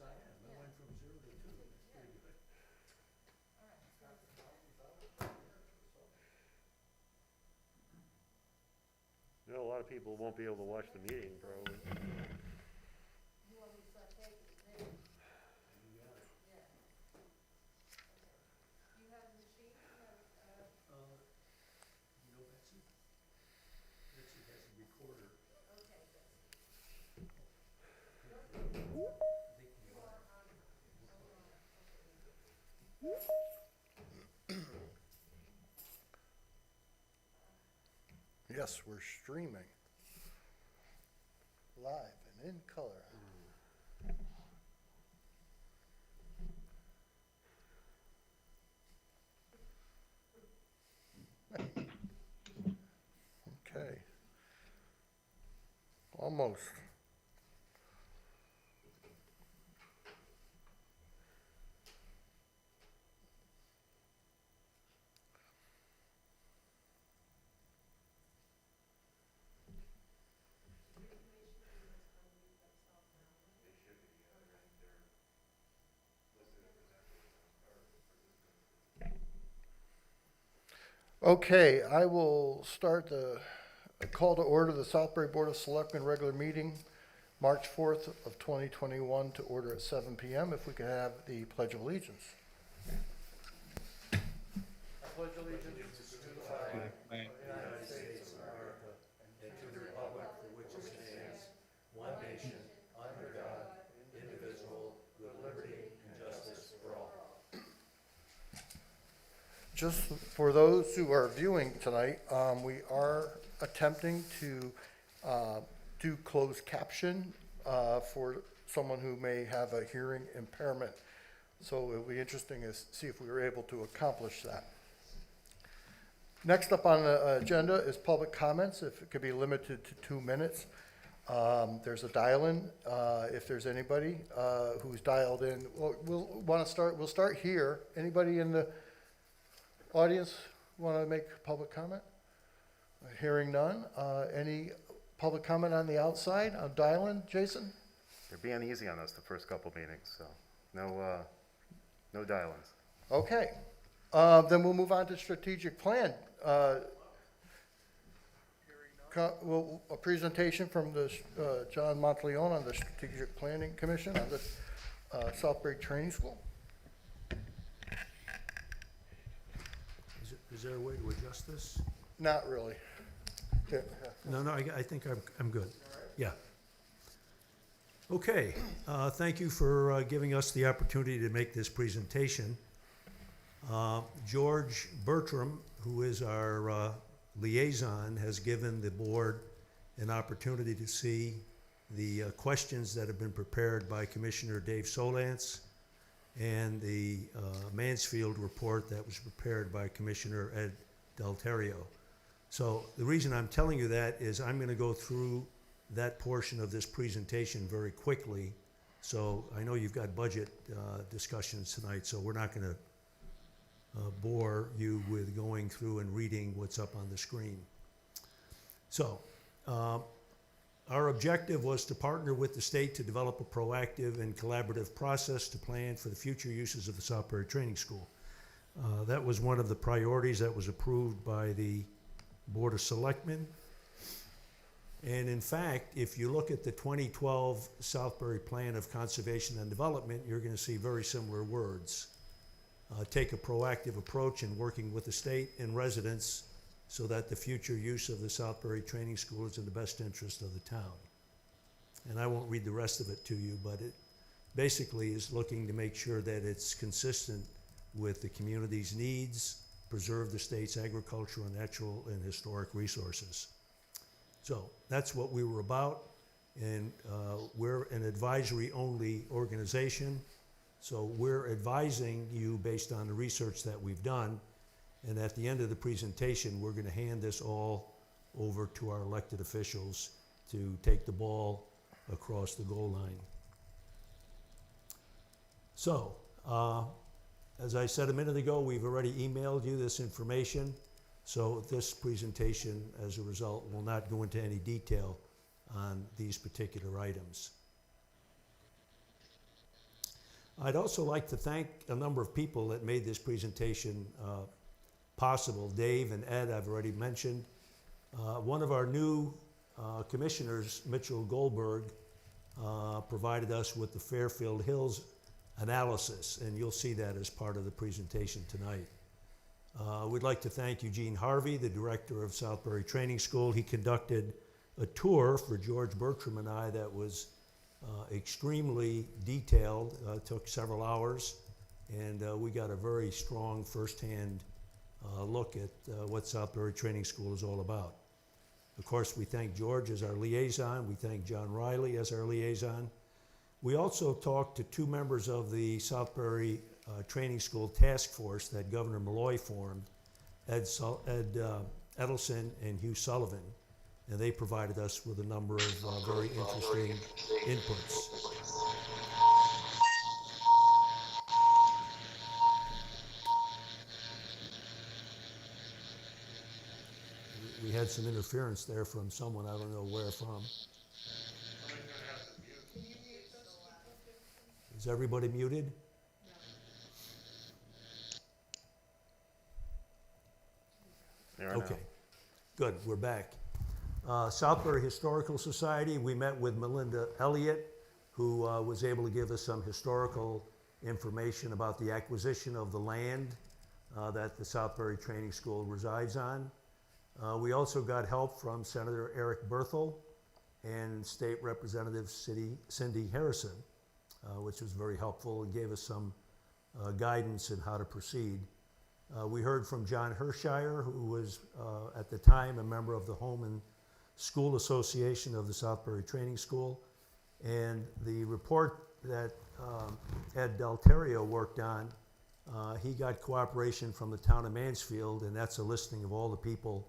I am. I went from 0 to 2. That's pretty good. You know, a lot of people won't be able to watch the meeting, probably. You got it. You know Betsy? Betsy has a recorder. I think you are. Yes, we're streaming live and in color. Okay. Almost. Okay, I will start the call to order the Southbury Board of Selectmen regular meeting, March 4th of 2021, to order at 7 p.m. If we could have the Pledge of Allegiance. I pledge allegiance to the flag of the United States of America and to the republic for which it stands, one nation, under God, indivisible, with liberty and justice for all. Just for those who are viewing tonight, we are attempting to do closed caption for someone who may have a hearing impairment. So it'll be interesting to see if we were able to accomplish that. Next up on the agenda is public comments, if it could be limited to 2 minutes. There's a dial-in, if there's anybody who's dialed in. We'll start here. Anybody in the audience want to make public comment? Hearing none. Any public comment on the outside? On dial-in, Jason? They're being easy on us the first couple meetings, so no dial-ins. Okay. Then we'll move on to strategic plan. A presentation from the John Monteleone on the Strategic Planning Commission on the Southbury Training School. Is there a way to adjust this? Not really. Yeah. No, I think I'm good. Yeah. Okay, thank you for giving us the opportunity to make this presentation. George Bertram, who is our liaison, has given the board an opportunity to see the questions that have been prepared by Commissioner Dave Solance and the Mansfield report that was prepared by Commissioner Ed Delterio. So the reason I'm telling you that is I'm going to go through that portion of this presentation very quickly. So I know you've got budget discussions tonight, so we're not going to bore you with going through and reading what's up on the screen. So our objective was to partner with the state to develop a proactive and collaborative process to plan for the future uses of the Southbury Training School. That was one of the priorities that was approved by the Board of Selectmen. And in fact, if you look at the 2012 Southbury Plan of Conservation and Development, you're going to see very similar words. Take a proactive approach in working with the state and residents so that the future use of the Southbury Training School is in the best interest of the town. And I won't read the rest of it to you, but it basically is looking to make sure that it's consistent with the community's needs, preserve the state's agricultural, natural, and historic resources. So that's what we were about, and we're an advisory-only organization. So we're advising you based on the research that we've done, and at the end of the presentation, we're going to hand this all over to our elected officials to take the ball across the goal line. So, as I said a minute ago, we've already emailed you this information. So this presentation, as a result, will not go into any detail on these particular items. I'd also like to thank a number of people that made this presentation possible. Dave and Ed, I've already mentioned. One of our new commissioners, Mitchell Goldberg, provided us with the Fairfield Hills analysis, and you'll see that as part of the presentation tonight. We'd like to thank Eugene Harvey, the director of Southbury Training School. He conducted a tour for George Bertram and I that was extremely detailed, took several hours, and we got a very strong firsthand look at what Southbury Training School is all about. Of course, we thank George as our liaison. We thank John Riley as our liaison. We also talked to two members of the Southbury Training School Task Force that Governor Malloy formed, Ed Edelson and Hugh Sullivan, and they provided us with a number of very interesting inputs. We had some interference there from someone, I don't know where from. Is everybody muted? Okay, good, we're back. Southbury Historical Society, we met with Melinda Elliott, who was able to give us some historical information about the acquisition of the land that the Southbury Training School resides on. We also got help from Senator Eric Berthel and State Representative Cindy Harrison, which was very helpful and gave us some guidance in how to proceed. We heard from John Hershire, who was at the time a member of the Home and School Association of the Southbury Training School. And the report that Ed Delterio worked on, he got cooperation from the town of Mansfield, and that's a listing of all the people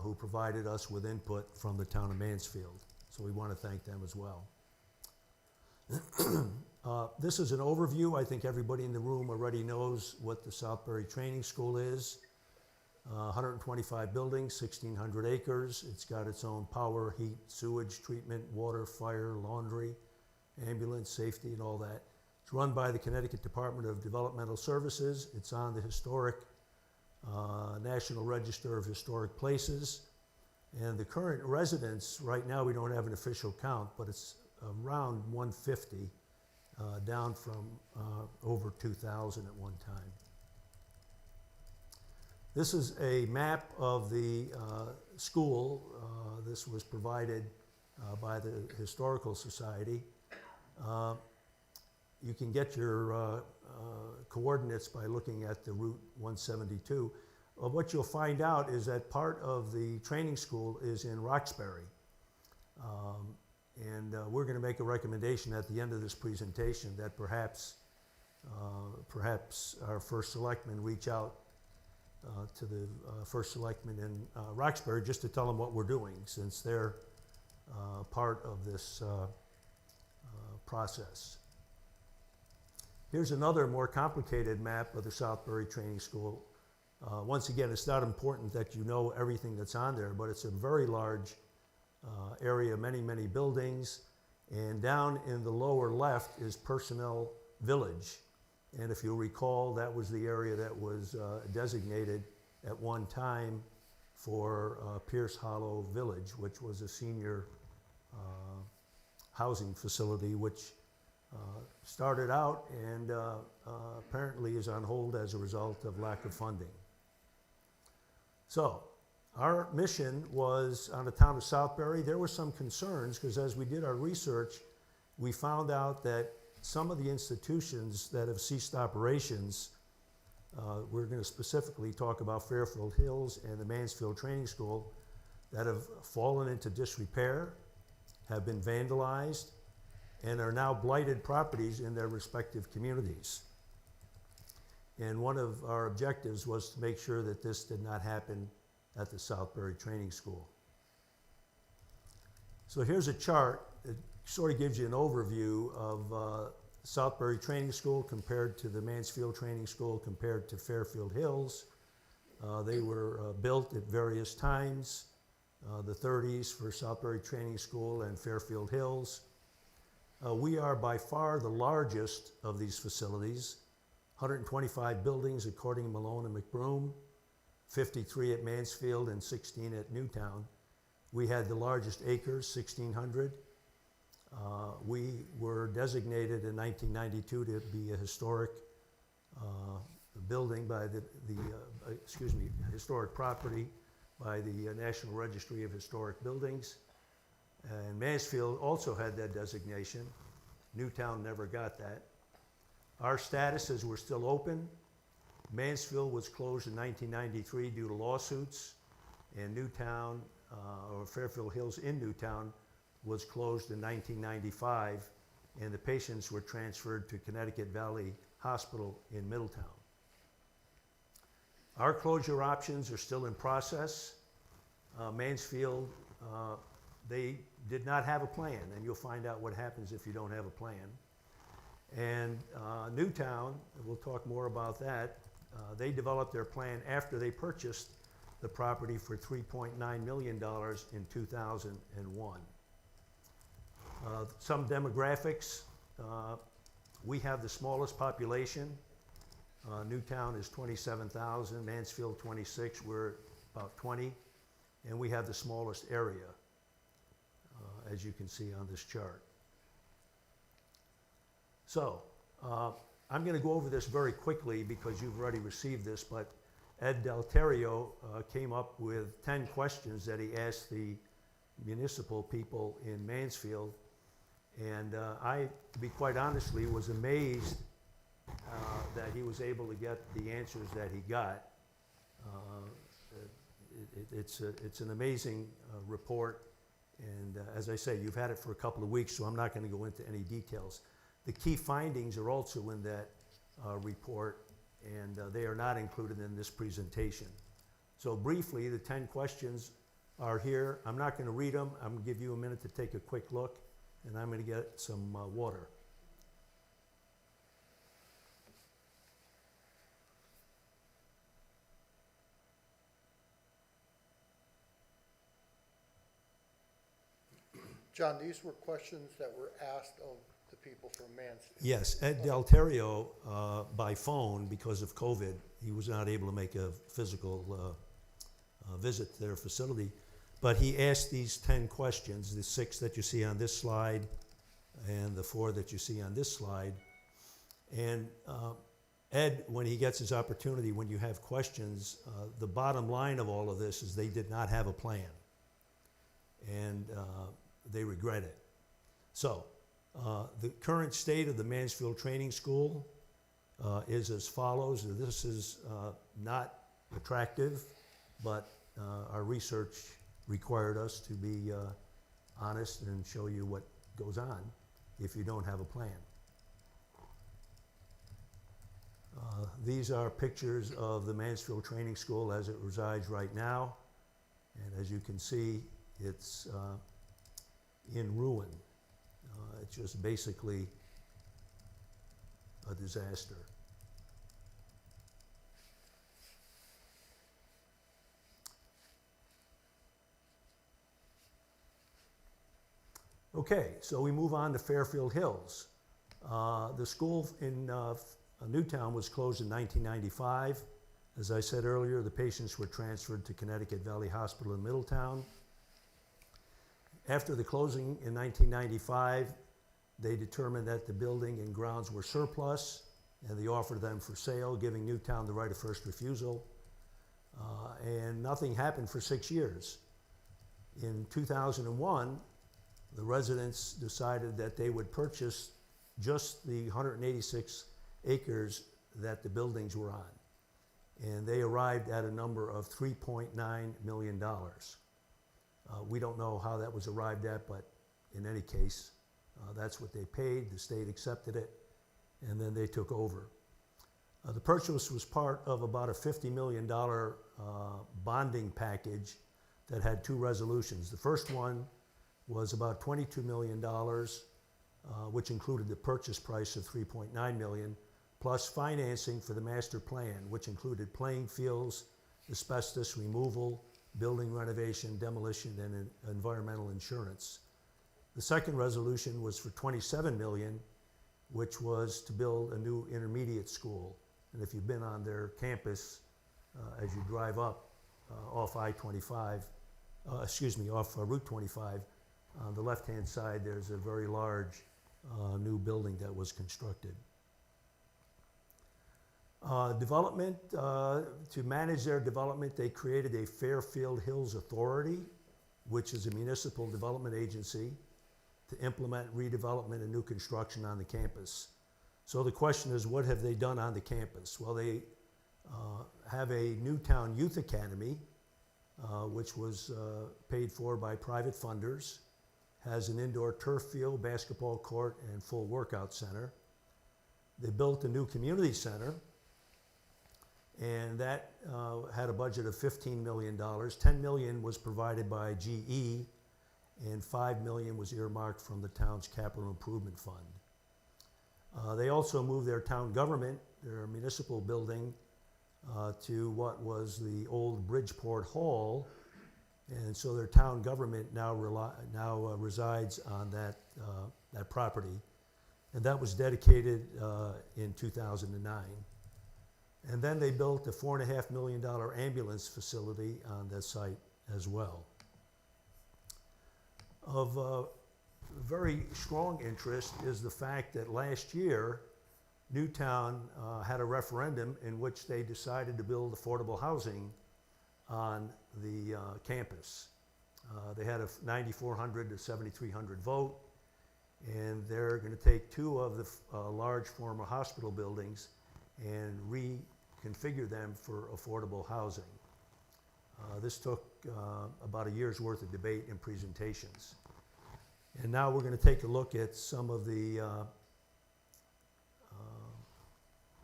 who provided us with input from the town of Mansfield. So we want to thank them as well. This is an overview. I think everybody in the room already knows what the Southbury Training School is. 125 buildings, 1,600 acres. It's got its own power, heat, sewage treatment, water, fire, laundry, ambulance, safety, and all that. It's run by the Connecticut Department of Developmental Services. It's on the historic National Register of Historic Places. And the current residents, right now we don't have an official count, but it's around 150, down from over 2,000 at one time. This is a map of the school. This was provided by the Historical Society. You can get your coordinates by looking at the Route 172. What you'll find out is that part of the training school is in Roxbury. And we're going to make a recommendation at the end of this presentation that perhaps our first selectman reach out to the first selectman in Roxbury just to tell them what we're doing, since they're part of this process. Here's another more complicated map of the Southbury Training School. Once again, it's not important that you know everything that's on there, but it's a very large area, many, many buildings. And down in the lower left is Personnel Village. And if you'll recall, that was the area that was designated at one time for Pierce Hollow Village, which was a senior housing facility, which started out and apparently is on hold as a result of lack of funding. So our mission was on the town of Southbury. There were some concerns because as we did our research, we found out that some of the institutions that have ceased operations, we're going to specifically talk about Fairfield Hills and the Mansfield Training School, that have fallen into disrepair, have been vandalized, and are now blighted properties in their respective communities. And one of our objectives was to make sure that this did not happen at the Southbury Training School. So here's a chart that sort of gives you an overview of Southbury Training School compared to the Mansfield Training School, compared to Fairfield Hills. They were built at various times, the 30s for Southbury Training School and Fairfield Hills. We are by far the largest of these facilities, 125 buildings according to Malone and McBroom, 53 at Mansfield and 16 at Newtown. We had the largest acres, 1,600. We were designated in 1992 to be a historic building by historic property by the National Registry of Historic Buildings. And Mansfield also had that designation. Newtown never got that. Our statuses were still open. Mansfield was closed in 1993 due to lawsuits, and Newtown, or Fairfield Hills in Newtown, was closed in 1995, and the patients were transferred to Connecticut Valley Hospital in Middletown. Our closure options are still in process. Mansfield, they did not have a plan, and you'll find out what happens if you don't have a plan. And Newtown, we'll talk more about that, they developed their plan after they purchased the property for $3.9 million in 2001. Some demographics, we have the smallest population. Newtown is 27,000, Mansfield 26, we're about 20, and we have the smallest area, as you can see on this chart. So, I'm going to go over this very quickly because you've already received this, but Ed Delterio came up with 10 questions that he asked the municipal people in Mansfield, and I, to be quite honestly, was amazed that he was able to get the answers that he got. It's an amazing report, and as I say, you've had it for a couple of weeks, so I'm not going to go into any details. The key findings are also in that report, and they are not included in this presentation. So briefly, the 10 questions are here. I'm not going to read them. I'm going to give you a minute to take a quick look, and I'm going to get some water. John, these were questions that were asked of the people from Mansfield. Yes, Ed Delterio, by phone, because of COVID, he was not able to make a physical visit to their facility, but he asked these 10 questions, the 6 that you see on this slide and the 4 that you see on this slide. And Ed, when he gets his opportunity, when you have questions, the bottom line of all of this is they did not have a plan, and they regret it. So, the current state of the Mansfield Training School is as follows. This is not attractive, but our research required us to be honest and show you what goes on if you don't have a plan. These are pictures of the Mansfield Training School as it resides right now, and as you can see, it's in ruin. It's just basically a disaster. Okay, so we move on to Fairfield Hills. The school in Newtown was closed in 1995. As I said earlier, the patients were transferred to Connecticut Valley Hospital in Middletown. After the closing in 1995, they determined that the building and grounds were surplus, and they offered them for sale, giving Newtown the right of first refusal. And nothing happened for 6 years. In 2001, the residents decided that they would purchase just the 186 acres that the buildings were on. And they arrived at a number of $3.9 million. We don't know how that was arrived at, but in any case, that's what they paid. The state accepted it, and then they took over. The purchase was part of about a $50 million bonding package that had 2 resolutions. The first one was about $22 million, which included the purchase price of $3.9 million, plus financing for the master plan, which included playing fields, asbestos removal, building renovation, demolition, and environmental insurance. The second resolution was for 27 million, which was to build a new intermediate school. And if you've been on their campus, as you drive up off I-25, off Route 25, on the left-hand side, there's a very large new building that was constructed. Development, to manage their development, they created a Fairfield Hills Authority, which is a municipal development agency to implement redevelopment and new construction on the campus. So the question is, what have they done on the campus? Well, they have a Newtown Youth Academy, which was paid for by private funders, has an indoor turf field, basketball court, and full workout center. They built a new community center, and that had a budget of $15 million. $10 million was provided by GE, and $5 million was earmarked from the town's capital improvement fund. They also moved their town government, their municipal building, to what was the old Bridgeport Hall, and so their town government now resides on that property, and that was dedicated in 2009. And then they built a $4.5 million ambulance facility on that site as well. Of very strong interest is the fact that last year, Newtown had a referendum in which they decided to build affordable housing on the campus. They had a 9,400 to 7,300 vote, and they're going to take two of the large former hospital buildings and reconfigure them for affordable housing. This took about a year's worth of debate and presentations. And now we're going to take a look at some of the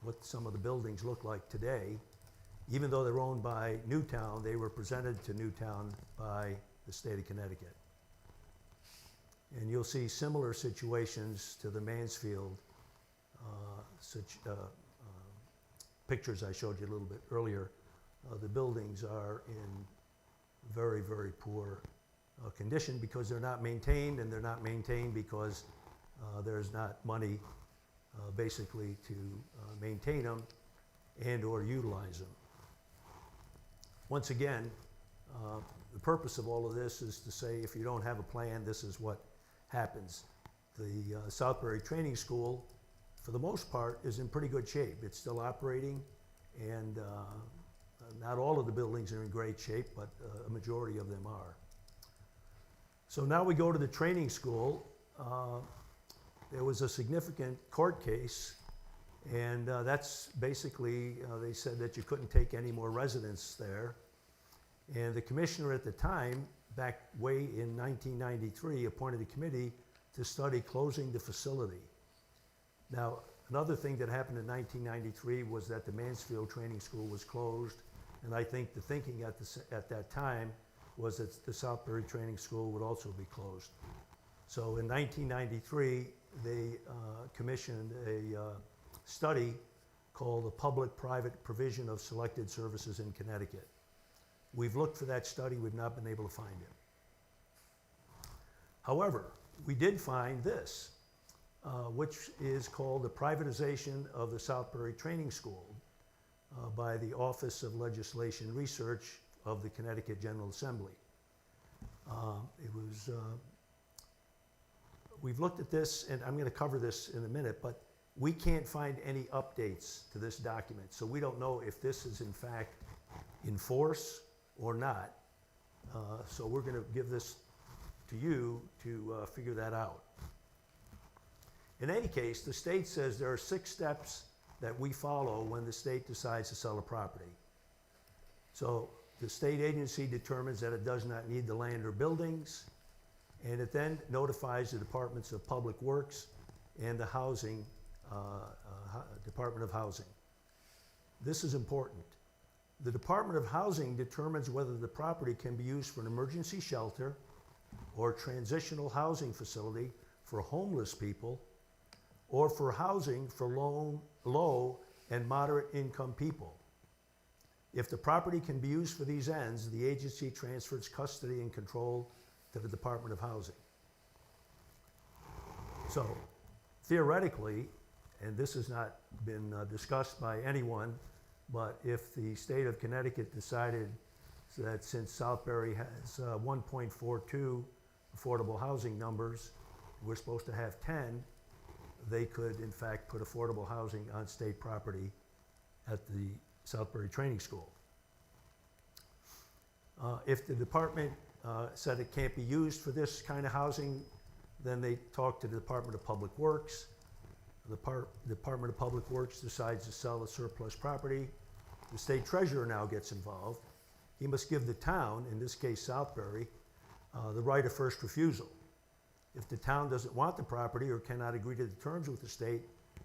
what some of the buildings look like today. Even though they're owned by Newtown, they were presented to Newtown by the state of Connecticut. And you'll see similar situations to the Mansfield pictures I showed you a little bit earlier. The buildings are in very, very poor condition because they're not maintained, and they're not maintained because there's not money basically to maintain them and or utilize them. Once again, the purpose of all of this is to say if you don't have a plan, this is what happens. The Southbury Training School, for the most part, is in pretty good shape. It's still operating, and not all of the buildings are in great shape, but a majority of them are. So now we go to the training school. There was a significant court case, and that's basically, they said that you couldn't take any more residents there. And the commissioner at the time, back way in 1993, appointed a committee to study closing the facility. Now, another thing that happened in 1993 was that the Mansfield Training School was closed, and I think the thinking at that time was that the Southbury Training School would also be closed. So in 1993, they commissioned a study called the Public-Private Provision of Selected Services in Connecticut. We've looked for that study, we've not been able to find it. However, we did find this, which is called the Privatization of the Southbury Training School by the Office of Legislation Research of the Connecticut General Assembly. We've looked at this, and I'm going to cover this in a minute, but we can't find any updates to this document, so we don't know if this is in fact in force or not. So we're going to give this to you to figure that out. In any case, the state says there are 6 steps that we follow when the state decides to sell a property. So the state agency determines that it does not need the land or buildings, and it then notifies the Departments of Public Works and the Housing, Department of Housing. This is important. The Department of Housing determines whether the property can be used for an emergency shelter or transitional housing facility for homeless people, or for housing for low and moderate income people. If the property can be used for these ends, the agency transfers custody and control to the Department of Housing. So theoretically, and this has not been discussed by anyone, but if the state of Connecticut decided that since Southbury has 1.42 affordable housing numbers, we're supposed to have 10, they could in fact put affordable housing on state property at the Southbury Training School. If the department said it can't be used for this kind of housing, then they talk to the Department of Public Works. The Department of Public Works decides to sell the surplus property. The state treasurer now gets involved. He must give the town, in this case Southbury, the right of first refusal. If the town doesn't want the property or cannot agree to the terms with the state,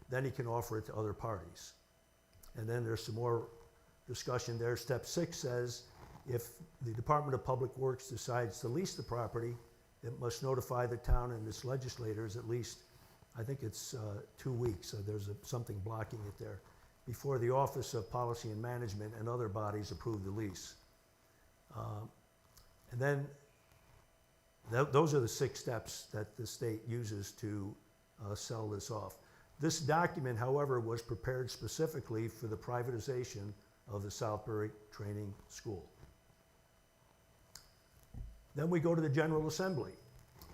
then he can offer it to other parties. And then there's some more discussion there. Step 6 says if the Department of Public Works decides to lease the property, it must notify the town and its legislators at least, I think it's 2 weeks, so there's something blocking it there, before the Office of Policy and Management and other bodies approve the lease. And then those are the 6 steps that the state uses to sell this off. This document, however, was prepared specifically for the privatization of the Southbury Training School. Then we go to the General Assembly.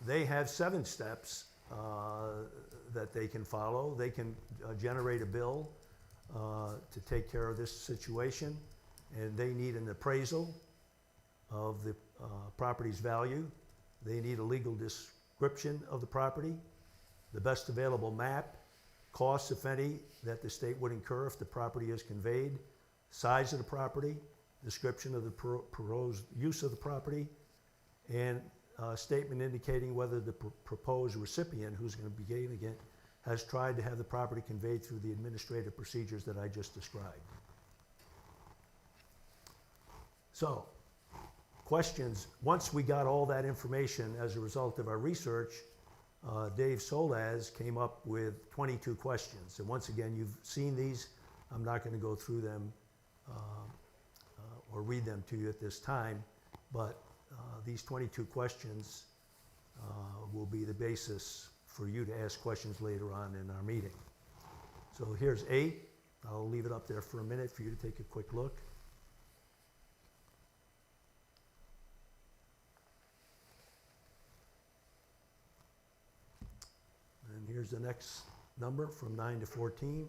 They have 7 steps that they can follow. They can generate a bill to take care of this situation, and they need an appraisal of the property's value. They need a legal description of the property, the best available map, costs, if any, that the state would incur if the property is conveyed, size of the property, description of the proposed use of the property, and a statement indicating whether the proposed recipient, who's going to be getting it, has tried to have the property conveyed through the administrative procedures that I just described. So, questions. Once we got all that information as a result of our research, Dave Solaz came up with 22 questions. And once again, you've seen these. I'm not going to go through them or read them to you at this time, but these 22 questions will be the basis for you to ask questions later on in our meeting. So here's 8. I'll leave it up there for a minute for you to take a quick look. And here's the next number from 9 to 14.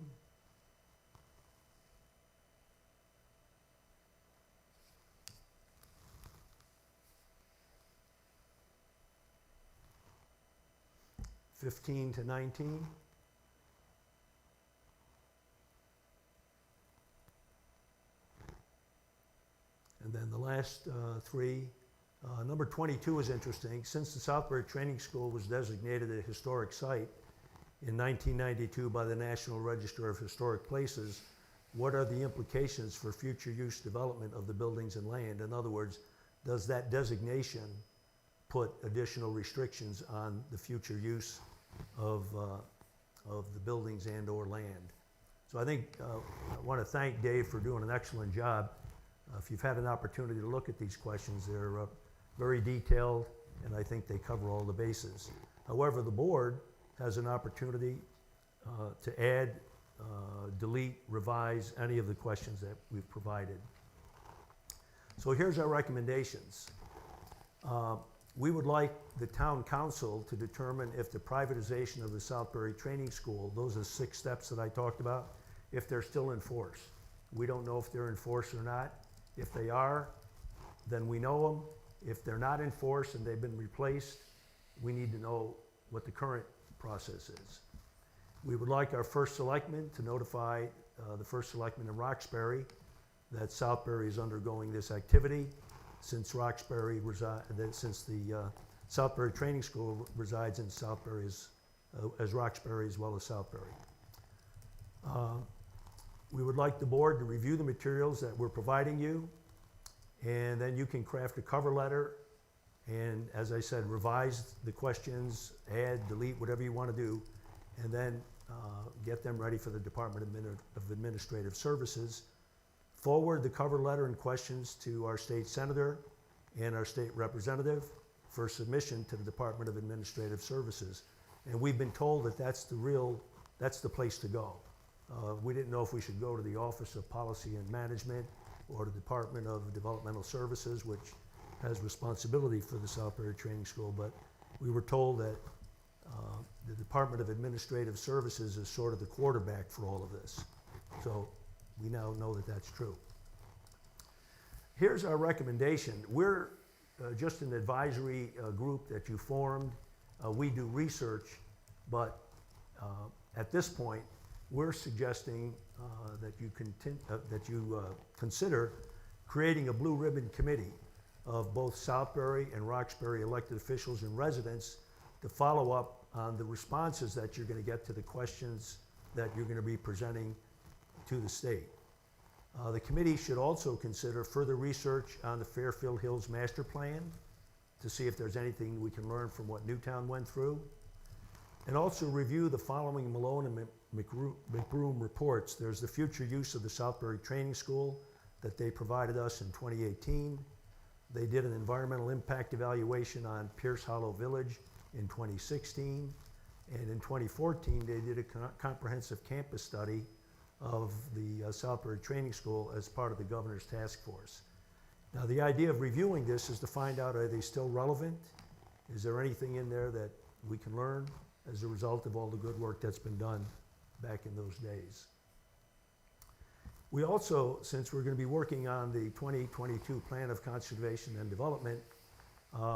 (15 to 19). And then the last 3. Number 22 is interesting. Since the Southbury Training School was designated a historic site in 1992 by the National Register of Historic Places, what are the implications for future use development of the buildings and land? In other words, does that designation put additional restrictions on the future use of the buildings and or land? So I think I want to thank Dave for doing an excellent job. If you've had an opportunity to look at these questions, they're very detailed, and I think they cover all the bases. However, the board has an opportunity to add, delete, revise any of the questions that we've provided. So here's our recommendations. We would like the town council to determine if the privatization of the Southbury Training School, those are 6 steps that I talked about, if they're still in force. We don't know if they're in force or not. If they are, then we know them. If they're not in force and they've been replaced, we need to know what the current process is. We would like our first selectman to notify the first selectman in Roxbury that Southbury is undergoing this activity, since since the Southbury Training School resides in Southbury as Roxbury as well as Southbury. We would like the board to review the materials that we're providing you, and then you can craft a cover letter and, as I said, revise the questions, add, delete, whatever you want to do, and then get them ready for the Department of Administrative Services. Forward the cover letter and questions to our state senator and our state representative for submission to the Department of Administrative Services. And we've been told that that's the place to go. We didn't know if we should go to the Office of Policy and Management or the Department of Developmental Services, which has responsibility for the Southbury Training School, but we were told that the Department of Administrative Services is sort of the quarterback for all of this. So we now know that that's true. Here's our recommendation. We're just an advisory group that you formed. We do research, but at this point, we're suggesting that you consider creating a blue ribbon committee of both Southbury and Roxbury elected officials and residents to follow up on the responses that you're going to get to the questions that you're going to be presenting to the state. The committee should also consider further research on the Fairfield Hills master plan to see if there's anything we can learn from what Newtown went through, and also review the following Malone and McBroom reports. There's the future use of the Southbury Training School that they provided us in 2018. They did an environmental impact evaluation on Pierce Hollow Village in 2016. And in 2014, they did a comprehensive campus study of the Southbury Training School as part of the governor's task force. Now, the idea of reviewing this is to find out, are they still relevant? Is there anything in there that we can learn as a result of all the good work that's been done back in those days? We also, since we're going to be working on the 2022 Plan of Conservation and Development,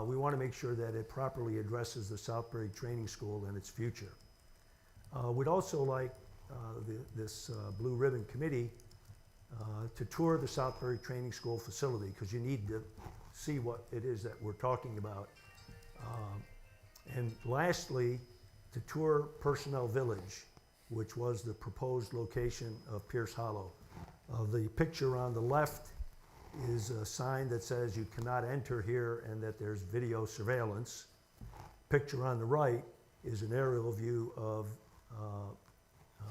we want to make sure that it properly addresses the Southbury Training School and its future. We'd also like this Blue Ribbon Committee to tour the Southbury Training School facility, because you need to see what it is that we're talking about. And lastly, to tour Personnel Village, which was the proposed location of Pierce Hollow. The picture on the left is a sign that says you cannot enter here and that there's video surveillance. Picture on the right is an aerial view of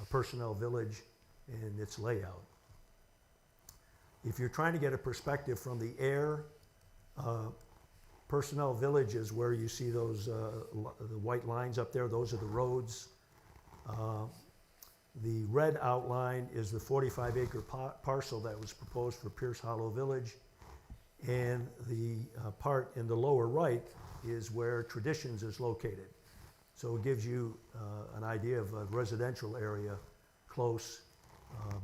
Personnel Village and its layout. If you're trying to get a perspective from the air, Personnel Village is where you see those the white lines up there. Those are the roads. The red outline is the 45-acre parcel that was proposed for Pierce Hollow Village. And the part in the lower right is where Traditions is located. So it gives you an idea of a residential area close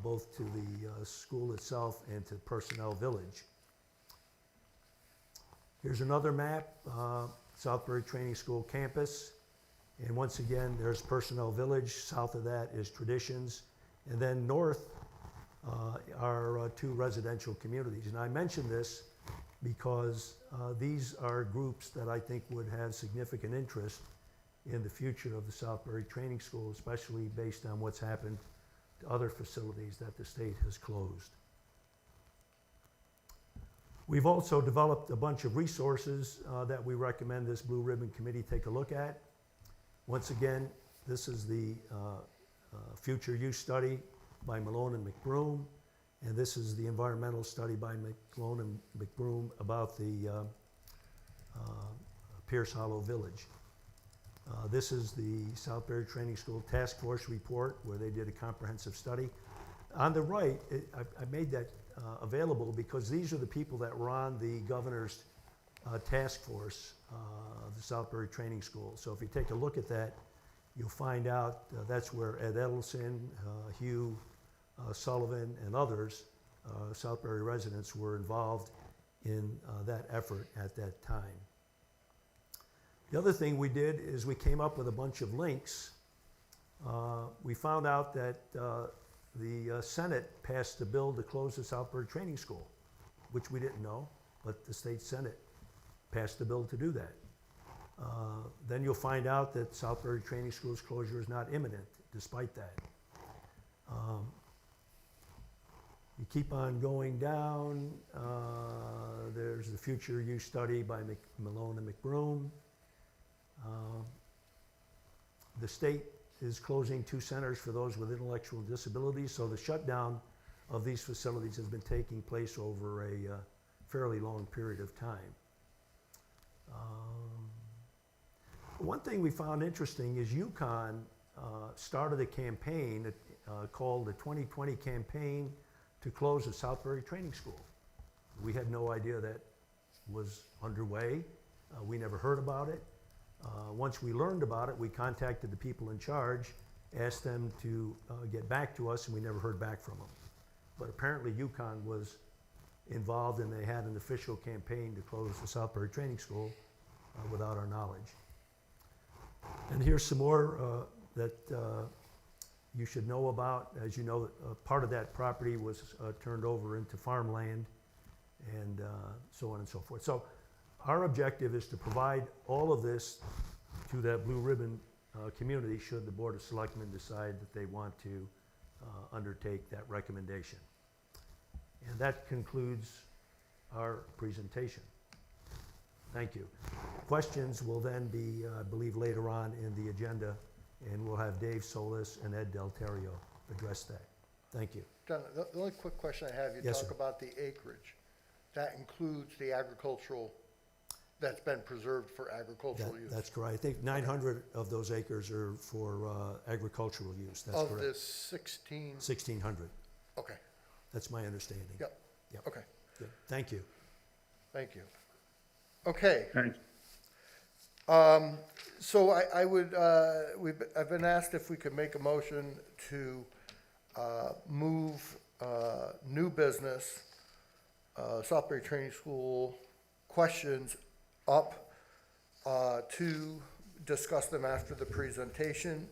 both to the school itself and to Personnel Village. Here's another map, Southbury Training School campus. And once again, there's Personnel Village. South of that is Traditions. And then north are two residential communities. And I mention this because these are groups that I think would have significant interest in the future of the Southbury Training School, especially based on what's happened to other facilities that the state has closed. We've also developed a bunch of resources that we recommend this Blue Ribbon Committee take a look at. Once again, this is the future use study by Malone and McBroom, and this is the environmental study by Malone and McBroom about the Pierce Hollow Village. This is the Southbury Training School Task Force report where they did a comprehensive study. On the right, I made that available because these are the people that were on the governor's task force of the Southbury Training School. So if you take a look at that, you'll find out that's where Ed Edelson, Hugh Sullivan, and others, Southbury residents, were involved in that effort at that time. The other thing we did is we came up with a bunch of links. We found out that the Senate passed a bill to close the Southbury Training School, which we didn't know, but the state Senate passed a bill to do that. Then you'll find out that Southbury Training School's closure is not imminent, despite that. You keep on going down. There's the future use study by Malone and McBroom. The state is closing 2 centers for those with intellectual disabilities, so the shutdown of these facilities has been taking place over a fairly long period of time. One thing we found interesting is UConn started a campaign called the 2020 Campaign to Close the Southbury Training School. We had no idea that was underway. We never heard about it. Once we learned about it, we contacted the people in charge, asked them to get back to us, and we never heard back from them. But apparently UConn was involved, and they had an official campaign to close the Southbury Training School without our knowledge. And here's some more that you should know about. As you know, part of that property was turned over into farmland, and so on and so forth. So our objective is to provide all of this to that blue ribbon community should the Board of Selectmen decide that they want to undertake that recommendation. And that concludes our presentation. Thank you. Questions will then be, I believe, later on in the agenda, and we'll have Dave Solis and Ed Del Terrio address that. Thank you. John, the only quick question I have, you Yes, talk sir. about the acreage. That includes the agricultural, that's been preserved for agricultural use? That's correct. I think 900 of those acres are for agricultural use. That's Of correct. this 16, 1,600. okay, That's my understanding. yep, Yep. okay, Good. Thank you. thank you. Okay, Thanks. so I would, I've been asked if we could make a motion to move new business, Southbury Training School questions up to discuss them after the presentation.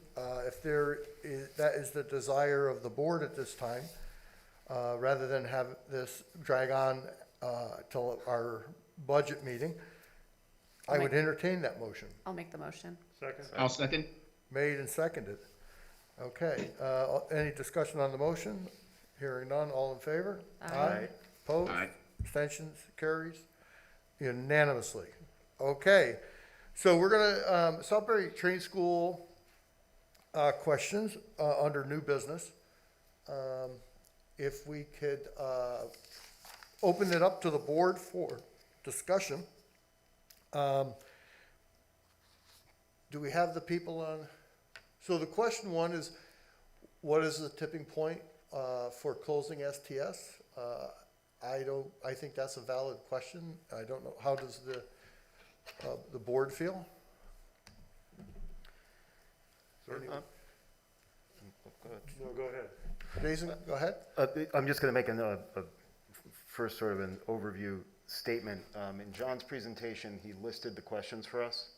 If there is, that is the desire of the board at this time, rather than have this drag on till our budget meeting, I would entertain that motion. I'll make the motion. I'll second. Made and seconded. Okay, any discussion on the motion? Hearing none, all in favor? Aye. Opposed? Aye. Abstentions? Carries unanimously. Okay, so we're gonna, Southbury Training School, questions, under new business. If we could, open it up to the board for discussion. Do we have the people on? So the question one is, what is the tipping point for closing STS? I think that's a valid question. I don't know, how does the board feel? Go ahead. No, go ahead. Jason, go ahead. I'm just going to make a first sort of an overview statement. In John's presentation, he listed the questions for us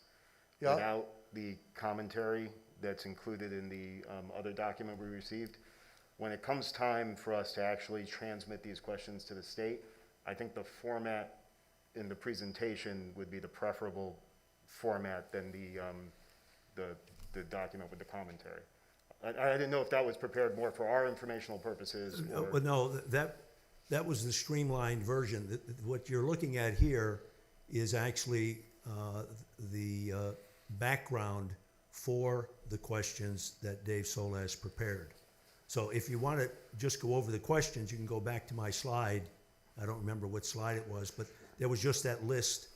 Yeah. without the commentary that's included in the other document we received. When it comes time for us to actually transmit these questions to the state, I think the format in the presentation would be the preferable format than the document with the commentary. I didn't know if that was prepared more for our informational purposes or. But no, that was the streamlined version. What you're looking at here is actually the background for the questions that Dave Solis prepared. So if you want to just go over the questions, you can go back to my slide. I don't remember what slide it was, but there was just that list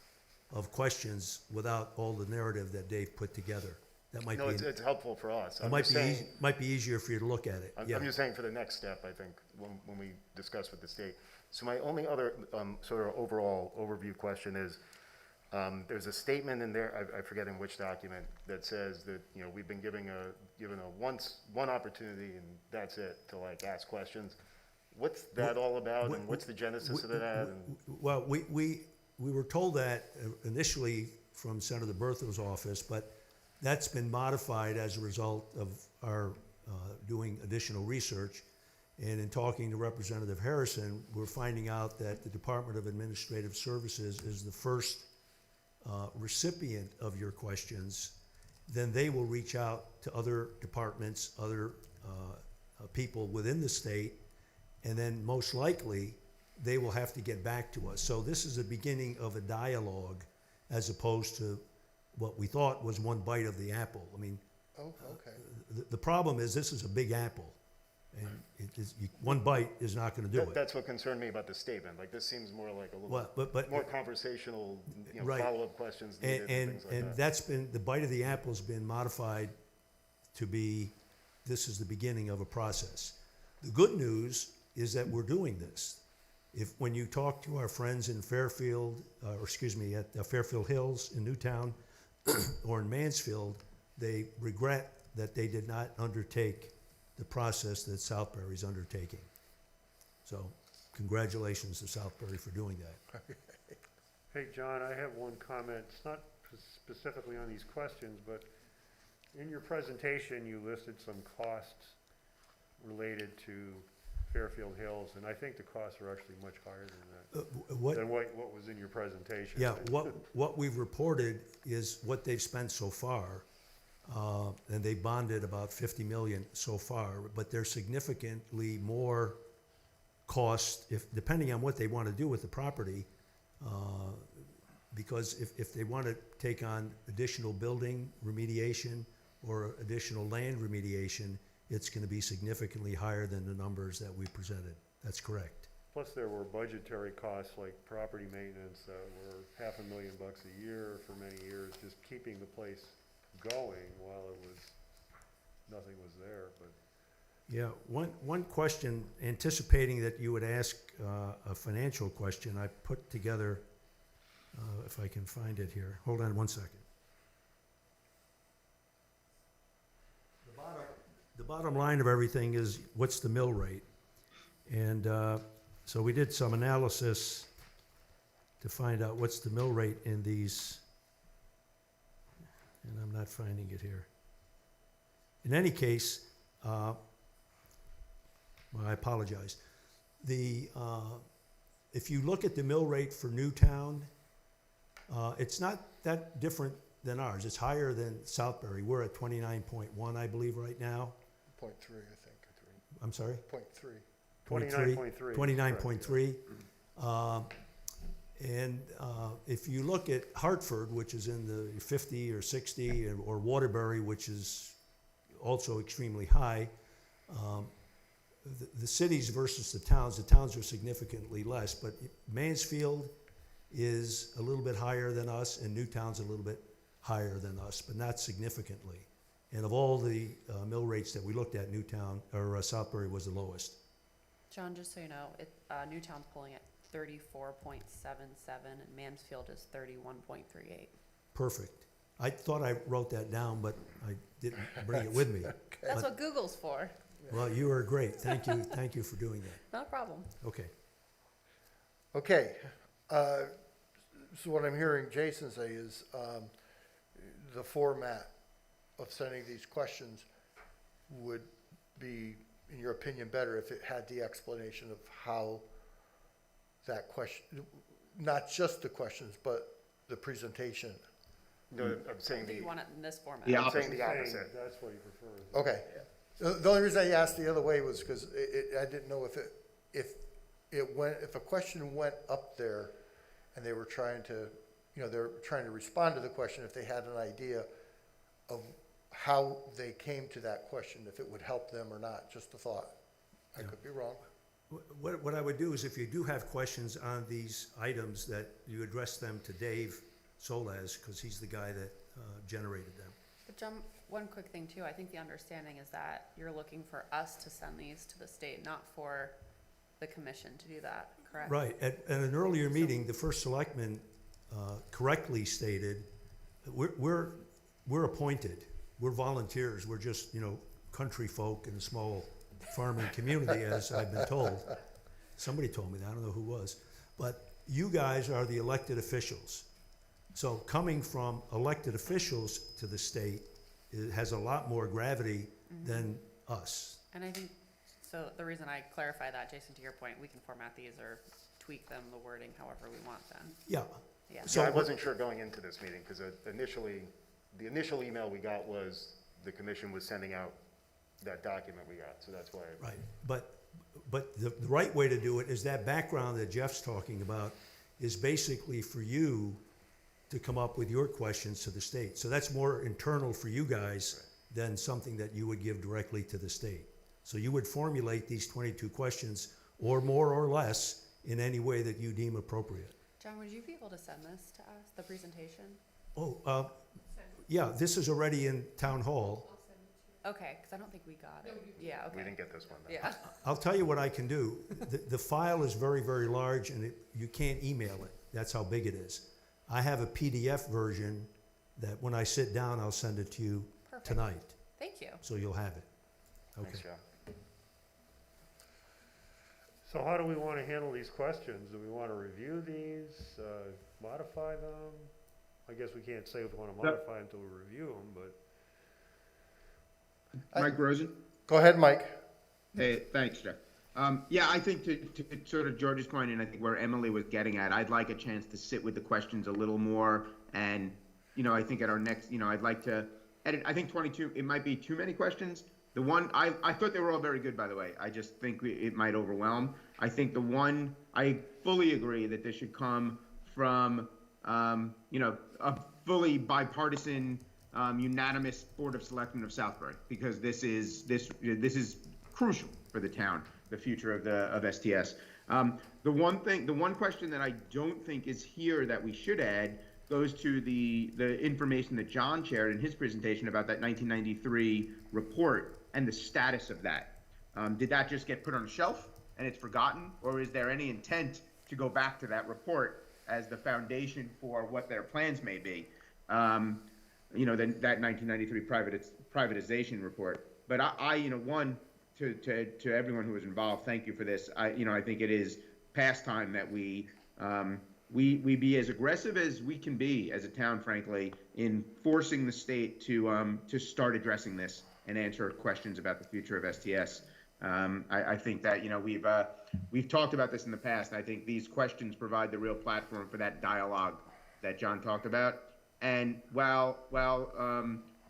of questions without all the narrative that Dave put together. That might No, be, it's helpful for us. it I'm might just be, saying, might be easier for you to look at it. I'm Yeah. just saying for the next step, I think, when we discuss with the state. So my only other sort of overall overview question is, there's a statement in there, I forget in which document, that says that, you know, we've been given one opportunity and that's it, to like ask questions. What's that all about and what's the genesis of that? And Well, we were told that initially from Senator Berthel's office, but that's been modified as a result of our doing additional research. And in talking to Representative Harrison, we're finding out that the Department of Administrative Services is the first recipient of your questions. Then they will reach out to other departments, other people within the state, and then most likely they will have to get back to us. So this is the beginning of a dialogue as opposed to what we thought was one bite of the apple. I mean, Oh, okay. the problem is this is a big apple, And it is, one bite is not gonna do it. That's what concerned me about the statement, like, this seems more like a Well, little, but, more conversational, Right. follow-up questions needed and and, things like and that. that's been, the bite of the apple's been modified to be, this is the beginning of a process. The good news is that we're doing this. When you talk to our friends in Fairfield, at Fairfield Hills in Newtown, or in Mansfield, they regret that they did not undertake the process that Southbury's undertaking. So, congratulations to Southbury for doing that. Hey, John, I have one comment. It's not specifically on these questions, but in your presentation, you listed some costs related to Fairfield Hills, and I think the costs are actually much higher than that, What, than what was in your presentation. yeah, what we've reported is what they've spent so far, and they bonded about 50 million so far, but there's significantly more cost, depending on what they want to do with the property, because if they want to take on additional building remediation or additional land remediation, it's going to be significantly higher than the numbers that we presented. That's correct. Plus, there were budgetary costs like property maintenance that were $500,000 a year for many years, just keeping the place going while nothing was there, but. Yeah, one question, anticipating that you would ask a financial question, I put together, if I can find it here. Hold on one second. The bottom line of everything is, what's the mill rate? And so we did some analysis to find out what's the mill rate in these, and I'm not finding it here. In any case, well, I apologize. If you look at the mill rate for Newtown, it's not that different than ours. It's higher than Southbury. We're at 29.1, I believe, right now. 0.3, I think. I'm sorry? 0.3. 29.3. 29.3. And if you look at Hartford, which is in the 50 or 60, or Waterbury, which is also extremely high, the cities versus the towns are significantly less, but Mansfield is a little bit higher than us, and Newtown's a little bit higher than us, but not significantly. And of all the mill rates that we looked at, Newtown, or Southbury was the lowest. John, just so you know, Newtown's pulling at 34.77 and Mansfield is 31.38. Perfect. I thought I wrote that down, but I didn't bring it with me. That's what Google's for. Well, you are great. Thank you for doing that. Not a problem. Okay. Okay, so what I'm hearing Jason say is, the format of sending these questions would be, in your opinion, better if it had the explanation of how that question, not just the questions, but the presentation. No, I'm saying Do you want it in this format? I'm saying the opposite. That's what he prefers. Okay. The only reason I asked the other way was because I didn't know if a question went up there and they were trying to, they're trying to respond to the question, if they had an idea of how they came to that question, if it would help them or not, just a thought. I could be wrong. What I would do is, if you do have questions on these items, that you address them to Dave Solaz, because he's the guy that generated them. But John, one quick thing too, I think the understanding is that you're looking for us to send these to the state, not for the commission to do that, correct? Right. At an earlier meeting, the first selectman correctly stated, we're appointed. We're volunteers. We're just, country folk in a small farming community, as I've been told. Somebody told me that. I don't know who was. But you guys are the elected officials. So coming from elected officials to the state, it has a lot more gravity than us. And I think, so the reason I clarify that, Jason, to your point, we can format these or tweak them, the wording, however we want then. Yeah. Yeah. So I wasn't sure going into this meeting, because the initial email we got was the commission was sending out that document we got, so that's why. Right, but the right way to do it is that background that Jeff's talking about is basically for you to come up with your questions to the state. So that's more internal for you guys than something that you would give directly to the state. So you would formulate these 22 questions, or more or less, in any way that you deem appropriate. John, would you be able to send this to us, the presentation? Oh, yeah, this is already in Town Hall. Okay, because I don't think we got it. Yeah, okay. We didn't get this one, though. Yeah. I'll tell you what I can do. The file is very, very large, and you can't email it. That's how big it is. I have a PDF version that when I sit down, I'll send it to you Perfect. tonight, Thank you. so you'll have it. Thanks, Okay. Joe. So how do we want to handle these questions? Do we want to review these, modify them? I guess we can't say if we want to modify them until we review them, but. Mike Rosen? Go ahead, Mike. Hey, thanks, Jeff. Yeah, I think to sort of George's point, and I think where Emily was getting at, I'd like a chance to sit with the questions a little more. And, I think at our next, I'd like to edit. I think 22, it might be too many questions. The one, I thought they were all very good, by the way. I just think it might overwhelm. I think the one, I fully agree that this should come from, a fully bipartisan, unanimous Board of Selectmen of Southbury, because this is crucial for the town, the future of STS. The one question that I don't think is here that we should add goes to the information that John shared in his presentation about that 1993 report and the status of that. Did that just get put on a shelf and it's forgotten, or is there any intent to go back to that report as the foundation for what their plans may be? That 1993 privatization report. But one, to everyone who was involved, thank you for this. I think it is past time that we be as aggressive as we can be as a town, frankly, in forcing the state to start addressing this and answer questions about the future of STS. I think that we've talked about this in the past. I think these questions provide the real platform for that dialogue that John talked about. And while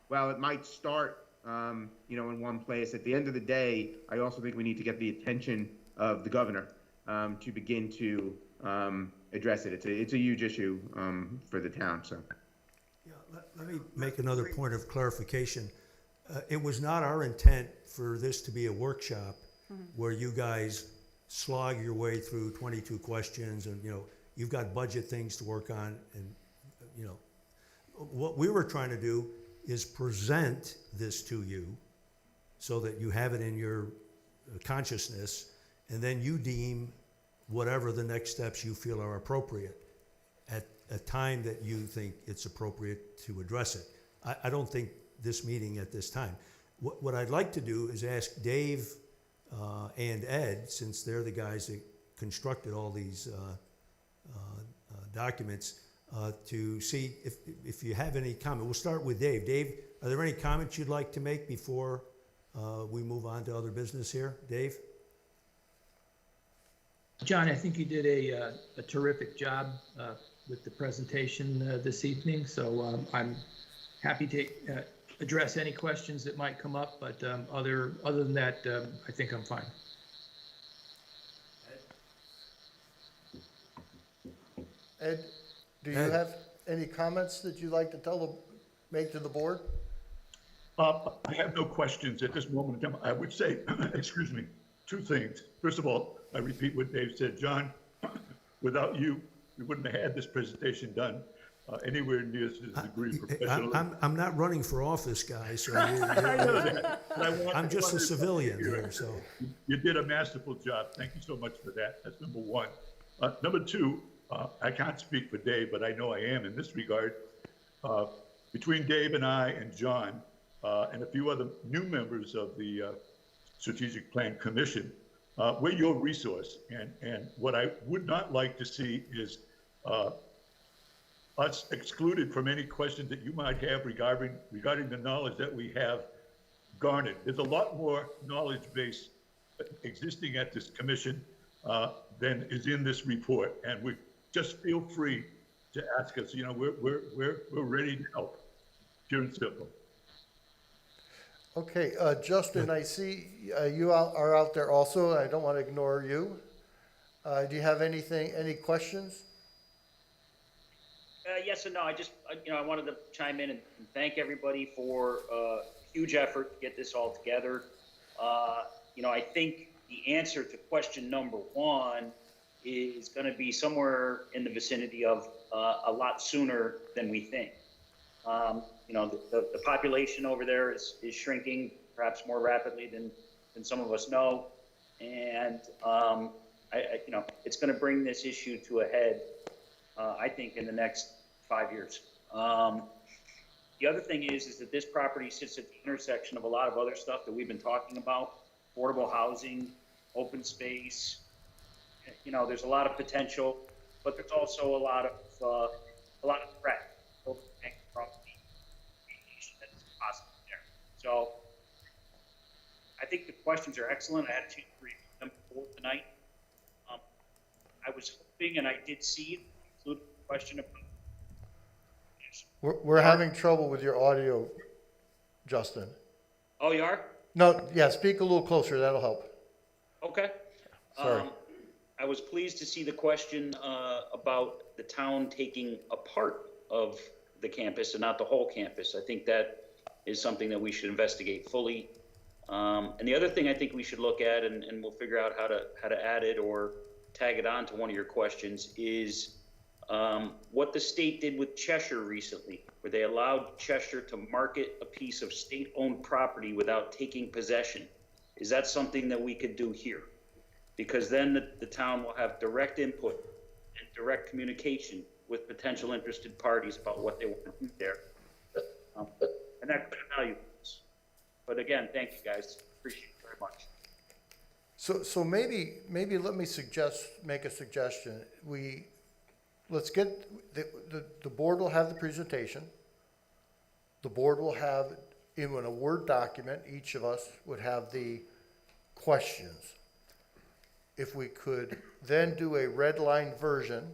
it might start in one place, at the end of the day, I also think we need to get the attention of the governor to begin to address it. It's a huge issue for the town. So, Yeah, let me make another point of clarification. It was not our intent for this to be a workshop where you guys slog your way through 22 questions and, you've got budget things to work on. And, what we were trying to do is present this to you so that you have it in your consciousness, and then you deem whatever the next steps you feel are appropriate at a time that you think it's appropriate to address it. I don't think this meeting at this time. What I'd like to do is ask Dave and Ed, since they're the guys that constructed all these documents, to see if you have any comment. We'll start with Dave. Dave, are there any comments you'd like to make before we move on to other business here? Dave? John, I think you did a terrific job with the presentation this evening, so I'm happy to address any questions that might come up, but other than that, I think I'm fine. Ed, do you have any comments that you'd like to make to the board? I have no questions at this moment in time. I would say, excuse me, two things. First of all, I repeat what Dave said. John, without you, we wouldn't have had this presentation done anywhere near to the degree of professionalism. I'm not running for office, guys, so I know that, but I'm just a civilian here, so. You did a masterful job. Thank you so much for that. That's number one. Number two, I can't speak for Dave, but I know I am in this regard. Between Dave and I and John and a few other new members of the Strategic Plan Commission, we're your resource. And what I would not like to see is us excluded from any questions that you might have regarding the knowledge that we have garnered. There's a lot more knowledge base existing at this commission than is in this report, and we just feel free to ask us. We're ready to help, pure and simple. Okay, Justin, I see you are out there also. I don't want to ignore you. Do you have any questions? Yes and no. I wanted to chime in and thank everybody for a huge effort to get this all together. I think the answer to question number one is going to be somewhere in the vicinity of a lot sooner than we think. The population over there is shrinking perhaps more rapidly than some of us know. And, it's going to bring this issue to a head, I think, in the next 5 years. The other thing is that this property sits at the intersection of a lot of other stuff that we've been talking about: affordable housing, open space. There's a lot of potential, but there's also a lot of threat over the property that is possible there. So I think the questions are excellent. I had a chance to review them before tonight. I was hoping, and I did see, include a question about. We're having trouble with your audio, Justin. Oh, you are? No, yeah, speak a little closer, that'll help. Okay. Sorry. I was pleased to see the question about the town taking a part of the campus and not the whole campus. I think that is something that we should investigate fully. And the other thing I think we should look at, and we'll figure out how to add it or tag it on to one of your questions, is what the state did with Cheshire recently, where they allowed Cheshire to market a piece of state-owned property without taking possession. Is that something that we could do here? Because then the town will have direct input and direct communication with potential interested parties about what they want to do there. And that could be valuable. But again, thank you guys. Appreciate it very much. So maybe let me make a suggestion. Let's get, the board will have the presentation. The board will have, in a Word document, each of us would have the questions. If we could then do a red line version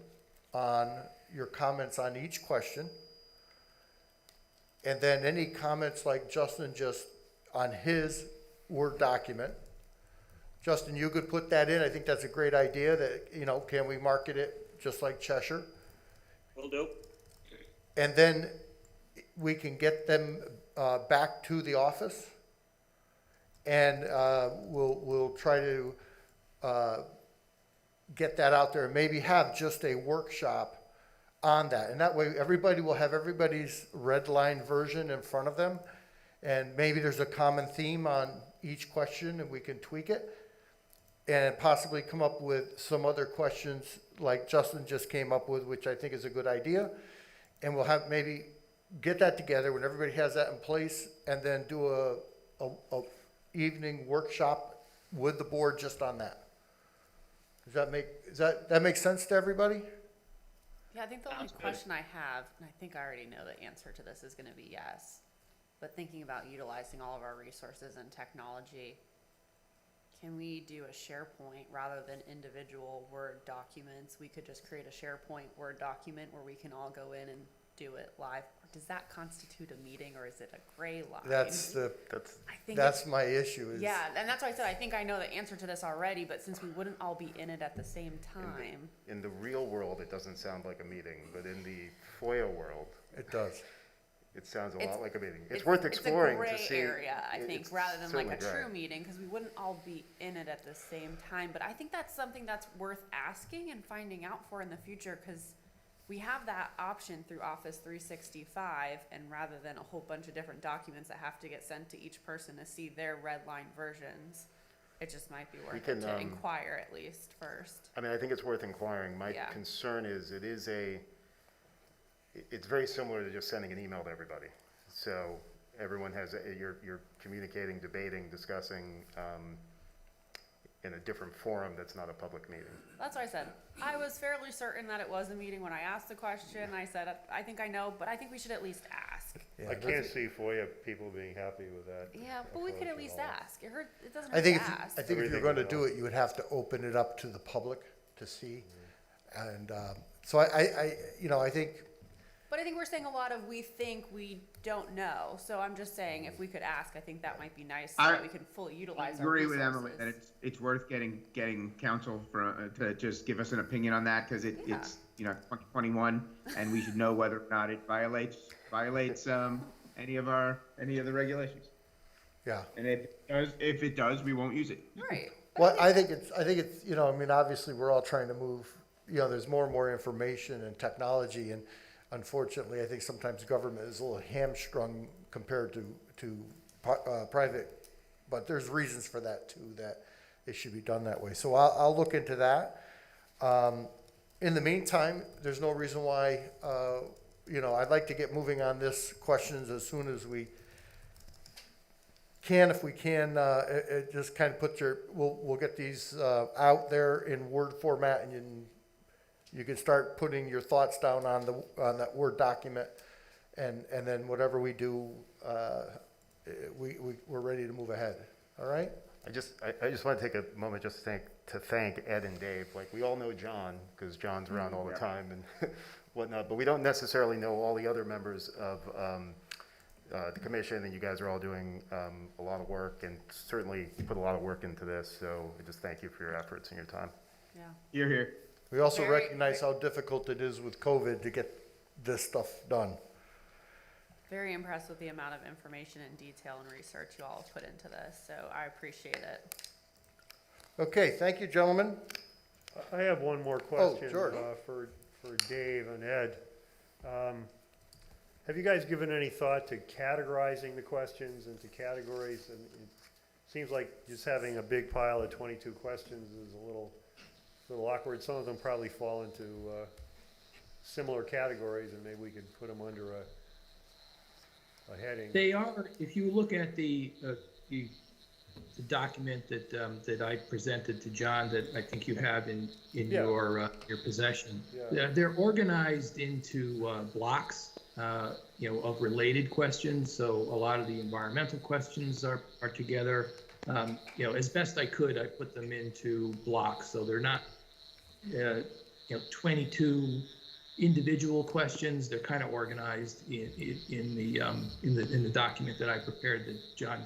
on your comments on each question, and then any comments like Justin just on his Word document. Justin, you could put that in. I think that's a great idea that, can we market it just like Cheshire? Will do. And then we can get them back to the office, and we'll try to get that out there and maybe have just a workshop on that. And that way everybody will have everybody's red line version in front of them, and maybe there's a common theme on each question and we can tweak it and possibly come up with some other questions like Justin just came up with, which I think is a good idea. And we'll have maybe get that together when everybody has that in place, and then do a evening workshop with the board just on that. Does that make sense to everybody? Yeah, I think the only Sounds good. question I have, and I think I already know the answer to this is gonna be yes, but thinking about utilizing all of our resources and technology, can we do a SharePoint rather than individual Word documents? We could just create a SharePoint Word document where we can all go in and do it live. Does that constitute a meeting, or is it a gray line? That's I think that's my issue. yeah, and that's why I said I think I know the answer to this already, but since we wouldn't all be in it at the same time. In the real world, it doesn't sound like a meeting, but in the FOIA world, It does. it sounds a It's- lot like a meeting. It's worth exploring to see. It's a gray area, I think, It's rather than like a certainly true gray. meeting, because we wouldn't all be in it at the same time. But I think that's something that's worth asking and finding out for in the future, because we have that option through Office 365, and rather than a whole bunch of different documents that have to get sent to each person to see their red line versions, it just might be worth it can, to inquire at least first. I mean, I think it's worth inquiring. My Yeah. concern is it's very similar to just sending an email to everybody. So everyone has, you're communicating, debating, discussing in a different forum that's not a public meeting. That's what I said. I was fairly certain that it was a meeting when I asked the question. I said, I think I know, but I think we should at least ask. Yeah, I can't see FOIA people being happy with that. Yeah, but we could at approach least all. ask. It doesn't I hurt think to if ask. I think if you're Everything going to would do help. it, you would have to open it up to the public to see, and so I think. But I think we're saying a lot of we think we don't know. So I'm just saying if we could ask, I think that might be nice so that we can fully I utilize our agree resources. with Emily that it's worth getting counsel to just give us an opinion on that, because Yeah. it's 2021, and we should know whether or not it violates any of the regulations. Yeah. And if it does, we won't use it. Right. Well, I think it's, you know, I mean, obviously, we're all trying to move, you know, there's more and more information and technology, and unfortunately, I think sometimes government is a little hamstrung compared to private, but there's reasons for that too, that it should be done that way. So I'll look into that. In the meantime, there's no reason why, you know, I'd like to get moving on this questions as soon as we can, if we can, it just kind of put your, we'll get these, out there in Word format, and you can start putting your thoughts down on that Word document, and then whatever we do, we're ready to move ahead, all right? I just want to take a moment just to thank Ed and Dave. Like, we all know John, because John's around all the time and whatnot, but we don't necessarily know all the other members of the commission, and you guys are all doing a lot of work, and certainly you put a lot of work into this, so I just thank you for your efforts and your time. Yeah. You're here. We also Very- recognize how difficult it is with COVID to get this stuff done. Very impressed with the amount of information and detail and research you all have put into this, so I appreciate it. Okay, thank you, gentlemen. I have one more question George. for Dave and Ed. Have you guys given any thought to categorizing the questions into categories? And it seems like just having a big pile of 22 questions is a little awkward. Some of them probably fall into similar categories, and maybe we could put them under a heading. They are, if you look at the document that I presented to John, that I think you have in Yeah. your possession. Yeah. They're organized into blocks, you know, of related questions. So a lot of the environmental questions are together. You know, as best I could, I put them into blocks. So they're not, you know, 22 individual questions. They're kind of organized in the document that I prepared that John,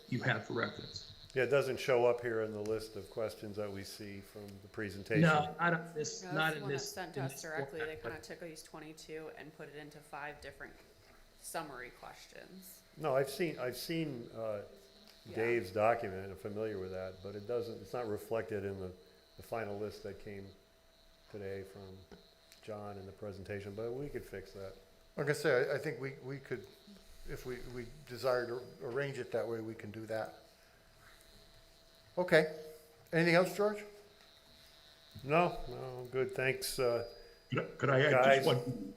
you have for reference. Yeah, it doesn't show up here in the list of questions that we see from the presentation. No, not in this, No, not that's the in one that's this. sent in to us this directly. They format, kind but- of took these 22 and put it into 5 different summary questions. No, I've seen Yeah. Dave's document, and I'm familiar with that, but it's not reflected in the final list that came today from John in the presentation, but we could fix that. Like I say, I think we could, if we desire to arrange it that way, we can do that. Okay. Anything else, George? No, good, thanks. Could I add Guys. just one?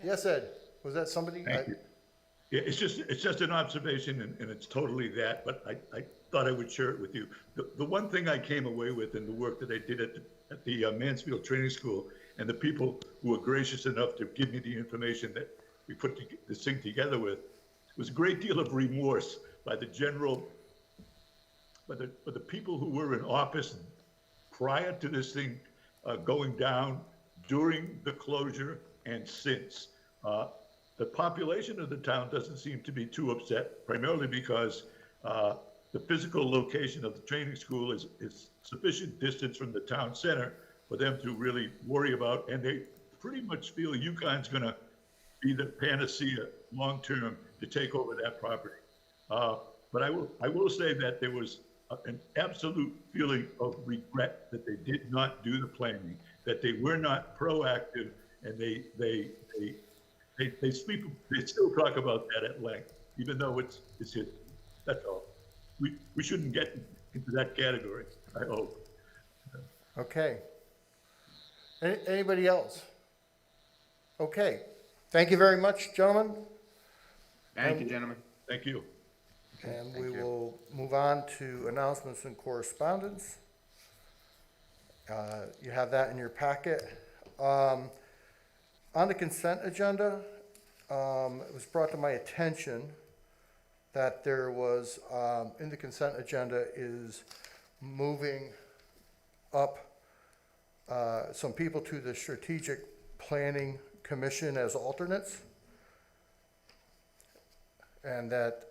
Yes, Ed. Was that somebody? Thank you. Yeah, it's just an observation, and it's totally that, but I thought I would share it with you. The one thing I came away with in the work that I did at the Mansfield Training School, and the people who were gracious enough to give me the information that we put this thing together with, was a great deal of remorse by the people who were in office prior to this thing going down, during the closure, and since. The population of the town doesn't seem to be too upset, primarily because the physical location of the training school is sufficient distance from the town center for them to really worry about, and they pretty much feel UConn's going to be the panacea long-term to take over that property. But I will say that there was an absolute feeling of regret that they did not do the planning, that they were not proactive, and they still talk about that at length, even though it's history. That's all. We shouldn't get into that category, I hope. Okay. Anybody else? Okay. Thank you very much, gentlemen. Thank you, gentlemen. Thank you. And we will move on to announcements and correspondence. You have that in your packet. On the consent agenda, it was brought to my attention that there was, in the consent agenda is moving up some people to the Strategic Planning Commission as alternates. And that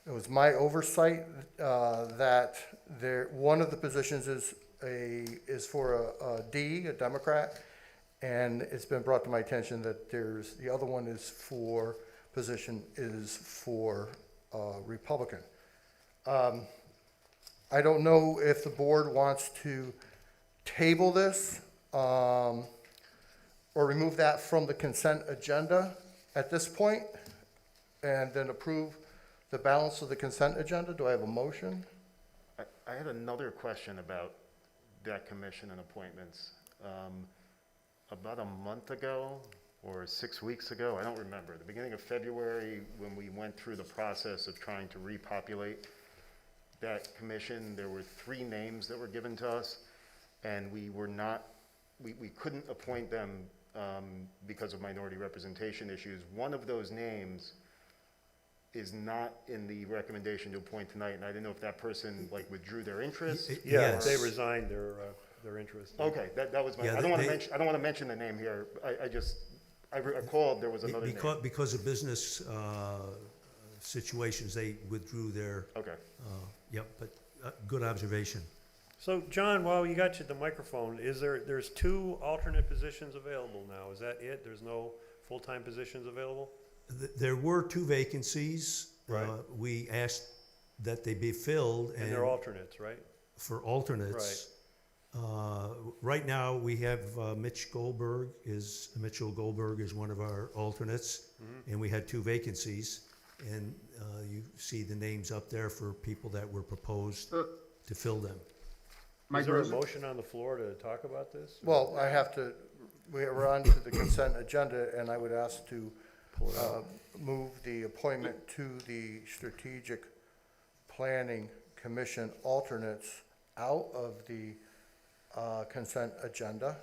it was my oversight that one of the positions is for a D, a Democrat, and it's been brought to my attention that the other one is for position is for Republican. I don't know if the board wants to table this or remove that from the consent agenda at this point and then approve the balance of the consent agenda. Do I have a motion? I had another question about that commission and appointments. About a month ago or 6 weeks ago, I don't remember, the beginning of February, when we went through the process of trying to repopulate that commission, there were 3 names that were given to us, and we couldn't appoint them because of minority representation issues. One of those names is not in the recommendation to appoint tonight, and I didn't know if that person like withdrew their interest. Yeah, Yes. they resigned their interest. Okay, that was my, Yeah, I don't want to they- mention, I don't want to mention the name here. I recalled there was another name. Because of business situations, they withdrew their, Okay. yep, but good observation. So, John, while you got you the microphone, there's 2 alternate positions available now, is that it? There's no full-time positions available? There were 2 vacancies. Right. We asked that they be filled And they're alternates, right? for alternates. Right now, we have Mitchell Goldberg is one of our alternates, and we had 2 vacancies. And you see the names up there for people that were proposed to fill them. Is there a motion on the floor to talk about this? Well, I have to, we're on to the consent agenda, and I would ask to move the appointment to the Strategic Planning Commission alternates out of the consent agenda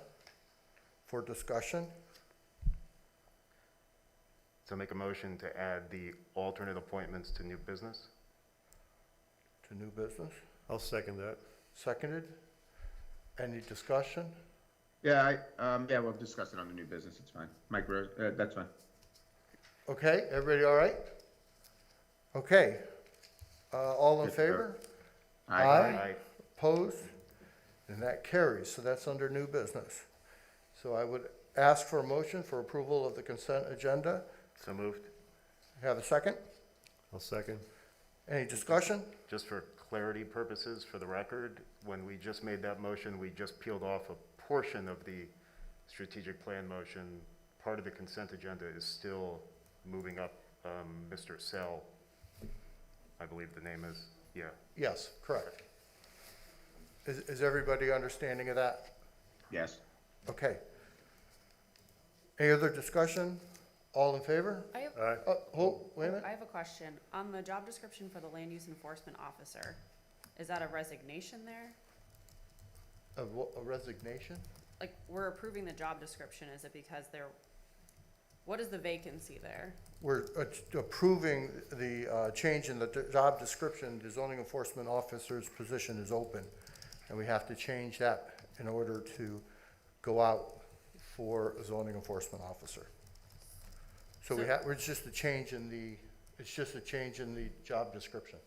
for discussion. So make a motion to add the alternate appointments to new business? To new business. I'll second that. Seconded. Any discussion? Yeah, we'll discuss it on the new business, it's fine. Mike Rose, that's fine. Okay, everybody all right? Okay. All in Good, favor? Aye. Aye. Opposed? And that carries, so that's under new business. So I would ask for a motion for approval of the consent agenda. So moved. Have a second? I'll second. Any discussion? Just for clarity purposes, for the record, when we just made that motion, we just peeled off a portion of the strategic plan motion. Part of the consent agenda is still moving up Mr. Sell, I believe the name is, yeah. Yes, correct. Is everybody understanding of that? Yes. Okay. Any other discussion? All in favor? I have, Aye. Wait a minute. I have a question. On the job description for the land use enforcement officer, is that a resignation there? A resignation? Like, we're approving the job description, is it because what is the vacancy there? We're approving the change in the job description. The zoning enforcement officer's position is open, and we have to change that in order to go out for a zoning enforcement officer. So it's just a change in the job description.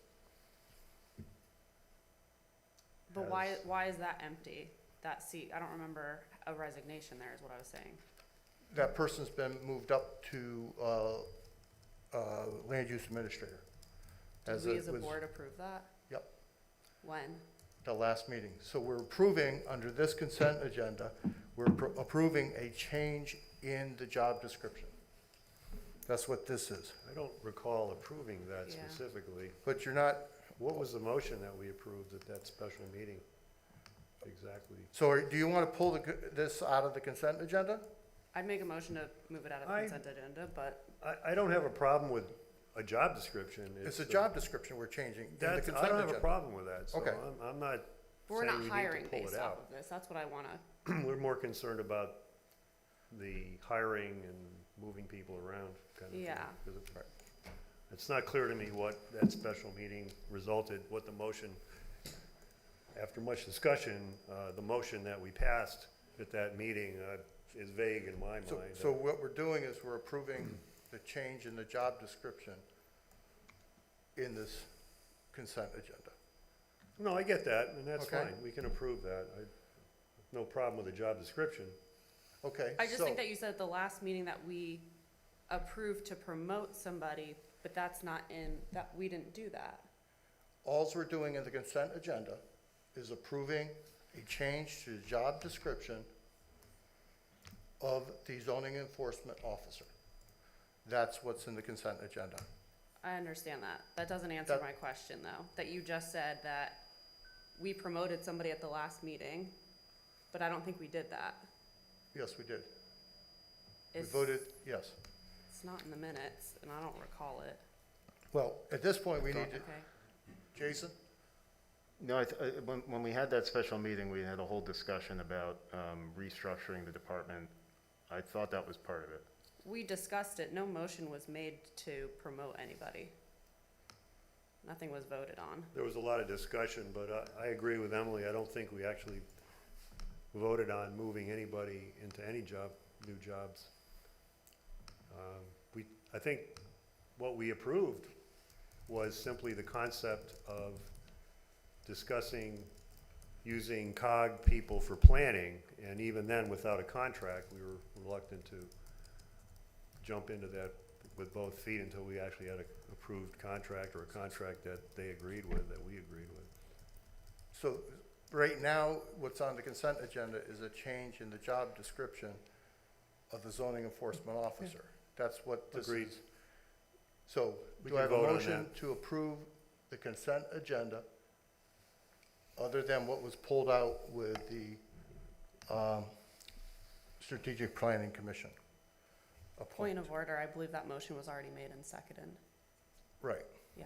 But why is that empty, that seat? I don't remember a resignation there is what I was saying. That person's been moved up to land use administrator. Did we as a board approve that? Yep, When? the last meeting. So we're approving, under this consent agenda, we're approving a change in the job description. That's what this is. I don't recall approving that Yeah. specifically. But you're not, What was the motion that we approved at that special meeting? Exactly. so do you want to pull this out of the consent agenda? I'd make a motion to move it out of the I- consent agenda, but I don't have a problem with a job description. It's a job description we're changing in the That's, consent I don't have a agenda. problem with that, so Okay. I'm not we're saying not we need hiring to pull based it off out. of this. That's what I wanna, We're more concerned about the hiring and moving people around kind of thing. Yeah. 'Cause it's not clear to me what that special meeting resulted, what the motion, after much discussion, the motion that we passed at that meeting is vague in my mind. So what we're doing is we're approving the change in the job description in this consent agenda. No, I get that, and that's Okay. fine, we can approve that. No problem with the job description. Okay, I just so- think that you said at the last meeting that we approved to promote somebody, but that's not in, that, we didn't do that. Alls we're doing in the consent agenda is approving a change to the job description of the zoning enforcement officer. That's what's in the consent agenda. I understand that. That doesn't answer That- my question, though, that you just said that we promoted somebody at the last meeting, but I don't think we did that. Yes, we did. We It's- voted, yes. It's not in the minutes, and I don't recall it. Well, at this point, we need to, Okay. Jason? No, when we had that special meeting, we had a whole discussion about restructuring the department. I thought that was part of it. We discussed it. No motion was made to promote anybody. Nothing was voted on. There was a lot of discussion, but I agree with Emily. I don't think we actually voted on moving anybody into any job, new jobs. I think what we approved was simply the concept of discussing using COG people for planning, and even then, without a contract, we were reluctant to jump into that with both feet until we actually had an approved contract or a contract that they agreed with, that we agreed with. So, right now, what's on the consent agenda is a change in the job description of the zoning enforcement officer. That's what this Agreed. is. So, We do I can have a vote on motion that. to approve the consent agenda, other than what was pulled out with the Strategic Planning Commission? Point of order, I believe that motion was already made and seconded. Right, Yeah.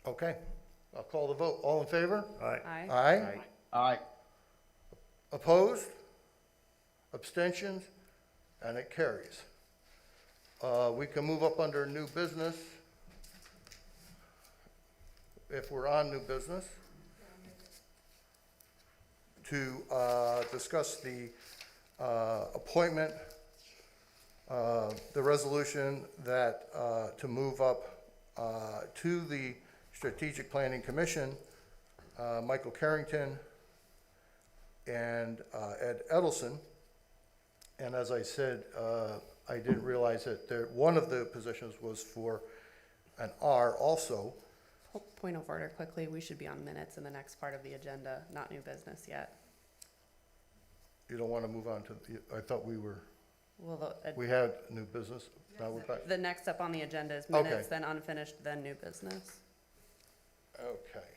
okay. I'll call the vote. All in favor? All right, Aye. Aye. Aye. Opposed? Abstentions? And it carries. We can move up under new business. If we're on new business, to discuss the appointment, the resolution that, to move up to the Strategic Planning Commission, Michael Carrington and Ed Edelson. And as I said, I didn't realize that one of the positions was for an R also. Point of order quickly, we should be on minutes in the next part of the agenda, not new business yet. You don't want to move on to, I thought we were, Well, we had new business. Now we're back. the next up on the agenda is Okay. minutes, then unfinished, then new business. Okay.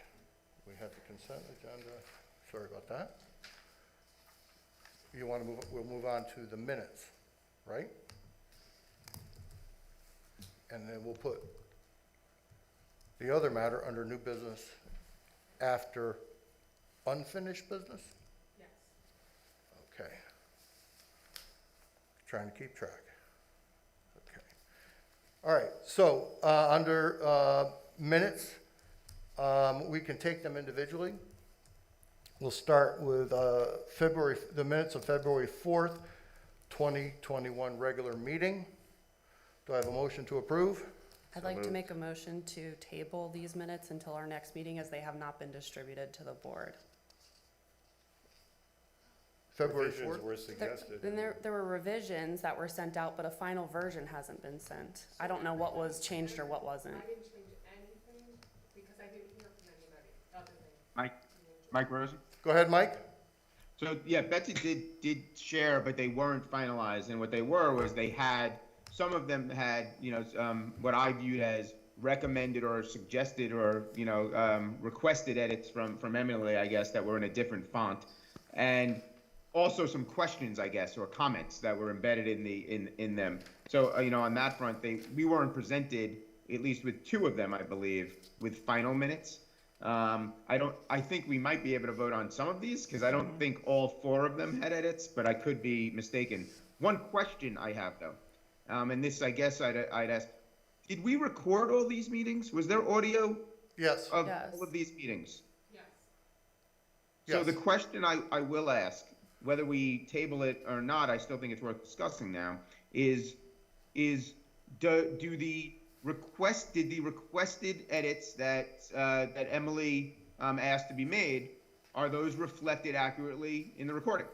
We had the consent agenda. Sorry about that. You want to move, we'll move on to the minutes, right? And then we'll put the other matter under new business after unfinished business? Yes. Okay. Trying to keep track. Okay. All right, so, under, minutes, we can take them individually. We'll start with, the minutes of February 4th, 2021 regular meeting. Do I have a motion to approve? I'd like to make a motion to table these minutes until our next meeting as they have not been distributed to the board. February revisions 4th? were suggested. Then there were revisions that were sent out, but a final version hasn't been sent. I don't know what was changed or what wasn't. I didn't change anything because I didn't hear from anybody other than. Mike Rosen? Go ahead, Mike. So, yeah, Betsy did share, but they weren't finalized, and what they were was they had, some of them had, what I viewed as recommended or suggested or, requested edits from Emily, I guess, that were in a different font. And also some questions, I guess, or comments that were embedded in them. So, on that front, we weren't presented, at least with two of them, I believe, with final minutes. I think we might be able to vote on some of these, because I don't think all four of them had edits, but I could be mistaken. One question I have, though, and this, I guess I'd ask, did we record all these meetings? Was there audio Yes. of Yes. all of these meetings? Yes. So Yes. the question I will ask, whether we table it or not, I still think it's worth discussing now, did the requested edits that Emily asked to be made, are those reflected accurately in the recording?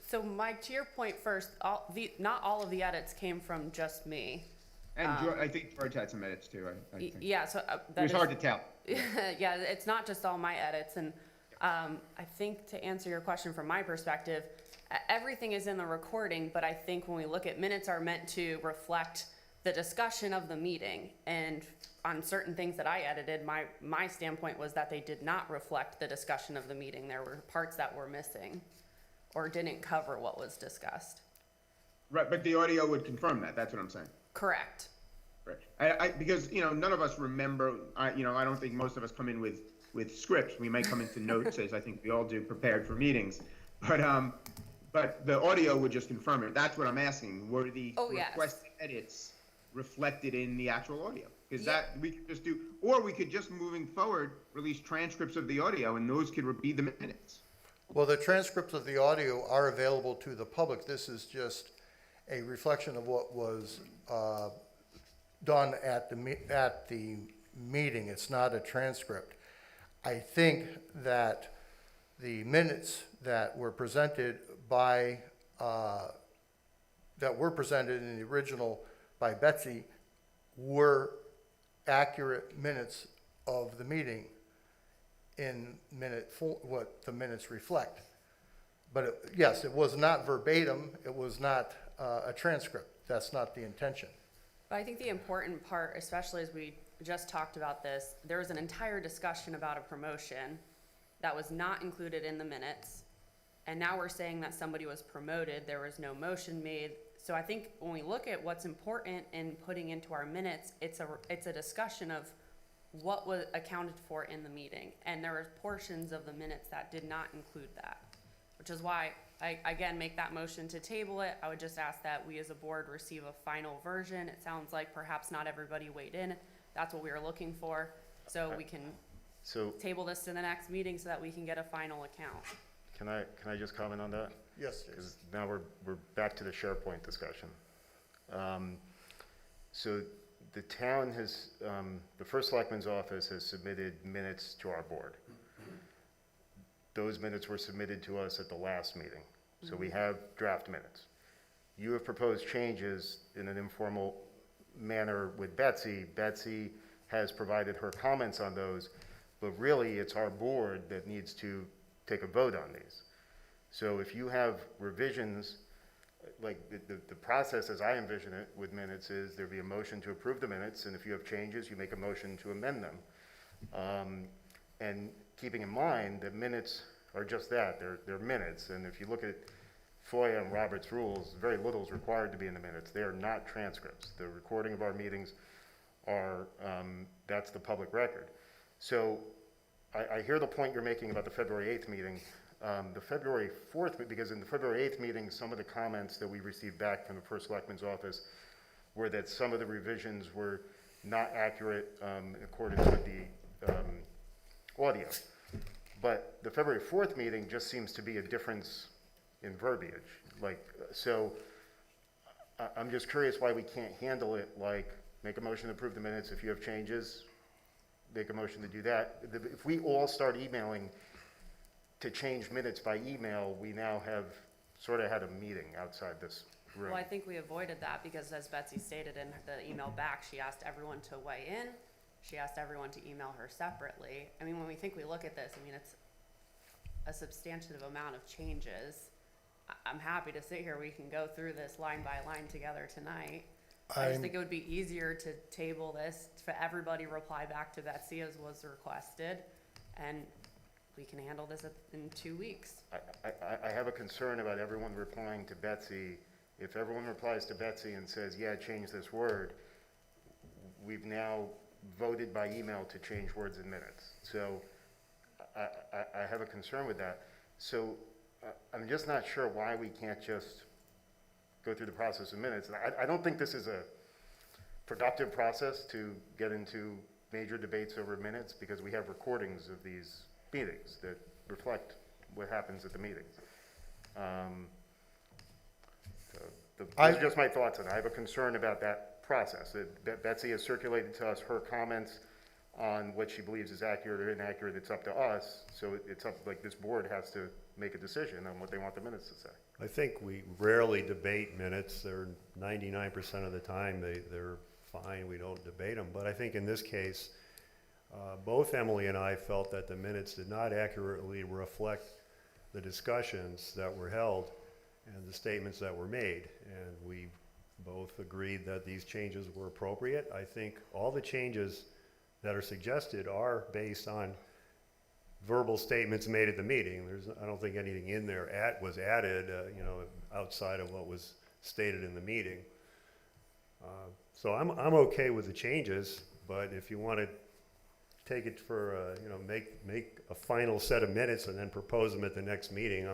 So So Mike, to your point first, not all of the edits came from just me. And I think George had some edits too, I think. Yeah, so It was hard to tell. Yeah, it's not just all my edits, and I think to answer your question from my perspective, everything is in the recording, but I think when we look at minutes are meant to reflect the discussion of the meeting, and on certain things that I edited, my standpoint was that they did not reflect the discussion of the meeting. There were parts that were missing or didn't cover what was discussed. Right, but the audio would confirm that, that's what I'm saying. Correct. Right, because, none of us remember, I don't think most of us come in with scripts. We may come into notes, as I think we all do, prepared for meetings. But the audio would just confirm it. That's what I'm asking. Were the yes. requested edits reflected in the actual audio? Because Yeah. that we could just do, or we could just moving forward, release transcripts of the audio, and those could be the minutes. Well, the transcripts of the audio are available to the public. This is just a reflection of what was done at the meeting. It's not a transcript. I think that the minutes that were presented in the original by Betsy were accurate minutes of the meeting in what the minutes reflect. But yes, it was not verbatim, it was not a transcript. That's not the intention. But I think the important part, especially as we just talked about this, there was an entire discussion about a promotion that was not included in the minutes. And now we're saying that somebody was promoted, there was no motion made. So I think when we look at what's important in putting into our minutes, it's a discussion of what was accounted for in the meeting. And there were portions of the minutes that did not include that, which is why I, again, make that motion to table it. I would just ask that we as a board receive a final version. It sounds like perhaps not everybody weighed in. That's what we were looking for. So we can table this to the next meeting so that we can get a final account. Can I just comment on that? Yes. Because now we're back to the SharePoint discussion. So the town has, the first selectman's office has submitted minutes to our board. Those minutes were submitted to us at the last meeting. So we have draft minutes. You have proposed changes in an informal manner with Betsy. Betsy has provided her comments on those, but really it's our board that needs to take a vote on these. So if you have revisions, like the process as I envision it with minutes is there'd be a motion to approve the minutes, and if you have changes, you make a motion to amend them. And keeping in mind that minutes are just that, they're minutes, and if you look at FOIA and Robert's rules, very little is required to be in the minutes. They are not transcripts. The recording of our meetings are, that's the public record. So I hear the point you're making about the February 8th meeting. The February 4th, because in the February 8th meeting, some of the comments that we received back from the first selectman's office were that some of the revisions were not accurate in accordance with the audio. But the February 4th meeting just seems to be a difference in verbiage. So I'm just curious why we can't handle it like, make a motion to approve the minutes. If you have changes, make a motion to do that. If we all start emailing to change minutes by email, we now have sort of had a meeting outside this room. Well, I think we avoided that because, as Betsy stated in the email back, she asked everyone to weigh in. She asked everyone to email her separately. I mean, when we look at this, I mean, it's a substantive amount of changes. I'm happy to sit here. We can go through this line by line together tonight. I just think it would be easier to table this, for everybody reply back to Betsy as was requested, and we can handle this in 2 weeks. I have a concern about everyone replying to Betsy. If everyone replies to Betsy and says, yeah, change this word, we've now voted by email to change words in minutes. So I have a concern with that. So I'm just not sure why we can't just go through the process of minutes. And I don't think this is a productive process to get into major debates over minutes, because we have recordings of these meetings that reflect what happens at the meetings. Those are just my thoughts on it. I have a concern about that process. Betsy has circulated to us her comments on what she believes is accurate or inaccurate. It's up to us. So it's up, like, this board has to make a decision on what they want the minutes to say. I think we rarely debate minutes. They're 99% of the time, they're fine, we don't debate them. But I think in this case, both Emily and I felt that the minutes did not accurately reflect the discussions that were held and the statements that were made. And we both agreed that these changes were appropriate. I think all the changes that are suggested are based on verbal statements made at the meeting. I don't think anything in there was added, outside of what was stated in the meeting. So I'm okay with the changes, but if you want to take it for, make a final set of minutes and then propose them at the next meeting,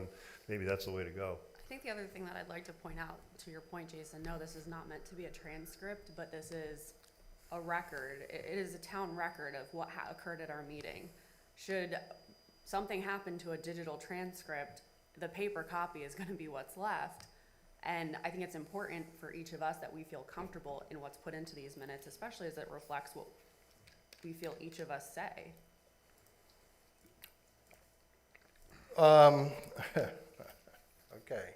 maybe that's the way to go. I think the other thing that I'd like to point out, to your point, Jason, no, this is not meant to be a transcript, but this is a record. It is a town record of what occurred at our meeting. Should something happen to a digital transcript, the paper copy is gonna be what's left. And I think it's important for each of us that we feel comfortable in what's put into these minutes, especially as it reflects what we feel each of us say. Okay.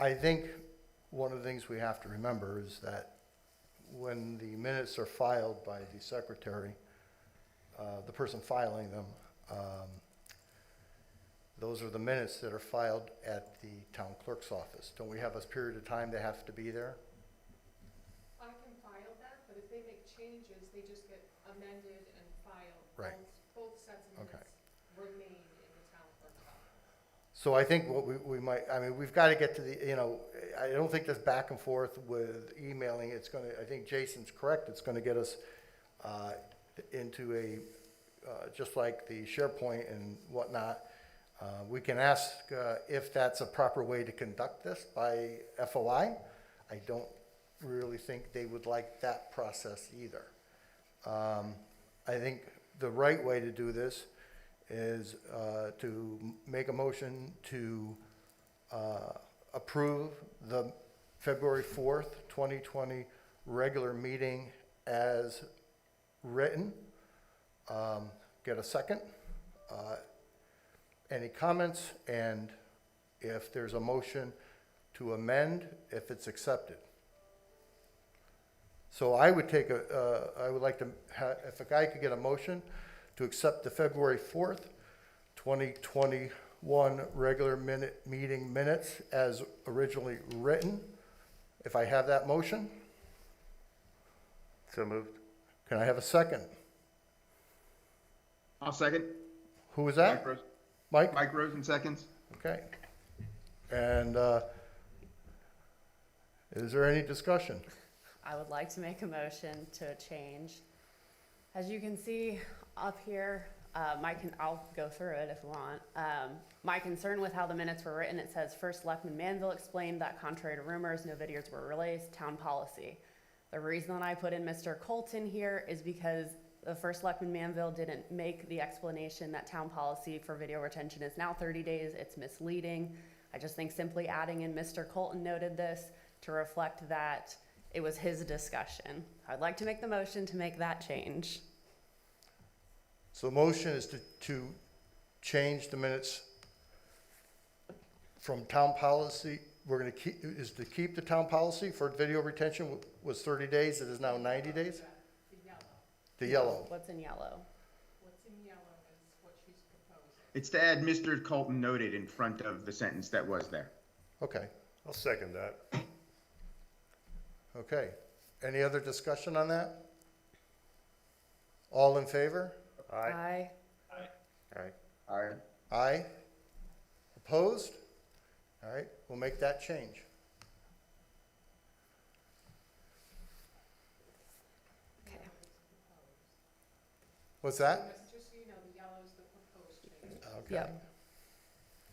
I think one of the things we have to remember is that when the minutes are filed by the secretary, the person filing them, those are the minutes that are filed at the town clerk's office. Don't we have a period of time they have to be there? I can file that, but if they make changes, they just get amended and filed. Right. Both sets of Okay. minutes remain in the town clerk's office. So I think what we might, we've got to get to the, I don't think this back and forth with emailing, I think Jason's correct, it's going to get us into a, just like the SharePoint and whatnot, we can ask if that's a proper way to conduct this by FOI. I don't really think they would like that process either. I think the right way to do this is to make a motion to approve the February 4th, 2020 regular meeting as written. Get a second. Any comments? And if there's a motion to amend, if it's accepted. So I would take I would like to if a guy could get a motion to accept the February 4th, 2021 regular meeting minutes as originally written. If I have that motion, So moved. can I have a second? I'll second. Who was Mike that? Rosen. Mike? Mike Rosen seconds. Okay. And is there any discussion? I would like to make a motion to change. As you can see up here, I'll go through it if you want. My concern with how the minutes were written, it says, First Selectman Mansfield explained that contrary to rumors, no videos were released, town policy. The reason that I put in Mr. Colton here is because the First Selectman Mansfield didn't make the explanation that town policy for video retention is now 30 days. It's misleading. I just think simply adding in Mr. Colton noted this to reflect that it was his discussion. I'd like to make the motion to make that change. So motion is to change the minutes from town policy. We're going to keep the town policy for video retention was 30 days. It is now 90 days? The yellow. The yellow. What's in yellow? What's in yellow is what she's proposing. It's to add Mr. Colton noted in front of the sentence that was there. Okay. I'll second that. Okay. Any other discussion on that? All in favor? Aye. All right. All right. Aye. Opposed? All right, we'll make that change. Okay. What's that? Just so you know, the yellow's the proposed change. Okay. Yep.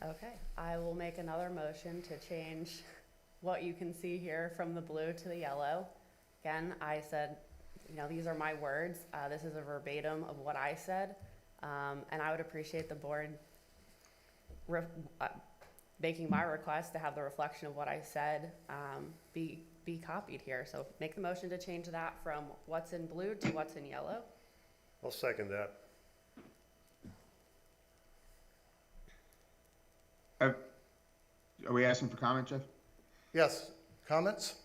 Okay, I will make another motion to change what you can see here from the blue to the yellow. Again, I said, these are my words. This is a verbatim of what I said. And I would appreciate the board making my request to have the reflection of what I said be copied here. So make the motion to change that from what's in blue to what's in yellow. I'll second that. are we asking for comment, Jeff? Yes, comments?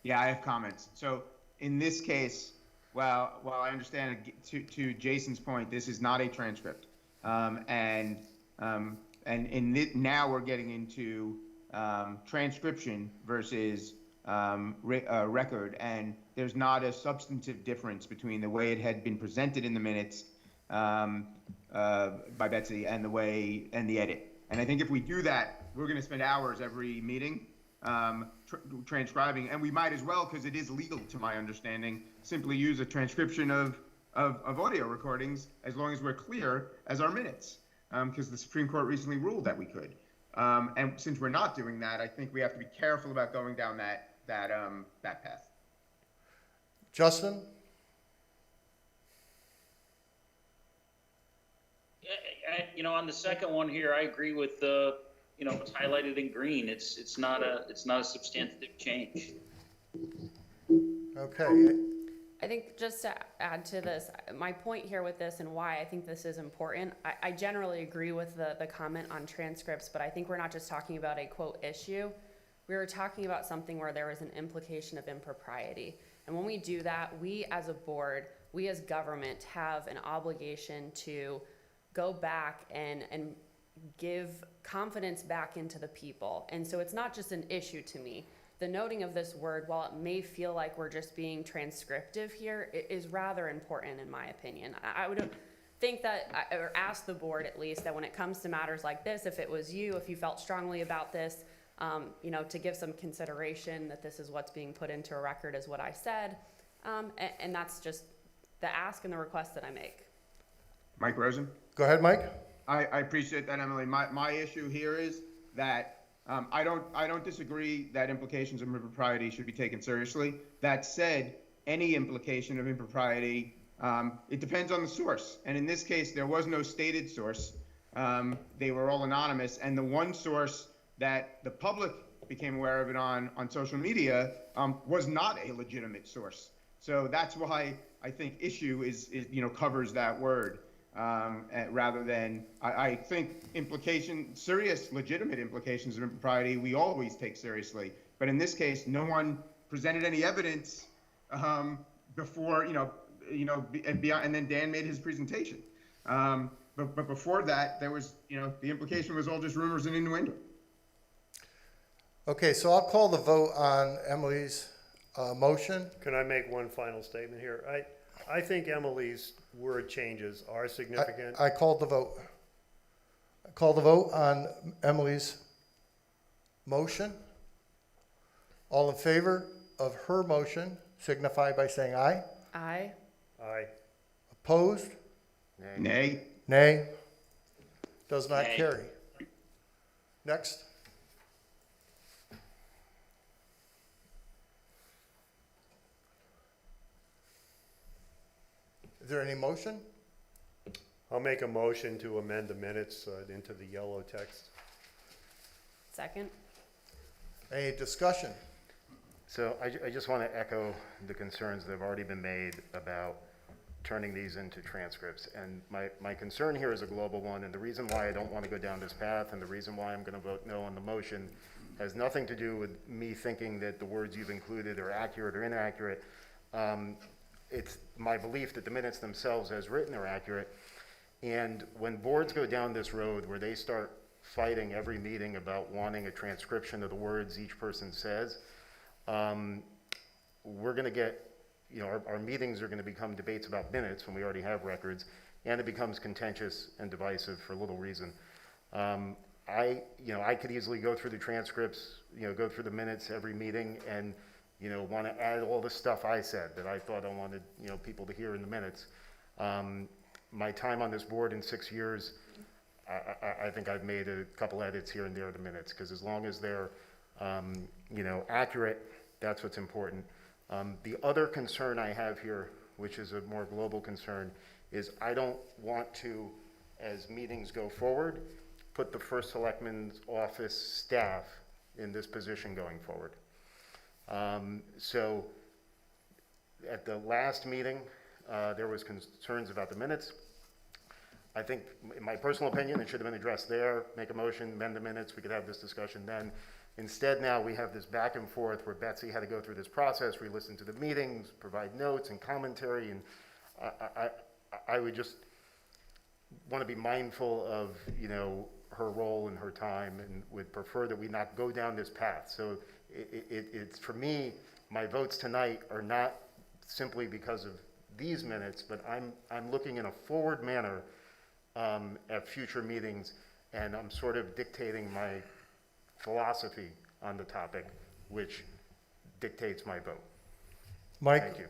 Yeah, I have comments. So in this case, while I understand to Jason's point, this is not a transcript. And now we're getting into transcription versus record, and there's not a substantive difference between the way it had been presented in the minutes by Betsy and the edit. And I think if we do that, we're going to spend hours every meeting transcribing, and we might as well, because it is legal to my understanding, simply use a transcription of audio recordings as long as we're clear as our minutes, because the Supreme Court recently ruled that we could. And since we're not doing that, I think we have to be careful about going down that path. Justin? On the second one here, I agree with what's highlighted in green. It's not a substantive change. Okay. I think just to add to this, my point here with this and why I think this is important, I generally agree with the comment on transcripts, but I think we're not just talking about a quote issue. We were talking about something where there was an implication of impropriety. And when we do that, we as a board, we as government have an obligation to go back and give confidence back into the people. And so it's not just an issue to me. The noting of this word, while it may feel like we're just being transcriptive here, it is rather important in my opinion. I would think that, or ask the board at least, that when it comes to matters like this, if it was you, if you felt strongly about this, to give some consideration that this is what's being put into a record is what I said. And that's just the ask and the request that I make. Mike Rosen? Go ahead, Mike. I appreciate that, Emily. My issue here is that I don't disagree that implications of impropriety should be taken seriously. That said, any implication of impropriety, it depends on the source. And in this case, there was no stated source. They were all anonymous. And the one source that the public became aware of it on social media was not a legitimate source. So that's why I think issue is covers that word. Rather than, I think serious, legitimate implications of impropriety, we always take seriously. But in this case, no one presented any evidence before, and then Dan made his presentation. But before that, there was, the implication was all just rumors and innuendo. Okay, so I'll call the vote on Emily's motion. Can I make one final statement here? I think Emily's word changes are significant. I called the vote. I called the vote on Emily's motion. All in favor of her motion signify by saying aye. Aye. Aye. Opposed? Nay. Nay. Does not Nay. carry. Next. Is there any motion? I'll make a motion to amend the minutes into the yellow text. Second. Any discussion? So I just want to echo the concerns that have already been made about turning these into transcripts. And my concern here is a global one, and the reason why I don't want to go down this path and the reason why I'm going to vote no on the motion has nothing to do with me thinking that the words you've included are accurate or inaccurate. It's my belief that the minutes themselves as written are accurate. And when boards go down this road where they start fighting every meeting about wanting a transcription of the words each person says, we're going to get, our meetings are going to become debates about minutes when we already have records, and it becomes contentious and divisive for little reason. I could easily go through the transcripts, go through the minutes every meeting and want to add all the stuff I said that I thought I wanted, people to hear in the minutes. My time on this board in 6 years, I think I've made a couple edits here and there to minutes, because as long as they're, accurate, that's what's important. The other concern I have here, which is a more global concern, is I don't want to, as meetings go forward, put the first Selectman's office staff in this position going forward. So at the last meeting, there was concerns about the minutes. I think, in my personal opinion, it should have been addressed there, make a motion, amend the minutes, we could have this discussion then. Instead, now we have this back and forth where Betsy had to go through this process, re-listen to the meetings, provide notes and commentary, and I would just want to be mindful of, you know, her role and her time, and would prefer that we not go down this path. So it's, for me, my votes tonight are not simply because of these minutes, but I'm looking in a forward manner at future meetings, and I'm sort of dictating my philosophy on the topic, which dictates my vote. Mike? Thank you.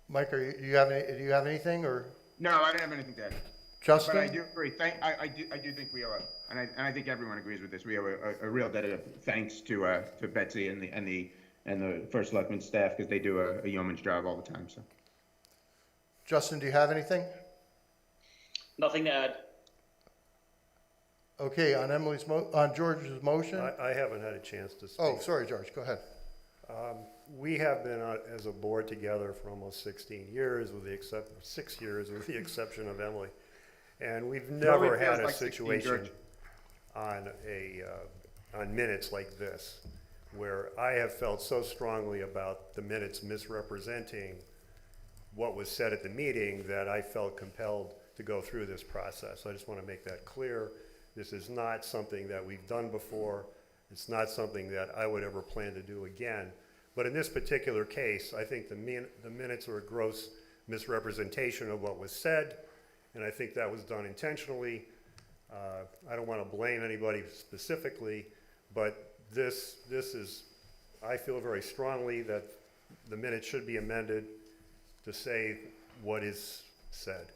Mike, do you have anything, or No, I don't have anything to add. Justin? But I do agree. I do think we owe, and I think everyone agrees with this. We owe a real debt of thanks to Betsy and the First Selectmen staff, because they do a yeoman's job all the time. So. Justin, do you have anything? Nothing to add. Okay, on George's motion? I haven't had a chance to speak. Oh, sorry, George, go ahead. We have been as a board together for almost 16 years, 6 years, with the exception of Emily. And we've never had a situation on minutes like this, where I have felt so strongly about the minutes misrepresenting what was said at the meeting that I felt compelled to go through this process. I just want to make that clear. This is not something that we've done before. It's not something that I would ever plan to do again. But in this particular case, I think the minutes are a gross misrepresentation of what was said, and I think that was done intentionally. I don't want to blame anybody specifically, but this is, I feel very strongly that the minutes should be amended to say what is said.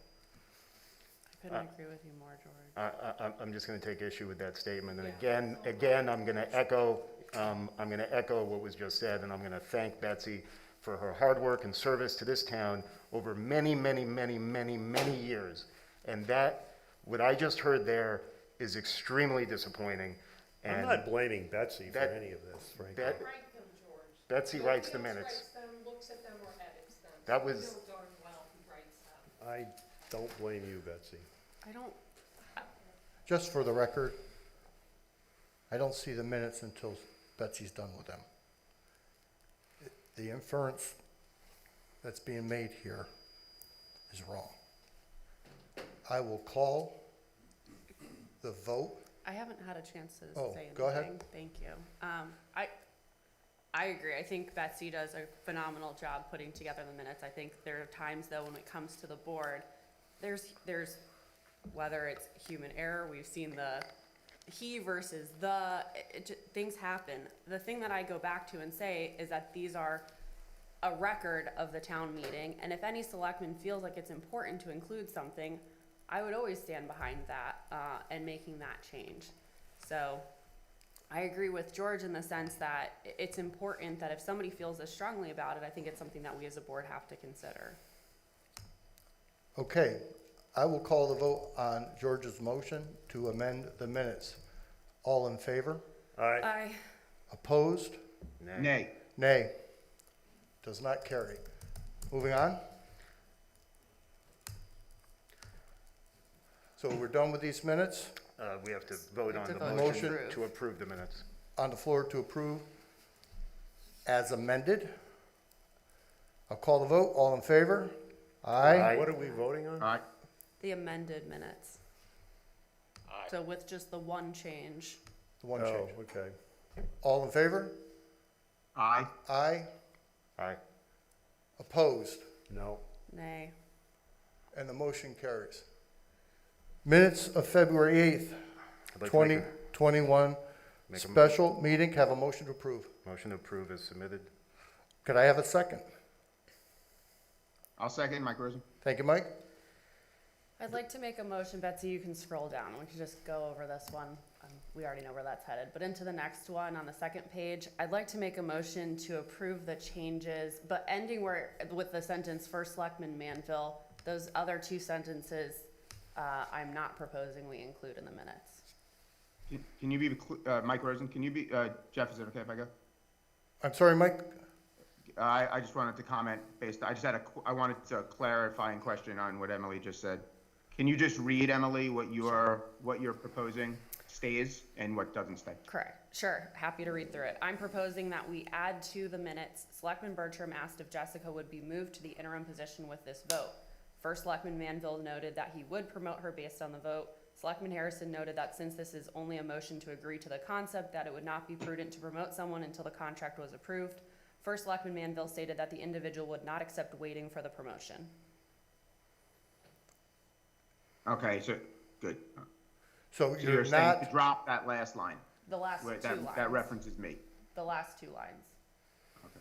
I couldn't agree with you more, George. I'm just going to take issue with that statement, and again, I'm going to echo what was just said, and I'm going to thank Betsy for her hard work and service to this town over many, many, many, many, many years. And that, what I just heard there, is extremely disappointing. And I'm not blaming Betsy for any of this, frankly. Write them, George. Betsy writes the minutes. Writes them, looks at them, or edits them. That You was- know darn well who writes them. I don't blame you, Betsy. I don't, Just for the record, I don't see the minutes until Betsy's done with them. The inference that's being made here is wrong. I will call the vote. I haven't had a chance to Oh, say anything. go ahead. Thank you. I agree. I think Betsy does a phenomenal job putting together the minutes. I think there are times, though, when it comes to the board, there's whether it's human error, we've seen the he versus the, things happen. The thing that I go back to and say is that these are a record of the town meeting, and if any selectman feels like it's important to include something, I would always stand behind that and making that change. So I agree with George in the sense that it's important that if somebody feels as strongly about it, I think it's something that we as a board have to consider. Okay, I will call the vote on George's motion to amend the minutes. All in favor? Aye. Opposed? Nay. Nay. Does not carry. Moving on. So we're done with these minutes. We have to vote We on have the to vote to motion approve. to approve the minutes. On the floor to approve as amended. I'll call the vote. All in favor? Aye. Aye. What are we voting on? All right. The amended minutes. Aye. So with just the one change. The one Oh, change. okay. All in favor? Aye. Aye. Aye. Opposed? No. Nay. And the motion carries. Minutes of February 8th, I'd like to make 2021, make a special meeting. Can I have a motion to approve? motion to approve as submitted. Could I have a second? I'll second, Mike Rosen. Thank you, Mike. I'd like to make a motion, Betsy, you can scroll down, we can just go over this one. We already know where that's headed, but into the next one on the second page, I'd like to make a motion to approve the changes, but ending with the sentence, First Selectman Mansfield, those other two sentences, I'm not proposing we include in the minutes. Can you be, Mike Rosen, can you be, Jeff, is it okay if I go? I'm sorry, Mike? I just wanted to comment I wanted a clarifying question on what Emily just said. Can you just read, Emily, what you're proposing stays and what doesn't stay? Correct. Sure. Happy to read through it. I'm proposing that we add to the minutes, Selectman Bertram asked if Jessica would be moved to the interim position with this vote. First Selectman Manville noted that he would promote her based on the vote. Selectman Harrison noted that since this is only a motion to agree to the concept, that it would not be prudent to promote someone until the contract was approved. First Selectman Manville stated that the individual would not accept waiting for the promotion. Okay, so, good. So So you're you're saying not, to drop that last line? The last Where two lines. that references me. The last 2 lines. Okay.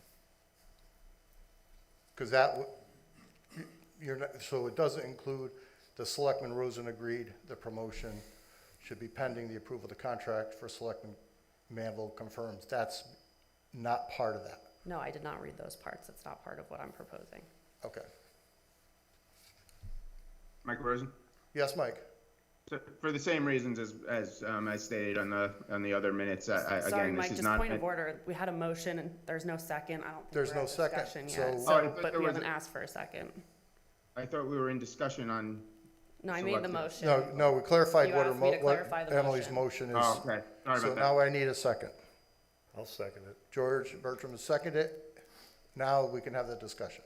because that, you're not, so it doesn't include the Selectman Rosen agreed the promotion should be pending the approval of the contract for Selectman Manville confirms. That's not part of that. No, I did not read those parts. It's not part of what I'm proposing. Okay. Mike Rosen? Yes, Mike? So for the same reasons as stated on the other minutes, Sorry, again, Mike, this is just not. point of order. We had a motion and there's no second. I don't think There's we're no at second, discussion so- yet. Oh, I So, thought but there we was haven't a- asked for a second. I thought we were in discussion on. No, I made the Selected. motion. No, we clarified You what her, asked me to clarify what the Emily's motion is. Oh, okay. Sorry So about that. now I need a second. I'll second it. George Bertram has seconded it. Now we can have the discussion.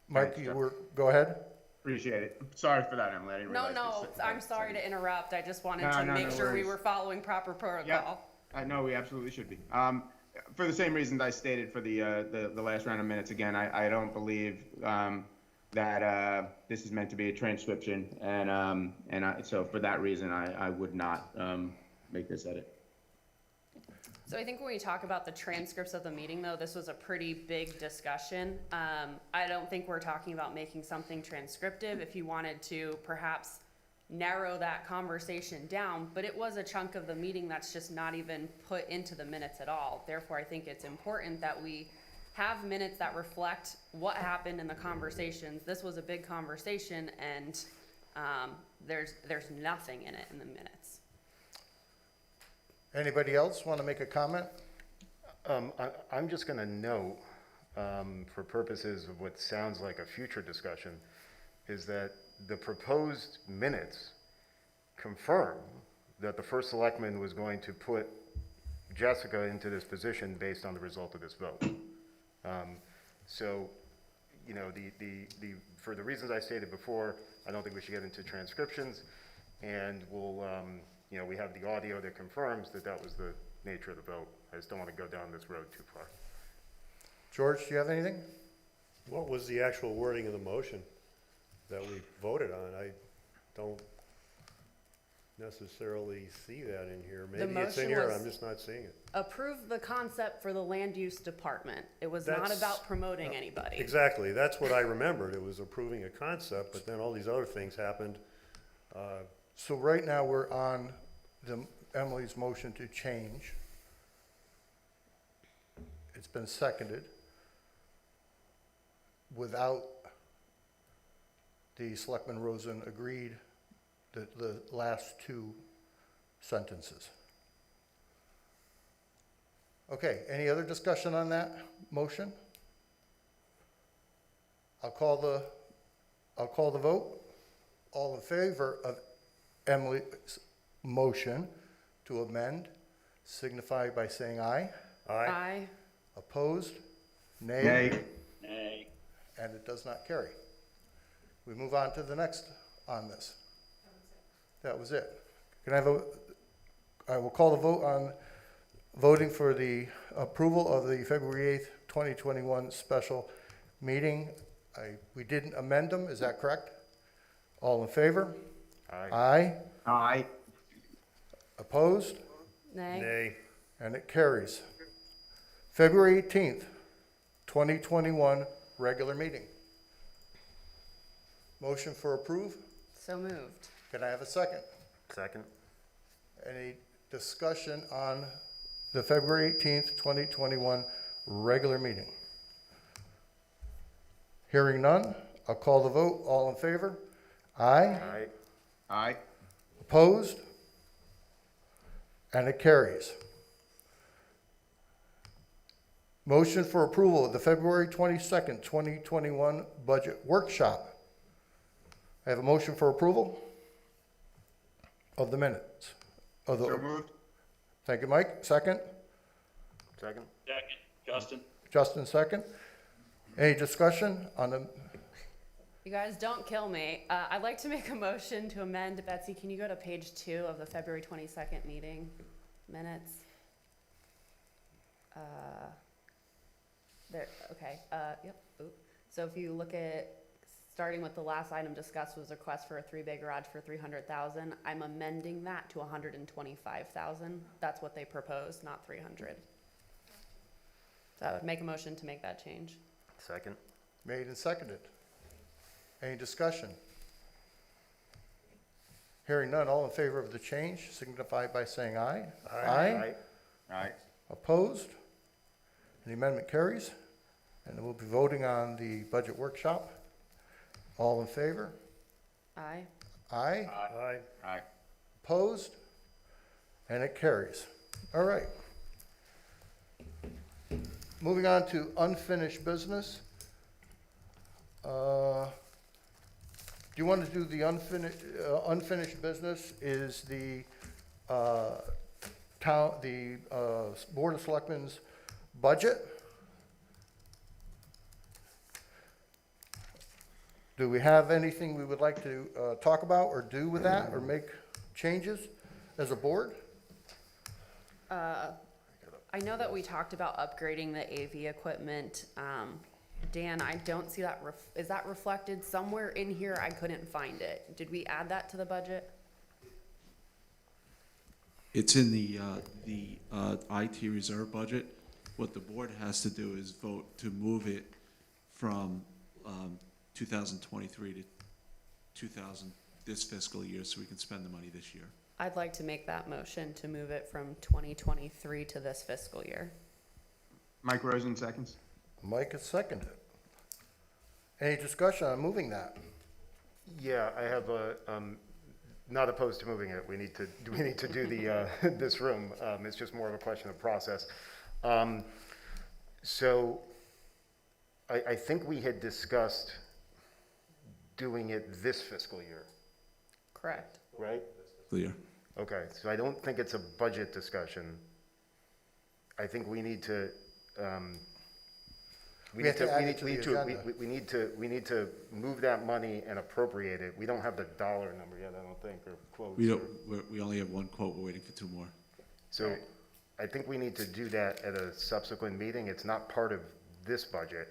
Mike, Thanks, you Jeff. were, go ahead. Appreciate it. Sorry for that, Emily. I didn't No, realize. no, I'm sorry to interrupt. I just wanted No, to no, make no sure we worries. were following proper protocol. No, we absolutely should be. For the same reasons I stated for the last round of minutes, again, I don't believe that this is meant to be a transcription, so for that reason, I would not make this edit. So I think when we talk about the transcripts of the meeting, though, this was a pretty big discussion. I don't think we're talking about making something transcriptive. If you wanted to perhaps narrow that conversation down, but it was a chunk of the meeting that's just not even put into the minutes at all. Therefore, I think it's important that we have minutes that reflect what happened in the conversations. This was a big conversation, and there's nothing in it in the minutes. Anybody else want to make a comment? I'm just going to note, for purposes of what sounds like a future discussion, is that the proposed minutes confirm that the first selectman was going to put Jessica into this position based on the result of this vote. So, you know, for the reasons I stated before, I don't think we should get into transcriptions, and we'll, you know, we have the audio that confirms that that was the nature of the vote. I just don't want to go down this road too far. George, do you have anything? What was the actual wording of the motion that we voted on? I don't necessarily see that in here. Maybe it's in motion here, was- I'm just not seeing it. Approve the concept for the land use department. It was not That's- about promoting anybody. Exactly, that's what I remembered. It was approving a concept, but then all these other things happened. So right now, we're on Emily's motion to change. It's been seconded without the Selectman Rosen agreed the last 2 sentences. Okay, any other discussion on that motion? I'll call the vote. All in favor of Emily's motion to amend, signify by saying aye. Aye. Opposed? Nay. Nay. And it does not carry. We move on to the next on this. That was it. Can I vote? I will call the vote on voting for the approval of the February 8th, 2021 special meeting. We didn't amend them, is that correct? All in favor? Aye. Aye. Aye. Opposed? Nay. Nay. And it carries. February 18th, 2021, regular meeting. Motion for approve. So moved. Can I have a second? Second? Any discussion on the February 18th, 2021 regular meeting? Hearing none, I'll call the vote. All in favor? Aye. Aye. Aye. Opposed? And it carries. Motion for approval of the February 22nd, 2021 budget workshop. I have a motion for approval of the minutes. Of the- So moved. Thank you, Mike. Second? Second? Second, Justin. Justin, second. Any discussion on the, You guys don't kill me. I'd like to make a motion to amend, Betsy, can you go to page 2 of the February 22nd meeting minutes? There, okay, yep, oop. So if you look at, starting with the last item discussed was a request for a 3-bay garage for 300,000. I'm amending that to 125,000. That's what they proposed, not 300. So I would make a motion to make that change. Second? made and seconded? Any discussion? Hearing none, all in favor of the change signify by saying aye. Aye. Aye. Opposed? And the amendment carries. And we'll be voting on the budget workshop. All in favor? Aye. Aye. Aye. Aye. Opposed? And it carries. All right. Moving on to unfinished business. Do you want to do the unfinished business is the Board of Selectmen's budget? Do we have anything we would like to talk about or do with that or make changes as a board? I know that we talked about upgrading the AV equipment. Dan, I don't see that, is that reflected somewhere in here? I couldn't find it. Did we add that to the budget? It's in the IT reserve budget. What the board has to do is vote to move it from 2023 to 2000, this fiscal year, so we can spend the money this year. I'd like to make that motion to move it from 2023 to this fiscal year. Mike Rosen, seconds. Mike has seconded. Any discussion on moving that? Yeah, I have a, not opposed to moving it. We need to do the, this room. It's just more of a question of process. So I think we had discussed doing it this fiscal year, Correct. right? Clear. Okay, so I don't think it's a budget discussion. I think we need to, we need to move that money and appropriate it. We don't have the dollar number yet, I don't think, or quotes. We only have one quote. We're waiting for 2 more. So I think we need to do that at a subsequent meeting. It's not part of this budget.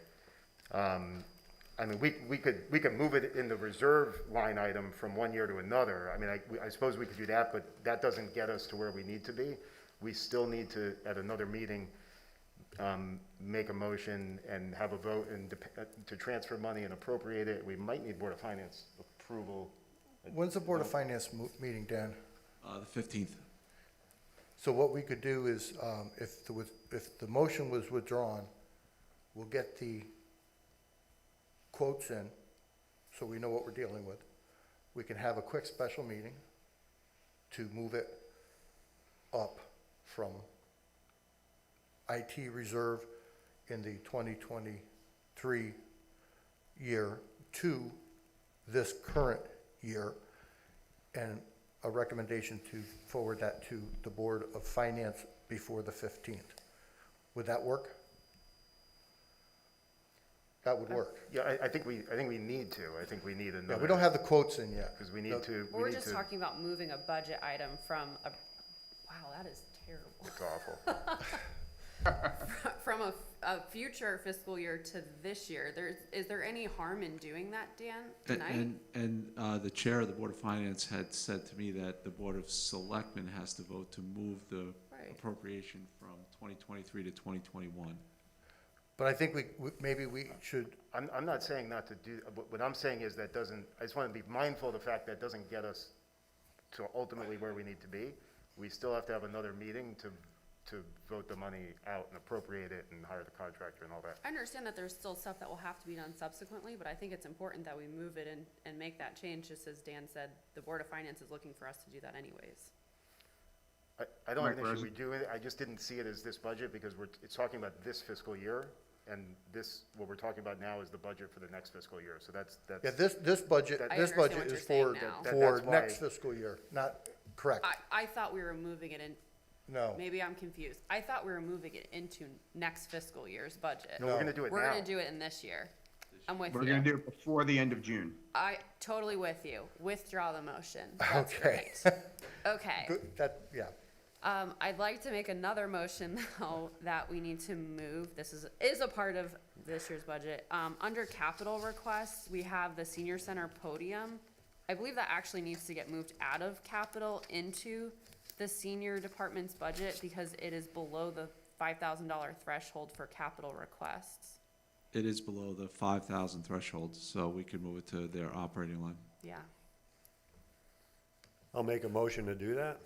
I mean, we could move it in the reserve line item from one year to another. I mean, I suppose we could do that, but that doesn't get us to where we need to be. We still need to, at another meeting, make a motion and have a vote and to transfer money and appropriate it. We might need Board of Finance approval. When's the Board of Finance meeting, Dan? The 15th. So what we could do is, if the motion was withdrawn, we'll get the quotes in, so we know what we're dealing with. We can have a quick special meeting to move it up from IT reserve in the 2023 year to this current year, and a recommendation to forward that to the Board of Finance before the 15th. Would that work? That would work. Yeah, I think we need to. I think we need another. Yeah, we don't have the quotes in yet. Because we need to. We're just talking about moving a budget item from a, wow, that is terrible. It's awful. From a future fiscal year to this year. Is there any harm in doing that, Dan, tonight? And the chair of the Board of Finance had said to me that the Board of Selectmen has to vote to move the appropriation from 2023 to 2021. But I think maybe we should, I'm not saying not to do, what I'm saying is that doesn't, I just want to be mindful of the fact that doesn't get us to ultimately where we need to be. We still have to have another meeting to vote the money out and appropriate it and hire the contractor and all that. I understand that there's still stuff that will have to be done subsequently, but I think it's important that we move it and make that change, just as Dan said, the Board of Finance is looking for us to do that anyways. I don't have an Mike issue, we Rosen? do it, I just didn't see it as this budget, because it's talking about this fiscal year, and what we're talking about now is the budget for the next fiscal year, so that's. Yeah, this budget, I this understand budget what is you're saying for, now. for That's why- next fiscal year, not, correct, I thought we were moving it in, no. maybe I'm confused. I thought we were moving it into next fiscal year's budget. No, we're gonna do it now. We're gonna do it in this year. I'm with We're gonna you. do it before the end of June. I totally with you. Withdraw the motion. That's Okay. great. Okay. Good, that, yeah, I'd like to make another motion though that we need to move. This is a part of this year's budget. Under capital requests, we have the senior center podium. I believe that actually needs to get moved out of capital into the senior department's budget because it is below the $5,000 threshold for capital requests. It is below the 5,000 threshold, so we could move it to their operating line. Yeah. I'll make a motion to do that.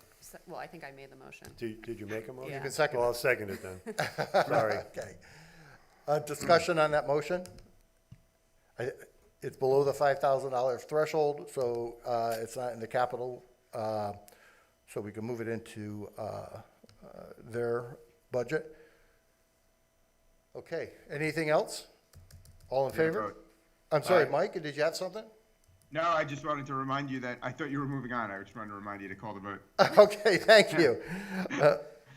Well, I think I made the motion. Did you make a motion? Yeah. you can second Well, it. I'll second it then. Sorry. Okay. Discussion on that motion? It's below the $5,000 threshold, so, it's not in the capital, so we can move it into, their budget. Okay, anything else? All in Yeah, favor? vote. I'm sorry, Aye. Mike, did you have something? No, I just wanted to remind you that, I thought you were moving on. I just wanted to remind you to call the vote. Okay, thank you.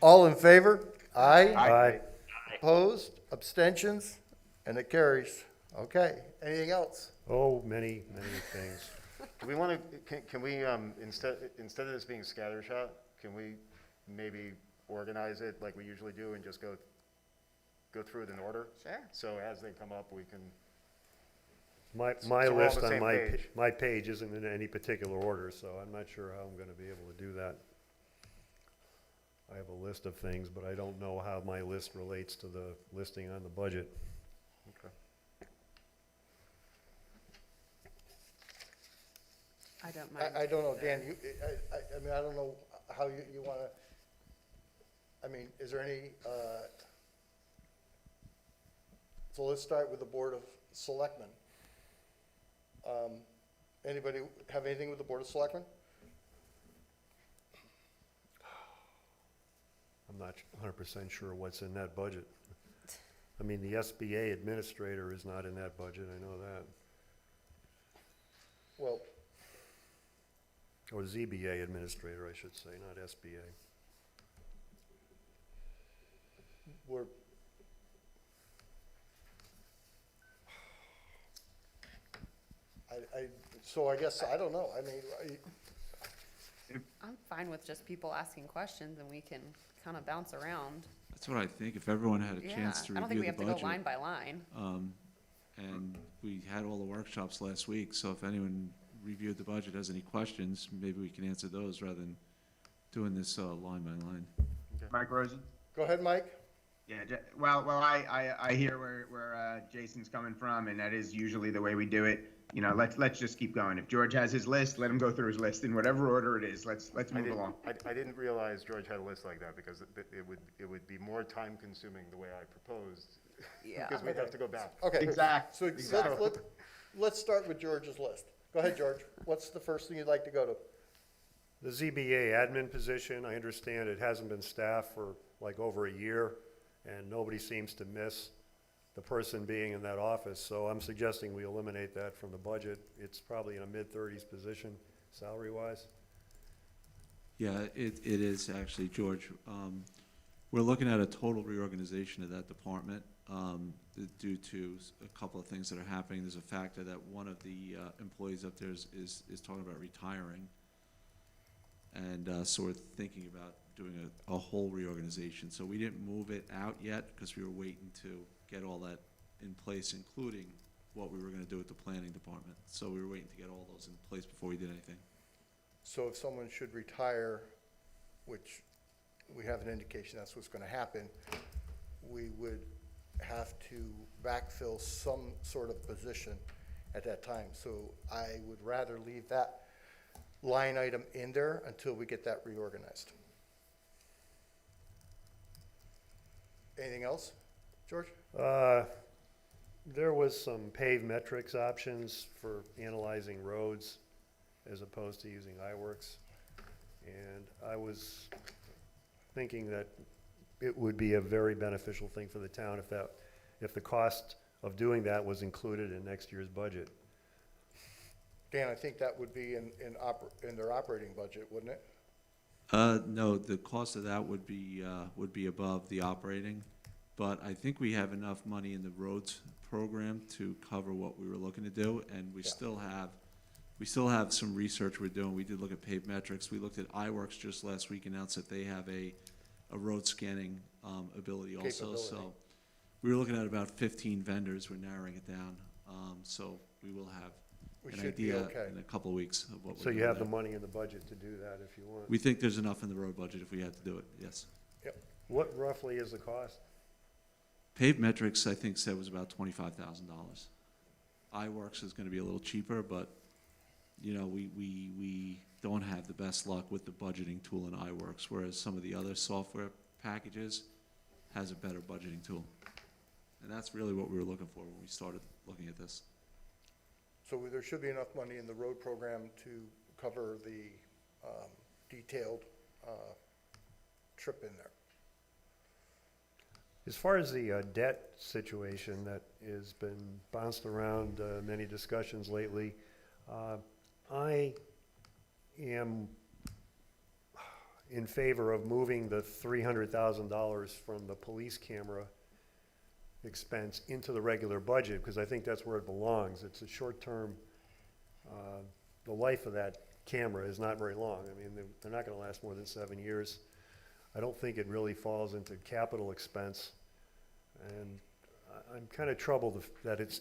All in favor? Aye. Aye. Opposed? Abstentions? And it carries. Okay, anything else? Oh, many, many things. Do we wanna, can we, instead of this being scattershot, can we maybe organize it like we usually do and just go through it in order? Sure. So as they come up, we can, My So we're on list the on same page. my page isn't in any particular order, so I'm not sure how I'm gonna be able to do that. I have a list of things, but I don't know how my list relates to the listing on the budget. okay. I don't mind. I don't know, Dan, I mean, I don't know how you wanna, I mean, is there any, so let's start with the Board of Selectmen. Anybody have anything with the Board of Selectmen? I'm not 100% sure what's in that budget. I mean, the SBA administrator is not in that budget, I know that. Well, Or ZBA administrator, I should say, not SBA. we're, so I guess, I don't know, I mean, I'm fine with just people asking questions and we can kind of bounce around. That's what I think, if everyone had a Yeah, chance to I don't think we review have the to go line budget. by line. And we had all the workshops last week, so if anyone reviewed the budget, has any questions, maybe we can answer those rather than doing this line by line. Mike Rosen? go ahead, Mike. Yeah, well, I hear where Jason's coming from, and that is usually the way we do it. You know, let's just keep going. If George has his list, let him go through his list in whatever order it is. Let's move along. I didn't realize George had a list like that, because it would be more time consuming the way I proposed. Yeah. Because we'd have to go back. Okay. Exactly. So let's start with George's list. Go ahead, George. What's the first thing you'd like to go to? The ZBA admin position, I understand it hasn't been staffed for like over a year, and nobody seems to miss the person being in that office, so I'm suggesting we eliminate that from the budget. It's probably in a mid-30s position, salary-wise. Yeah, it is actually, George. We're looking at a total reorganization of that department due to a couple of things that are happening. There's a factor that one of the employees up there is talking about retiring. And so we're thinking about doing a whole reorganization. So we didn't move it out yet because we were waiting to get all that in place, including what we were gonna do with the planning department. So we were waiting to get all those in place before we did anything. So if someone should retire, which we have an indication that's what's gonna happen, we would have to backfill some sort of position at that time. So I would rather leave that line item in there until we get that reorganized. Anything else, George? There was some pave metrics options for analyzing roads as opposed to using iWorks. And I was thinking that it would be a very beneficial thing for the town if the cost of doing that was included in next year's budget. Dan, I think that would be in their operating budget, wouldn't it? No, the cost of that would be above the operating, but I think we have enough money in the roads program to cover what we were looking to do, and we still have some research we're doing. We did look at paved metrics. We looked at iWorks just last week, announced that they have a road scanning ability also. So we were looking at about 15 vendors. We're narrowing it down. So we will have an idea in a couple of weeks of what we're So you doing have the there. money in the budget to do that if you want. We think there's enough in the road budget if we had to do it, yes. What roughly is the cost? Paved metrics, I think, said was about $25,000. iWorks is gonna be a little cheaper, but, you know, we don't have the best luck with the budgeting tool in iWorks, whereas some of the other software packages has a better budgeting tool. And that's really what we were looking for when we started looking at this. So there should be enough money in the road program to cover the detailed trip in there. As far as the debt situation that has been bounced around many discussions lately, I am in favor of moving the $300,000 from the police camera expense into the regular budget, because I think that's where it belongs. It's a short-term, the life of that camera is not very long. I mean, they're not gonna last more than 7 years. I don't think it really falls into capital expense. And I'm kind of troubled that it's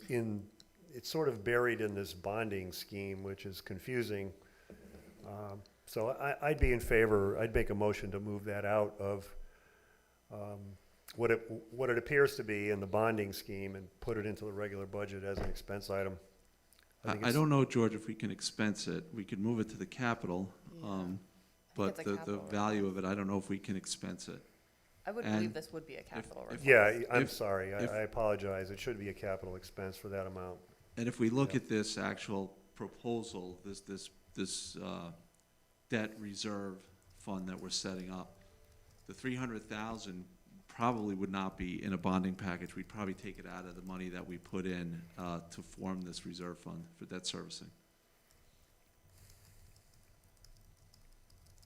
sort of buried in this bonding scheme, which is confusing. So I'd be in favor, I'd make a motion to move that out of what it appears to be in the bonding scheme and put it into the regular budget as an expense item. I don't know, George, if we can expense it. We could move it to the capital, but it's a the capital value of it, I don't know if we can expense it. I would And believe this would be a capital request. Yeah, I'm If- sorry, if- I apologize. It should be a capital expense for that amount. And if we look at this actual proposal, this debt reserve fund that we're setting up, the 300,000 probably would not be in a bonding package. We'd probably take it out of the money that we put in to form this reserve fund for debt servicing.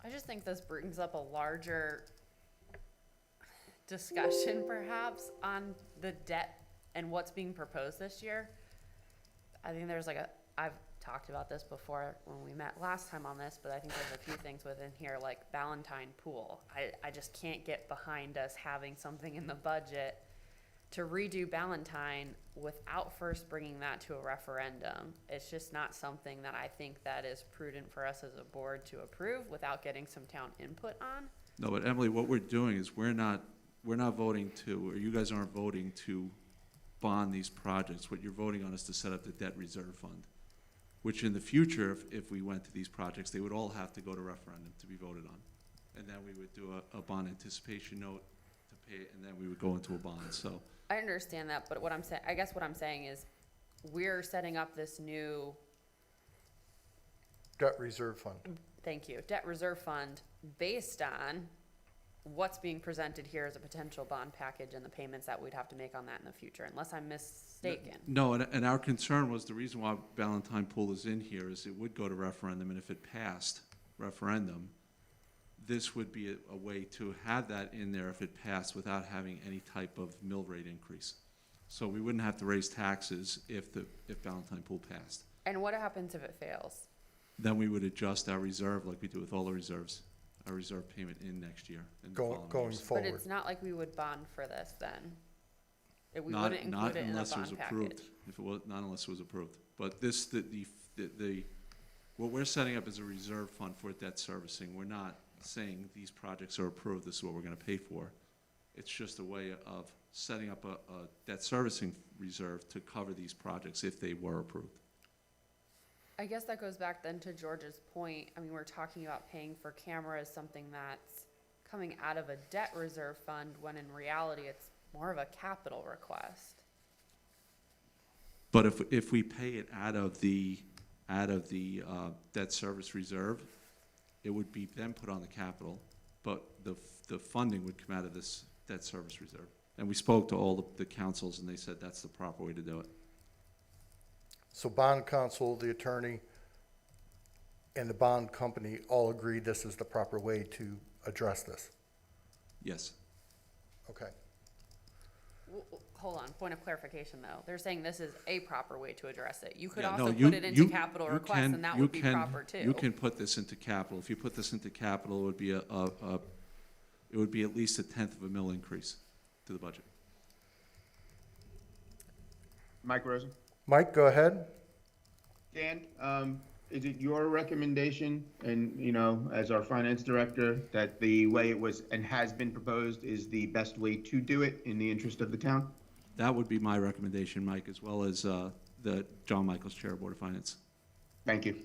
I just think this brings up a larger discussion perhaps on the debt and what's being proposed this year. I think there's I've talked about this before when we met last time on this, but I think there's a few things within here like Ballantine Pool. I just can't get behind us having something in the budget to redo Ballantine without first bringing that to a referendum. It's just not something that I think that is prudent for us as a board to approve without getting some town input on. No, but Emily, what we're doing is we're not voting to, or you guys aren't voting to bond these projects. What you're voting on is to set up the debt reserve fund, which in the future, if we went to these projects, they would all have to go to referendum to be voted on. And then we would do a bond anticipation note to pay it, and then we would go into a bond, so. I understand that, but I guess what I'm saying is we're setting up this new, Debt reserve fund. thank you, debt reserve fund based on what's being presented here as a potential bond package and the payments that we'd have to make on that in the future, unless I'm mistaken. No, and our concern was the reason why Ballantine Pool is in here is it would go to referendum, and if it passed referendum, this would be a way to have that in there if it passed without having any type of mill rate increase. So we wouldn't have to raise taxes if Ballantine Pool passed. And what happens if it fails? Then we would adjust our reserve like we do with all the reserves, our reserve payment in next year. And the following Going years. But forward. it's not like we would bond for this then. We Not wouldn't include it in the unless it was bond approved. package. If it was, not unless it was approved. But this, what we're setting up is a reserve fund for debt servicing. We're not saying these projects are approved, this is what we're gonna pay for. It's just a way of setting up a debt servicing reserve to cover these projects if they were approved. I guess that goes back then to George's point. I mean, we're talking about paying for cameras, something that's coming out of a debt reserve fund, when in reality, it's more of a capital request. But if we pay it out of the debt service reserve, it would be then put on the capital, but the funding would come out of this debt service reserve. And we spoke to all the councils, and they said that's the proper way to do it. So bond counsel, the attorney, and the bond company all agree this is the proper way to address this? Yes. Okay. Hold on, point of clarification though. They're saying this is a proper way to address it. You could Yeah, also no, put it into capital requests and that would be proper too. You can put this into capital. If you put this into capital, it would be it would be at least 1/10 mil increase to the budget. Mike Rosen? Mike, go ahead. Dan, is it your recommendation, and, you know, as our finance director, that the way it was and has been proposed is the best way to do it in the interest of the town? That would be my recommendation, Mike, as well as the John Michaels Chair of Board of Finance. Thank you.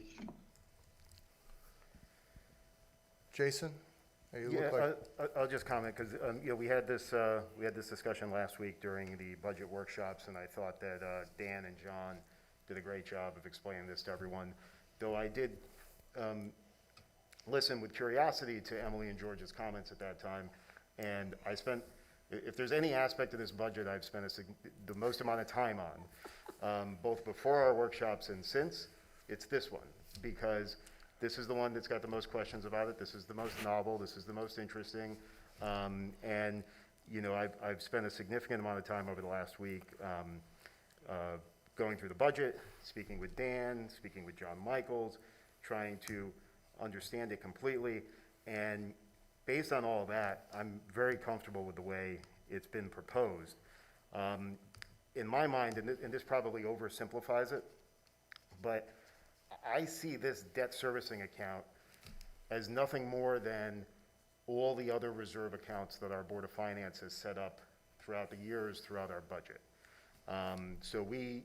Jason? Hey, you Yeah, look like, I'll just comment, because, you know, we had this discussion last week during the budget workshops, and I thought that Dan and John did a great job of explaining this to everyone. Though I did listen with curiosity to Emily and George's comments at that time, and I spent, if there's any aspect of this budget I've spent the most amount of time on, both before our workshops and since, it's this one, because this is the one that's got the most questions about it. This is the most novel. This is the most interesting. And, you know, I've spent a significant amount of time over the last week going through the budget, speaking with Dan, speaking with John Michaels, trying to understand it completely. And based on all of that, I'm very comfortable with the way it's been proposed. In my mind, and this probably oversimplifies it, but I see this debt servicing account as nothing more than all the other reserve accounts that our Board of Finance has set up throughout the years, throughout our budget. So we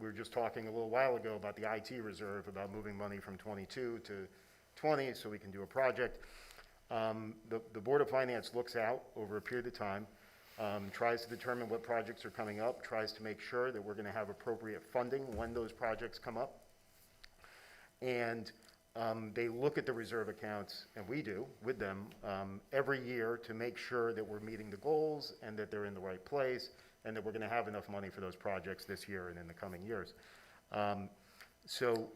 were just talking a little while ago about the IT reserve, about moving money from 22 to 20 so we can do a project. The Board of Finance looks out over a period of time, tries to determine what projects are coming up, tries to make sure that we're going to have appropriate funding when those projects come up. And they look at the reserve accounts, and we do, with them, every year to make sure that we're meeting the goals and that they're in the right place and that we're going to have enough money for those projects this year and in the coming years. So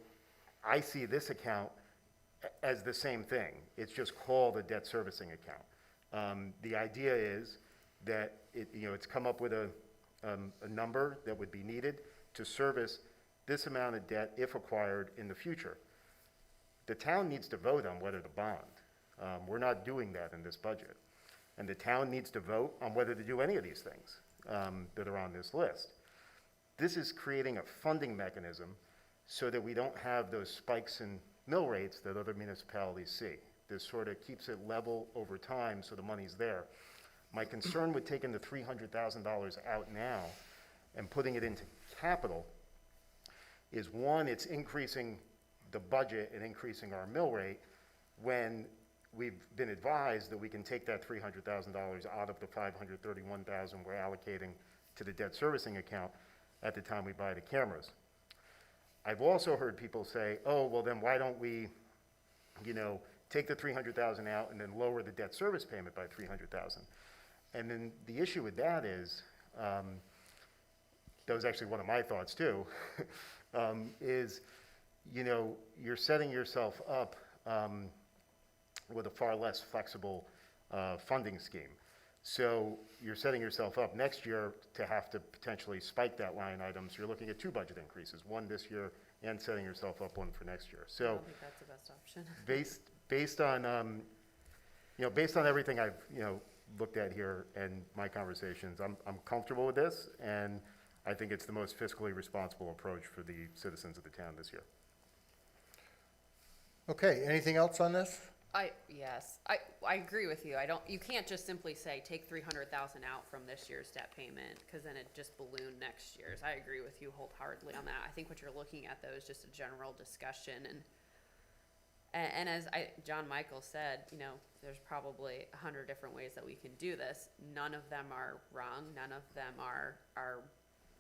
I see this account as the same thing. It's just called a debt servicing account. The idea is that it's come up with a number that would be needed to service this amount of debt if acquired in the future. The town needs to vote on whether to bond. We're not doing that in this budget. And the town needs to vote on whether to do any of these things that are on this list. This is creating a funding mechanism so that we don't have those spikes in mill rates that other municipalities see. This sort of keeps it level over time so the money's there. My concern with taking the $300,000 out now and putting it into capital is, one, it's increasing the budget and increasing our mill rate when we've been advised that we can take that $300,000 out of the $531,000 we're allocating to the debt servicing account at the time we buy the cameras. I've also heard people say, oh, well then why don't we, take the $300,000 out and then lower the debt service payment by $300,000? And then the issue with that is, that was actually one of my thoughts too, is, you're setting yourself up with a far less flexible funding scheme. So you're setting yourself up next year to have to potentially spike that line item. So you're looking at two budget increases, one this year and setting yourself up one for next year. I So don't think that's the best option. based on based on everything I've looked at here and my conversations, I'm comfortable with this, and I think it's the most fiscally responsible approach for the citizens of the town this year. okay, anything else on this? Yes, I agree with you. You can't just simply say, take 300,000 out from this year's debt payment, because then it just ballooned next year's. I agree with you wholeheartedly on that. I think what you're looking at though is just a general discussion, and as John Michael said, there's probably 100 different ways that we can do this. None of them are wrong. None of them are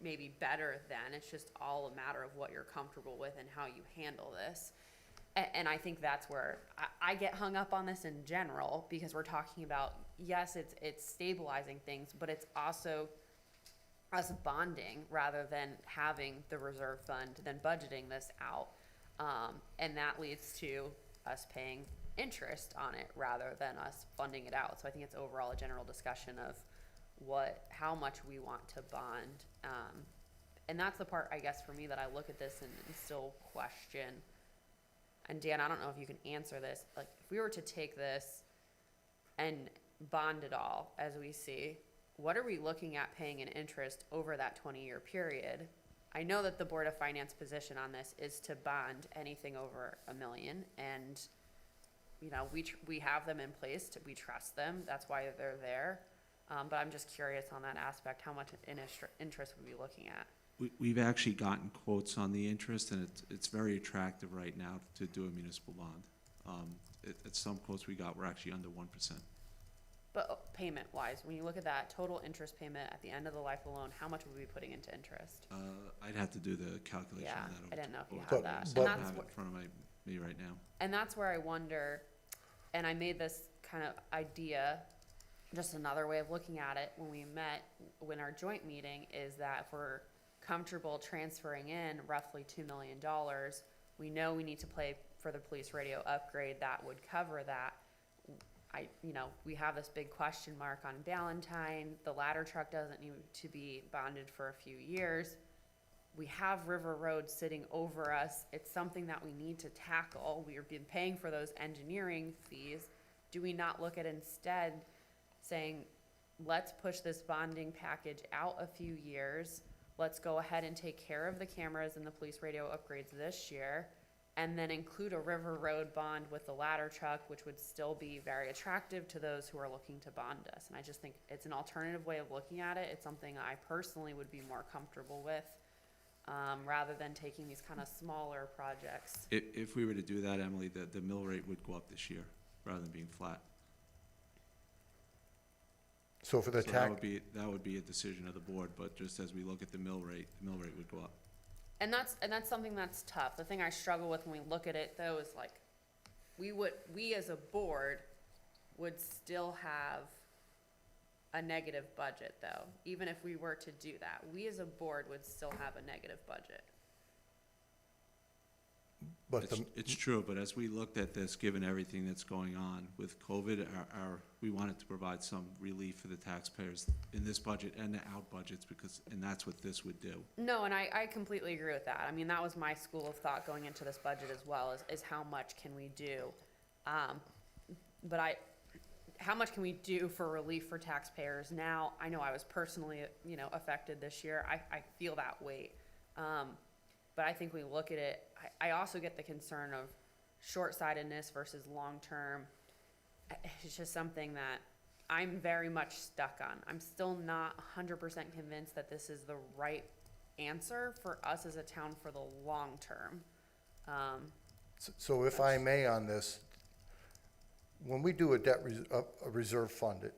maybe better than. It's just all a matter of what you're comfortable with and how you handle this. And I think that's where I get hung up on this in general, because we're talking about, yes, it's stabilizing things, but it's also us bonding rather than having the reserve fund, then budgeting this out. And that leads to us paying interest on it rather than us funding it out. So I think it's overall a general discussion of how much we want to bond. And that's the part, I guess, for me that I look at this and still question. And Dan, I don't know if you can answer this. Like, if we were to take this and bond it all, as we see, what are we looking at paying in interest over that 20-year period? I know that the Board of Finance position on this is to bond anything over $1 million, and you know, we have them in place. We trust them. That's why they're there. But I'm just curious on that aspect, how much interest we'd be looking at. We've actually gotten quotes on the interest, and it's very attractive right now to do a municipal bond. At some quotes we got, we're actually under 1%. But payment-wise, when you look at that total interest payment at the end of the life of the loan, how much would we be putting into interest? I'd have to do the calculation Yeah, on that. I didn't know if you over had time. that. I And don't that's have it in front of me right now. And that's where I wonder, and I made this kind of idea, just another way of looking at it when we met, when our joint meeting, is that if we're comfortable transferring in roughly $2 million, we know we need to pay for the police radio upgrade, that would cover that. We have this big question mark on Valentine. The ladder truck doesn't need to be bonded for a few years. We have River Road sitting over us. It's something that we need to tackle. We've been paying for those engineering fees. Do we not look at instead saying, let's push this bonding package out a few years. Let's go ahead and take care of the cameras and the police radio upgrades this year, and then include a River Road bond with the ladder truck, which would still be very attractive to those who are looking to bond us. And I just think it's an alternative way of looking at it. It's something I personally would be more comfortable with, rather than taking these kind of smaller projects. If we were to do that, Emily, the mill rate would go up this year rather than being flat. So for the So tax, that would be a decision of the board, but just as we look at the mill rate would go up. And that's something that's tough. The thing I struggle with when we look at it, though, is like, we as a board would still have a negative budget, though. Even if we were to do that, we as a board would still have a negative budget. but It's true, but as we looked at this, given everything that's going on with COVID, we wanted to provide some relief for the taxpayers in this budget and the out budgets, and that's what this would do. No, and I completely agree with that. I mean, that was my school of thought going into this budget as well, is how much can we do? How much can we do for relief for taxpayers now? I know I was personally, affected this year. I feel that weight. But I think we look at it, I also get the concern of short-sightedness versus long-term. It's just something that I'm very much stuck on. I'm still not 100% convinced that this is the right answer for us as a town for the long term. so if I may on this, when we do a reserve fund,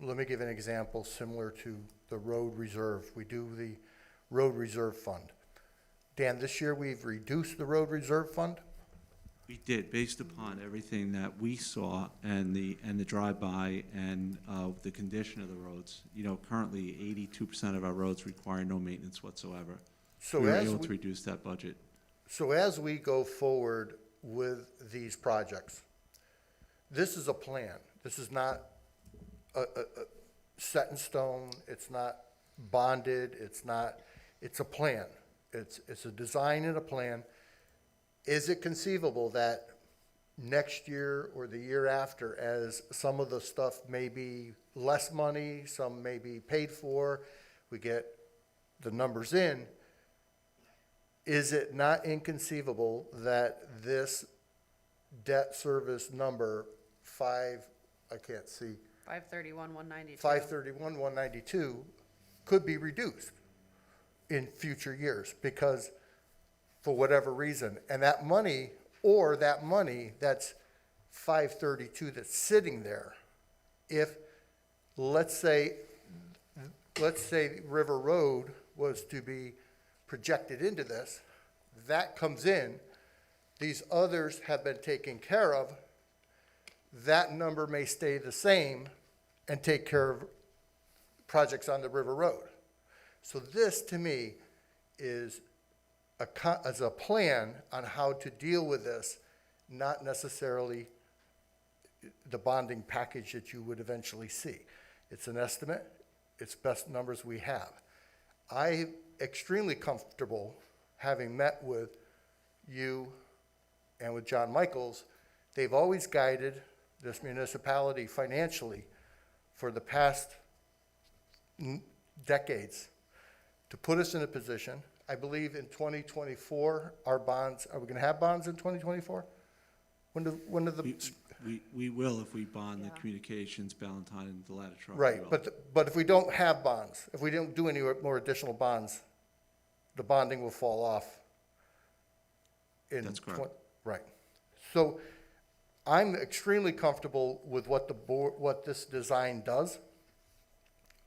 let me give an example similar to the road reserve. We do the road reserve fund. Dan, this year we've reduced the road reserve fund? We did, based upon everything that we saw and the drive-by and the condition of the roads. Currently 82% of our roads require no maintenance whatsoever. So We were as able we- to reduce that budget. So as we go forward with these projects, this is a plan. This is not a set in stone. It's not bonded. It's a plan. It's a design and a plan. Is it conceivable that next year or the year after, as some of the stuff may be less money, some may be paid for, we get the numbers in, is it not inconceivable that this debt service number 531,192 could be reduced in future years because for whatever reason, and that money that's 532 that's sitting there, if let's say River Road was to be projected into this, that comes in, these others have been taken care of, that number may stay the same and take care of projects on the River Road. So this, to me, is as a plan on how to deal with this, not necessarily the bonding package that you would eventually see. It's an estimate, it's best numbers we have. I'm extremely comfortable, having met with you and with John Michaels. They've always guided this municipality financially for the past decades to put us in a position. I believe in 2024, our bonds, are we going to have bonds in 2024? When do the, We will if we bond the Yeah. communications, Ballantyne, and the ladder truck. we right, will. but if we don't have bonds, if we don't do any more additional bonds, the bonding will fall off. That's correct. Right. So I'm extremely comfortable with what the board, what this design does,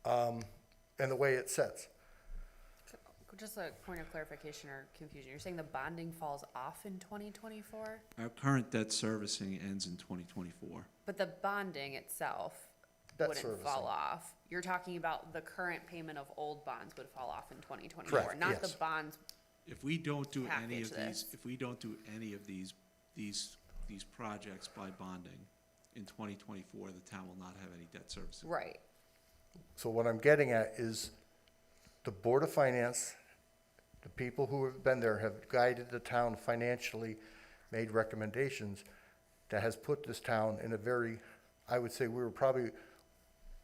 and the way it sets. Just a point of clarification or confusion. You're saying the bonding falls off in 2024, Our current debt servicing ends in 2024. but the bonding itself Debt wouldn't servicing. fall off. You're talking about the current payment of old bonds would fall off in 2024, Correct, not the yes. bonds. If we don't do any of Package these, this. if we don't do any of these projects by bonding in 2024, the town will not have any debt servicing. Right. So what I'm getting at is the Board of Finance, the people who have been there have guided the town financially, made recommendations that has put this town in a very, I would say we were probably,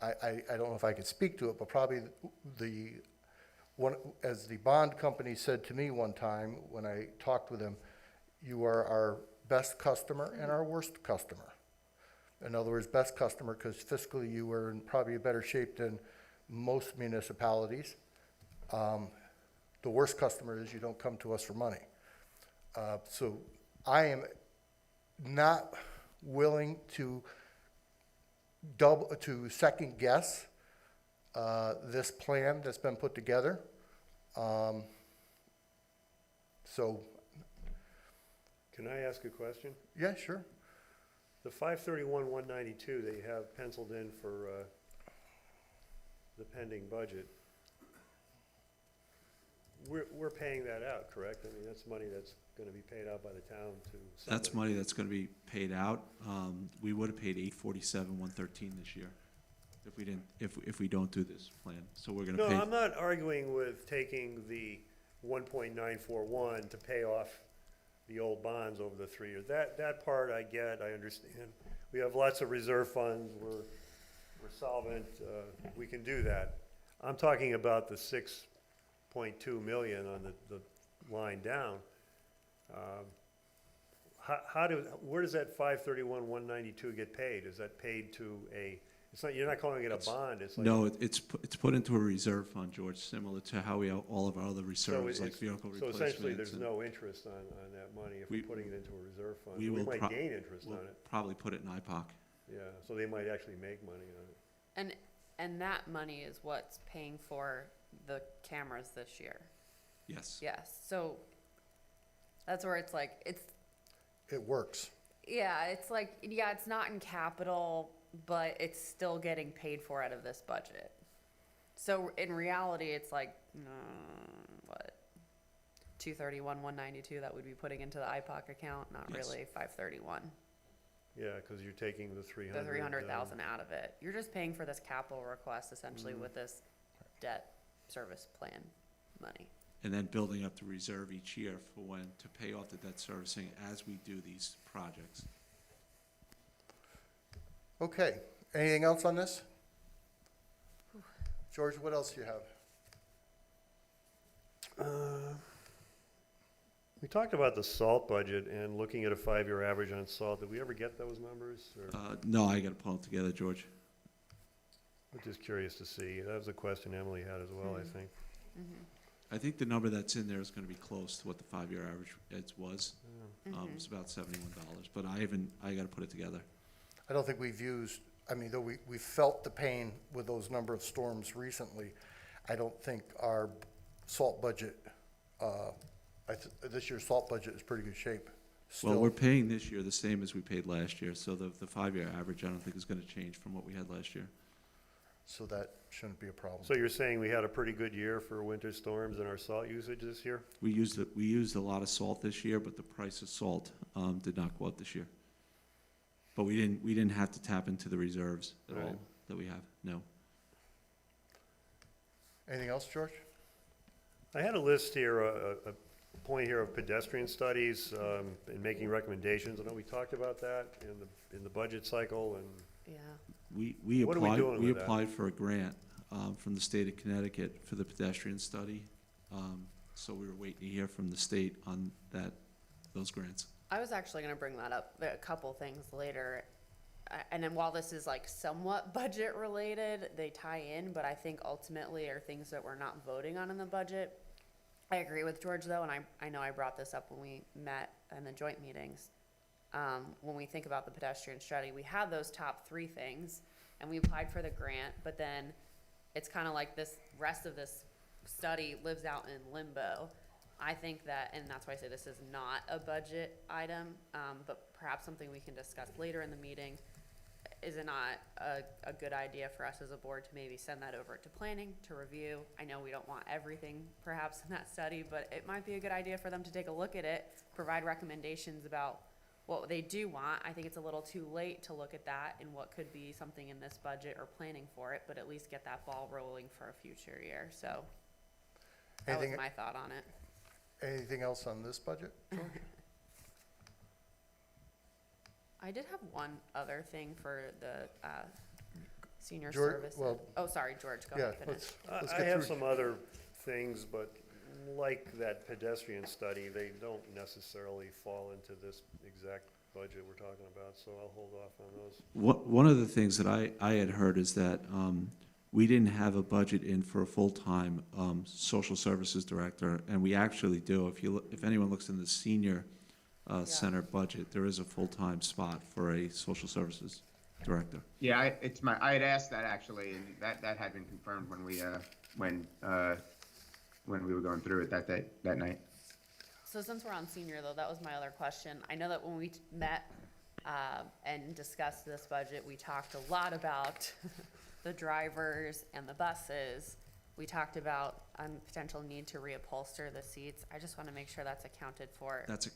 I don't know if I could speak to it, but probably the one, as the bond company said to me one time when I talked with them, you are our best customer and our worst customer. In other words, best customer because fiscally you were in probably a better shape than most municipalities. The worst customer is you don't come to us for money. So I am not willing to second guess this plan that's been put together. So, Can I ask a question? yeah, sure. The 531,192 that you have penciled in for the pending budget, we're paying that out, correct? I mean, that's money that's going to be paid out by the town to That's somebody. money that's gonna be paid out. We would have paid 847,113 this year if we didn't, if we don't do this plan. So we're gonna No, pay. I'm not arguing with taking the 1.941 to pay off the old bonds over the 3 years. That part I get, I understand. We have lots of reserve funds, we're solvent, we can do that. I'm talking about the 6.2 million on the line down. Where does that 531,192 get paid? Is that paid to a, it's not, you're not calling it a bond, it's like. No, it's put into a reserve fund, George, similar to how we have all of our other So reserves, like it's- vehicle So essentially, there's replacements. and no interest on that money if we're We- putting it into a reserve fund. we We will might pro- gain interest We'll on it, probably put it in IPOC. yeah, so they might actually make money on it. And that money is what's paying for the cameras this year. Yes. Yes, so that's where it's like, It works. yeah, it's like, yeah, it's not in capital, but it's still getting paid for out of this budget. So in reality, it's like, what? 231,192 that we'd be putting into the IPOC account, not Yes. really 531. Yeah, because you're taking the 300. The 300,000 out of it. You're just paying for this capital request essentially Mm-hmm. with this debt service plan money. And then building up the reserve each year for when, to pay off the debt servicing as we do these projects. Okay, anything else on this? George, what else do you have? We talked about the salt budget and looking at a 5-year average on salt. Did we ever get those numbers? Or No, I gotta pull them together, George. I'm just curious to see. That was a question Emily had as well, I think. I think the number that's in there is gonna be close to what the 5-year average was. It's about $71, but I gotta put it together. I don't think we've used, I mean, though we felt the pain with those number of storms recently, I don't think our salt budget, this year's salt budget is pretty good shape Well, we're still, paying this year the same as we paid last year, so the 5-year average, I don't think is gonna change from what we had last year. so that shouldn't be a problem. So you're saying we had a pretty good year for winter storms and our salt usage this year? We used a lot of salt this year, but the price of salt, did not go up this year. But we didn't have to tap into the reserves at all Right. that we have, no. Anything else, George? I had a list here, a point here of pedestrian studies, and making recommendations. I know we talked about that in the budget cycle, and Yeah. We What are we applied, doing we with that? applied for a grant, from the state of Connecticut for the pedestrian study. So we were waiting to hear from the state on those grants. I was actually gonna bring that up, a couple things later. And then while this is like somewhat budget related, they tie in, but I think ultimately are things that we're not voting on in the budget. I agree with George though, and I know I brought this up when we met in the joint meetings. When we think about the pedestrian strategy, we had those top 3 things and we applied for the grant, but then it's kind of like this rest of this study lives out in limbo. I think that, and that's why I say this is not a budget item, but perhaps something we can discuss later in the meeting. Is it not a good idea for us as a board to maybe send that over to planning to review? I know we don't want everything perhaps in that study, but it might be a good idea for them to take a look at it, provide recommendations about what they do want. I think it's a little too late to look at that and what could be something in this budget or planning for it, but at least get that ball rolling for a future year. So that was Anything- my thought on it. Anything else on this budget, George? I did have one other thing for the senior George, services. well- Oh, sorry, George, go Yeah, ahead, finish. let's I get have through. some other things, but like that pedestrian study, they don't necessarily fall into this exact budget we're talking about, so I'll hold off on those. One of the things that I had heard is that, we didn't have a budget in for a full-time, social services director, and we actually do. If anyone looks in the senior, center budget, there is a full-time spot for a social services director. Yeah, I had asked that actually, and that had been confirmed when we were going through it that night. So since we're on senior though, that was my other question. I know that when we met and discussed this budget, we talked a lot about the drivers and the buses. We talked about potential need to reupholster the seats. I just want to make sure that's accounted for. We That's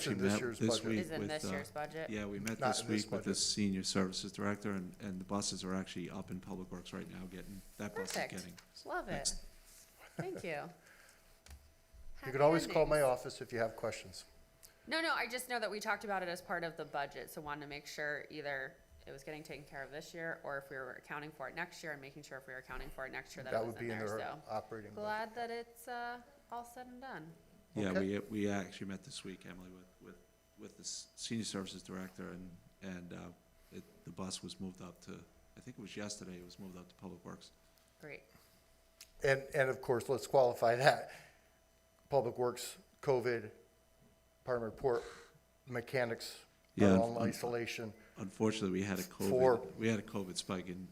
actually in this met year's this budget. week Is in with, this year's budget? yeah, we met Not this in this week with the budget. senior services director, and the buses are actually up in Public Works right now that bus is Perfect. getting. Love it. fixed. Thank you. You can always call my office if you have questions. No, I just know that we talked about it as part of the budget, so wanted to make sure either it was getting taken care of this year, or if we were accounting for it next year, and making sure if we were accounting for it next year that it That was would in be in there, their so. operating budget. Glad that it's, all said and done. Yeah, Okay. we actually met this week, Emily, with the senior services director, and the bus was moved up to, I think it was yesterday, it was moved up to Public Works. Great. And of course, let's qualify that. Public Works, COVID, Department of Port, mechanics Yeah, are on isolation. Unfortunately, we had a For- COVID spike in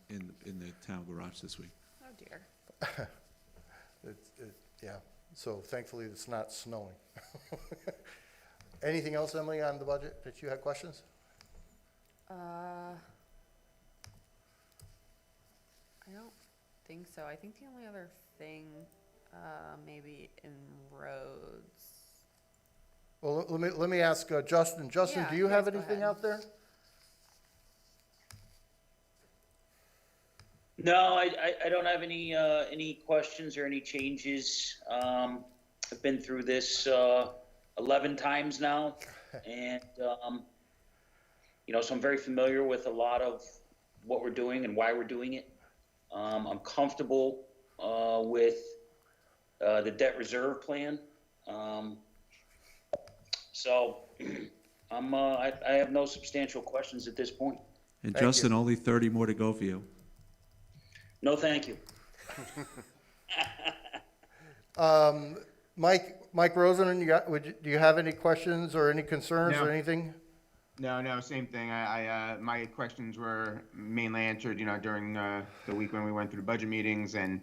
the town garage this week. Oh dear. Yeah, so thankfully it's not snowing. Anything else, Emily, on the budget that you had questions? I don't think so. I think the only other thing, maybe in roads. Well, let me ask Justin. Justin, Yeah, do you have yes, go anything ahead. out there? No, I don't have any questions or any changes. I've been through this 11 times now, and so I'm very familiar with a lot of what we're doing and why we're doing it. I'm comfortable with the debt reserve plan. So I have no substantial questions at this point. And Thank Justin, only 30 more to go for you. No, thank you. Mike Rosen, do you have any questions or any concerns No. or anything? No, same thing. My questions were mainly answered, during the week when we went through budget meetings, and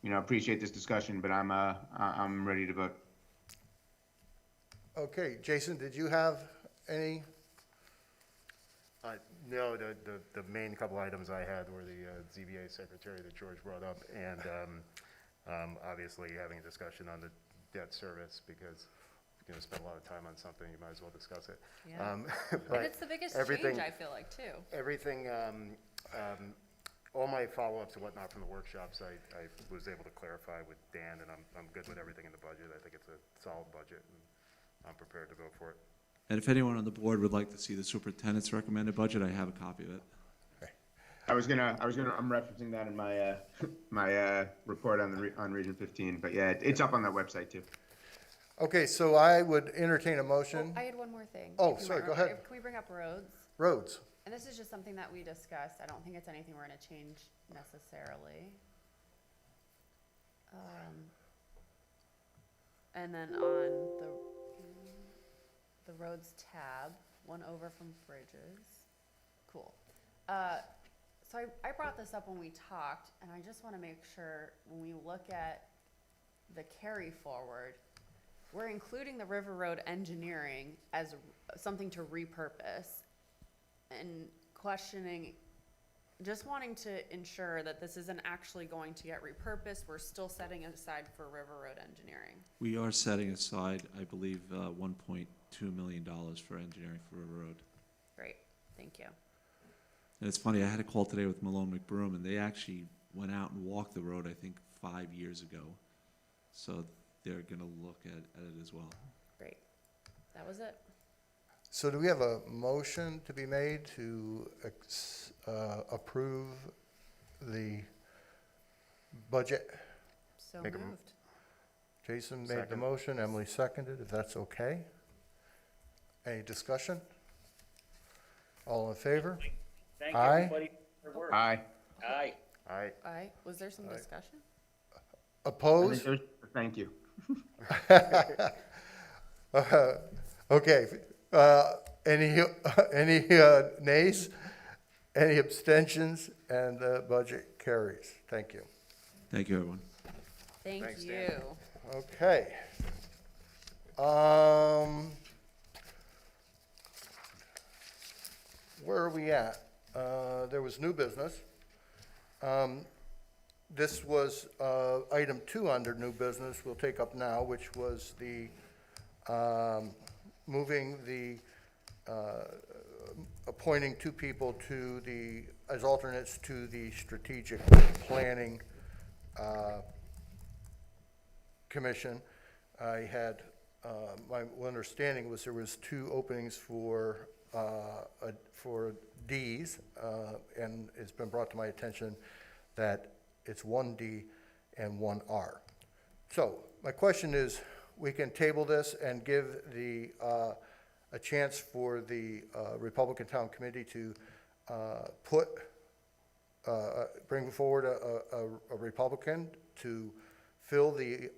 appreciate this discussion, but I'm ready to vote. Okay, Jason, did you have any? No, the main couple items I had were the ZBA secretary that George brought up, and obviously having a discussion on the debt service, because if you're going to spend a lot of time on something, you might as well discuss it. Yeah. But And it's the biggest everything- change, I feel like, too. Everything, all my follow-ups and whatnot from the workshops, I was able to clarify with Dan, and I'm good with everything in the budget. I think it's a solid budget, and I'm prepared to vote for it. And if anyone on the board would like to see the superintendent's recommended budget, I have a copy of it. I'm referencing that in my, my, report on Region 15, but yeah, it's up on that website too. Okay, so I would entertain a motion. I had one more thing. Oh, if you sorry, might go remember. ahead. Can we bring up roads? Roads. And this is just something that we discussed. I don't think it's anything we're gonna change necessarily. And then on the roads tab, one over from bridges. Cool. So I brought this up when we talked, and I just wanna make sure when we look at the carry forward, we're including the River Road engineering as something to repurpose and questioning, just wanting to ensure that this isn't actually going to get repurposed. We're still setting it aside for River Road engineering. We are setting aside, I believe, $1.2 million for engineering for River Road. Great, thank you. And it's funny, I had a call today with Malone McBroom, and they actually went out and walked the road, I think, 5 years ago. So they're gonna look at it as well. Great, that was it. So do we have a motion to be made to approve the budget? So Make a moved. Jason made the Second. motion, Emily seconded, if that's okay. Any discussion? All in favor? Thank Aye. everybody for their work. Aye. Aye. Aye. Was there some discussion? Opposed? Thank you. Okay, any nays? Any abstentions? And the budget carries. Thank you. Thank you, everyone. Thank Thanks, you. Dan. Okay. Where are we at? There was new business. This was item 2 under new business we'll take up now, which was the moving the appointing 2 people to the as alternates to the strategic planning commission. I had my understanding was there was 2 openings for Ds, and it's been brought to my attention that it's 1D and 1R. So my question is, we can table this and give the a chance for the Republican Town Committee to bring forward a Republican to fill the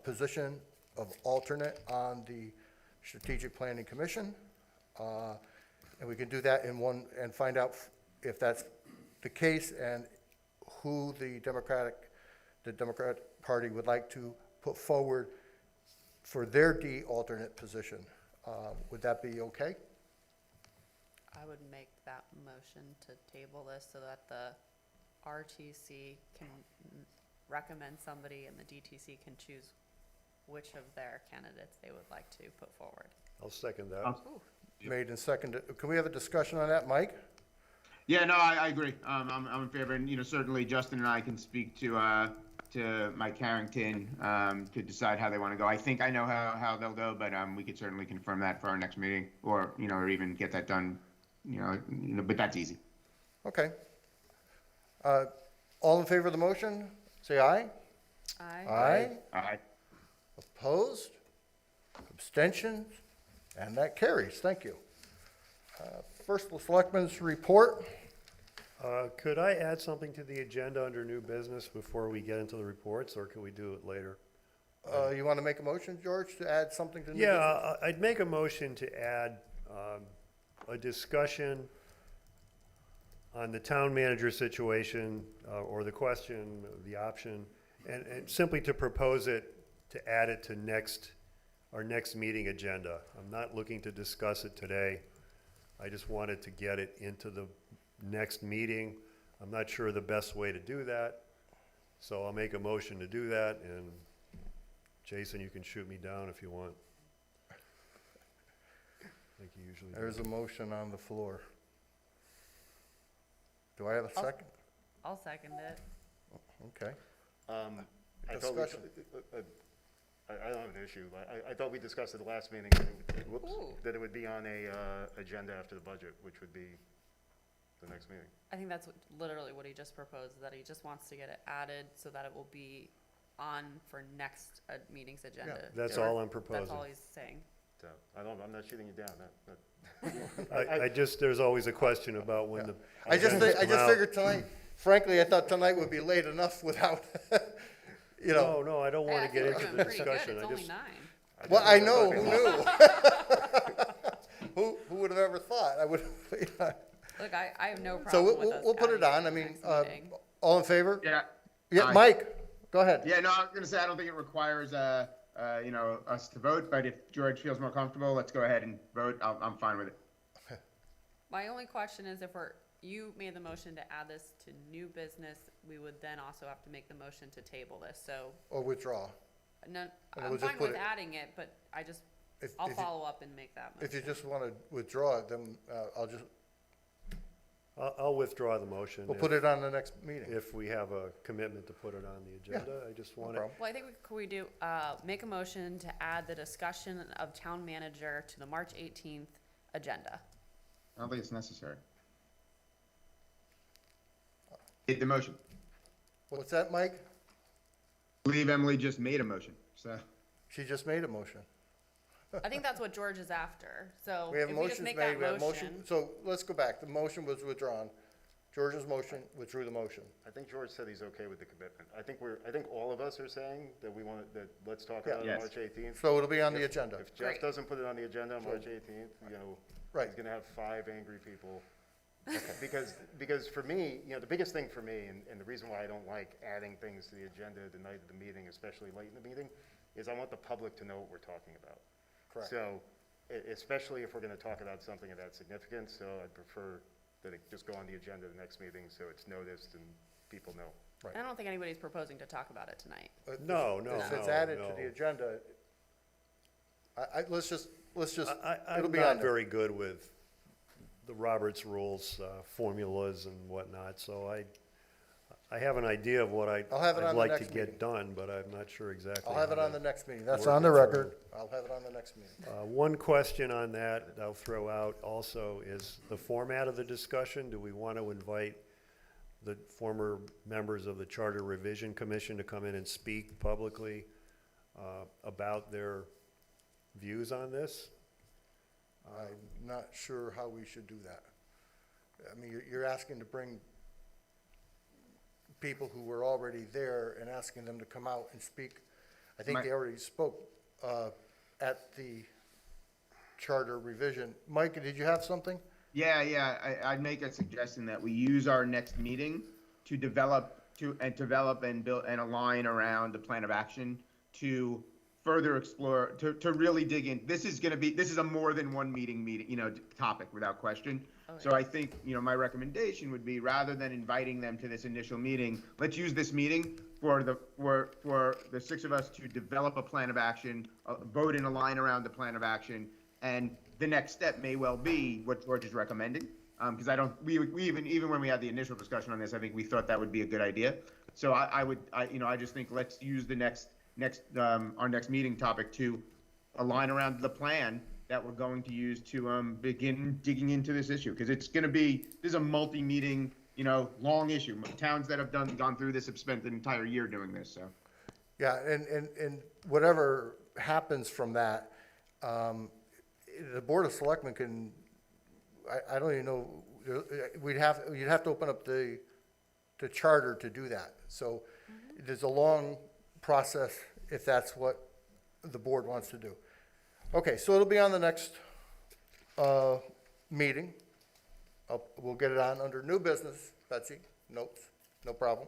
position of alternate on the Strategic Planning Commission. And we can do that in one, and find out if that's the case and who the Democratic Party would like to put forward for their D alternate position. Would that be okay? I would make that motion to table this so that the RTC can recommend somebody and the DTC can choose which of their candidates they would like to put forward. I'll second that. Ooh. Made and seconded. Can we have a discussion on that, Mike? Yeah, no, I agree. I'm in favor, and certainly Justin and I can speak to Mike Carrington to decide how they want to go. I think I know how they'll go, but we could certainly confirm that for our next meeting, or or even get that done. But that's easy. Okay. All in favor of the motion, say aye. Aye. Aye. Aye. Opposed? Abstentions? And that carries. Thank you. First, the Selectmen's report. Could I add something to the agenda under new business before we get into the reports, or can we do it later? You want to make a motion, George, to add something to the? Yeah, I'd make a motion to add a discussion on the town manager situation, or the question, the option, and simply to propose it, to add it to next our next meeting agenda. I'm not looking to discuss it today. I just wanted to get it into the next meeting. I'm not sure the best way to do that, so I'll make a motion to do that, and Jason, you can shoot me down if you want. Like you usually do. There's a motion on the floor. Do I have a second? I'll second it. Okay. I thought we, Discussion. I don't have an issue, but I thought we discussed at the last meeting, whoops, Ooh. that it would be on a, agenda after the budget, which would be the next meeting. I think that's literally what he just proposed, that he just wants to get it added so that it will be on for next meeting's agenda. That's Yeah. all I'm That's proposing. all he's saying. So, I'm not shooting you down, I just, there's always a question about when the. I just agendas come out. figured tonight, frankly, I thought tonight would be late enough without, you know. No, I don't Hey, want I to get think into we're the doing pretty good. discussion. It's I only just, 9. Well, I know, who knew? Who would have ever thought? I would, Look, I have no so problem with us we'll put it adding on. I it mean, to the next meeting. all in favor? Yeah. Yeah, Aye. Mike, go ahead. Yeah, no, I was gonna say, I don't think it requires, you know, us to vote, but if George feels more comfortable, let's go ahead and vote. I'm fine with it. My only question is if you made the motion to add this to new business, we would then also have to make the motion to table this, so, Or withdraw. no, And I'm we'll just fine put with it- adding it, but If I'll you- follow up and make that If you motion. just want to withdraw it, then I'll just, I'll withdraw the motion. we'll put it on the next meeting. If we have a commitment to put it on the agenda. I just No want it. problem. Well, I think could we do, make a motion to add the discussion of town manager to the March 18th agenda. I don't think it's necessary. Hit the motion. What's that, Mike? I believe Emily just made a motion, so. She just made a motion. I think that's what George is after, so We have if we just motions make made, that we have motion, motion. so let's go back. The motion was withdrawn. George's motion withdrew the motion. I think George said he's okay with the commitment. I think all of us are saying that we want, that, let's talk Yeah. about it Yes. March 18th. So it'll be on the agenda. If Jeff Great. doesn't put it on the agenda on March 18th, you know, Right. he's gonna have 5 angry people. Because for me, you know, the biggest thing for me, and the reason why I don't like adding things to the agenda the night of the meeting, especially late in the meeting, is I want the public to know what we're talking about. Correct. So, especially if we're gonna talk about something of that significance, so I'd prefer that it just go on the agenda the next meeting, so it's noticed and people know. And I don't think anybody's proposing to talk about it tonight. No, If it's added to the agenda, let's just, I'm it'll be not on there. very good with the Roberts rules, formulas and whatnot, so I have an idea of what I'll have it I'd on the like to next get meeting. done, but I'm not sure exactly. I'll have how it on to- the next meeting. That's work on the it record. through. I'll have it on the next meeting. One question on that I'll throw out also is the format of the discussion. Do we want to invite the former members of the Charter Revision Commission to come in and speak publicly about their views on this? I'm not sure how we should do that. I mean, you're asking to bring people who were already there and asking them to come out and speak. I think they already spoke at the charter revision. Mike, did you have something? Yeah, I'd make a suggestion that we use our next meeting to develop and build and align around the plan of action to further explore, to really dig in. This is a more than one meeting, topic without question. So I think, my recommendation would be, rather than inviting them to this initial meeting, let's use this meeting for the 6 of us to develop a plan of action, vote and align around the plan of action, and the next step may well be what George is recommending. Because even when we had the initial discussion on this, I think we thought that would be a good idea. So I just think let's use our next meeting topic to align around the plan that we're going to use to begin digging into this issue, because this is a multi-meeting, long issue. Towns that have gone through this have spent an entire year doing this. So Yeah, and whatever happens from that, the Board of Selectmen can, I don't even know, you'd have to open up the charter to do that. So there's a long process if that's what the board wants to do. Okay, so it'll be on the next meeting. We'll get it on under new business, Betsy, notes, no problem.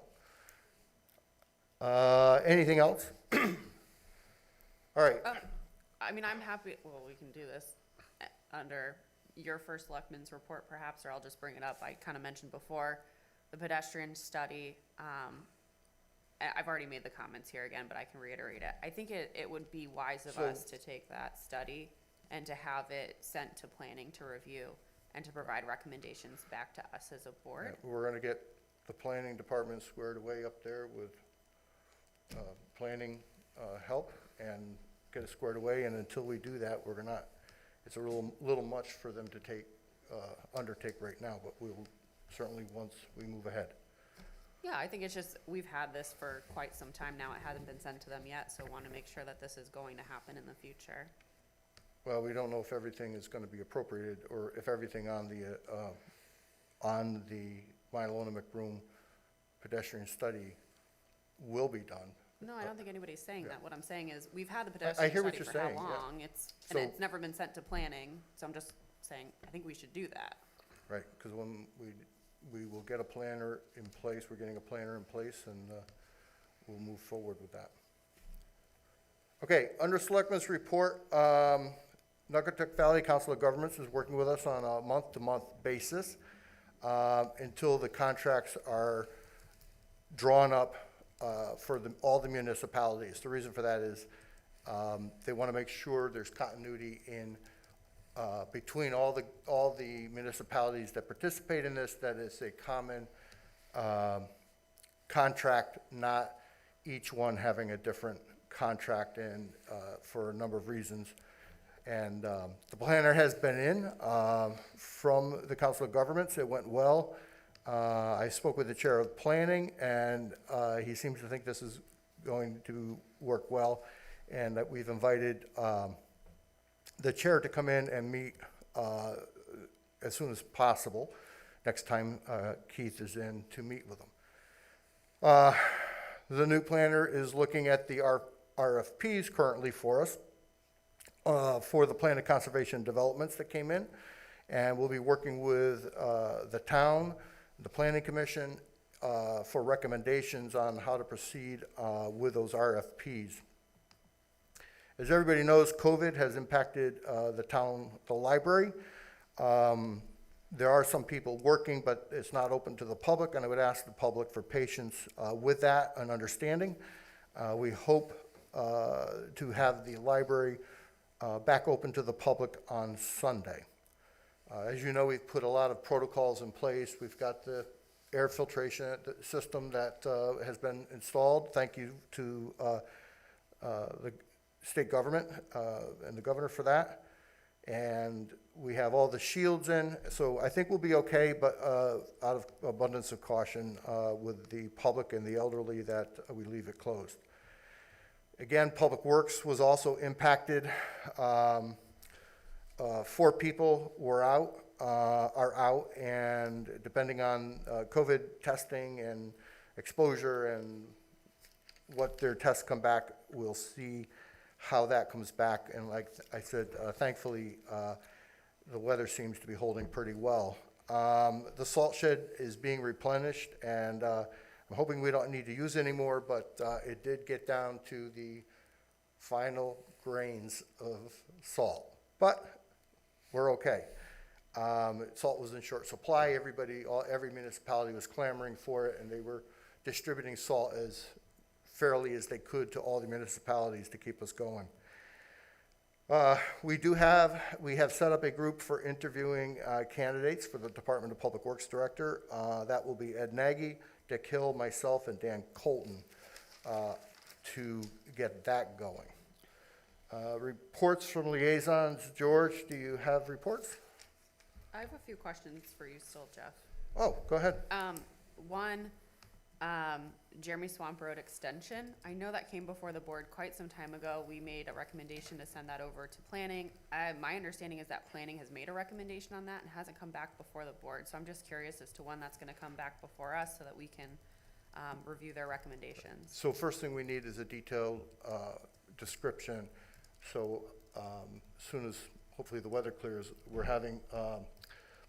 Anything else? All right, I mean, I'm happy, well, we can do this under your first selectman's report perhaps, or I'll just bring it up. I kind of mentioned before, the pedestrian study, I've already made the comments here again, but I can reiterate it. I think it would be wise of So- us to take that study and to have it sent to planning to review and to provide recommendations back to us as a board. We're gonna get the planning department squared away up there with planning help and get it squared away, and until we do that, we're not, it's a little much for them to undertake right now, but we will certainly once we move ahead. Yeah, I think it's just, we've had this for quite some time now. It hasn't been sent to them yet, so want to make sure that this is going to happen in the future. Well, we don't know if everything is gonna be appropriated, or if everything on the Mylona McBroom pedestrian study will be done. No, I don't think anybody's saying that. What I'm saying is, we've had the I pedestrian hear what study you're for how saying, yeah. long? And So- it's never been sent to planning, so I'm just saying, I think we should do that. Right, because when we will get a planner in place, we're getting a planner in place, and we'll move forward with that. Okay, under Selectmen's report, Nuggatuck Valley Council of Governments is working with us on a month-to-month basis until the contracts are drawn up for all the municipalities. The reason for that is they want to make sure there's continuity in between all the municipalities that participate in this, that it's a common contract, not each one having a different contract, and for a number of reasons. And the planner has been in from the Council of Governments. It went well. I spoke with the chair of planning, and he seems to think this is going to work well, and that we've invited the chair to come in and meet as soon as possible, next time Keith is in, to meet with them. The new planner is looking at the RFPs currently for us for the plan of conservation developments that came in, and we'll be working with the town, the planning commission, for recommendations on how to proceed with those RFPs. As everybody knows, COVID has impacted the town, the library. There are some people working, but it's not open to the public, and I would ask the public for patience with that and understanding. We hope to have the library back open to the public on Sunday. As you know, we've put a lot of protocols in place. We've got the air filtration system that has been installed. Thank you to the state government and the governor for that. And we have all the shields in, so I think we'll be okay, but out of abundance of caution with the public and the elderly, that we leave it closed. Again, Public Works was also impacted. 4 people are out, and depending on COVID testing and exposure and what their tests come back, we'll see how that comes back. And like I said, thankfully, the weather seems to be holding pretty well. The salt shed is being replenished, and I'm hoping we don't need to use any more, but it did get down to the final grains of salt. But we're okay. Salt was in short supply. Every municipality was clamoring for it, and they were distributing salt as fairly as they could to all the municipalities to keep us going. We have set up a group for interviewing candidates for the Department of Public Works Director. That will be Ed Nagy, Dick Hill, myself, and Dan Colton to get that going. Reports from liaisons. George, do you have reports? I have a few questions for you still, Jeff. Oh, go ahead. One, Jeremy Swamp Road Extension. I know that came before the board quite some time ago. We made a recommendation to send that over to planning. My understanding is that planning has made a recommendation on that and hasn't come back before the board. So I'm just curious as to when that's gonna come back before us so that we can review their recommendations. So first thing we need is a detailed description. So as soon as hopefully the weather clears, we're having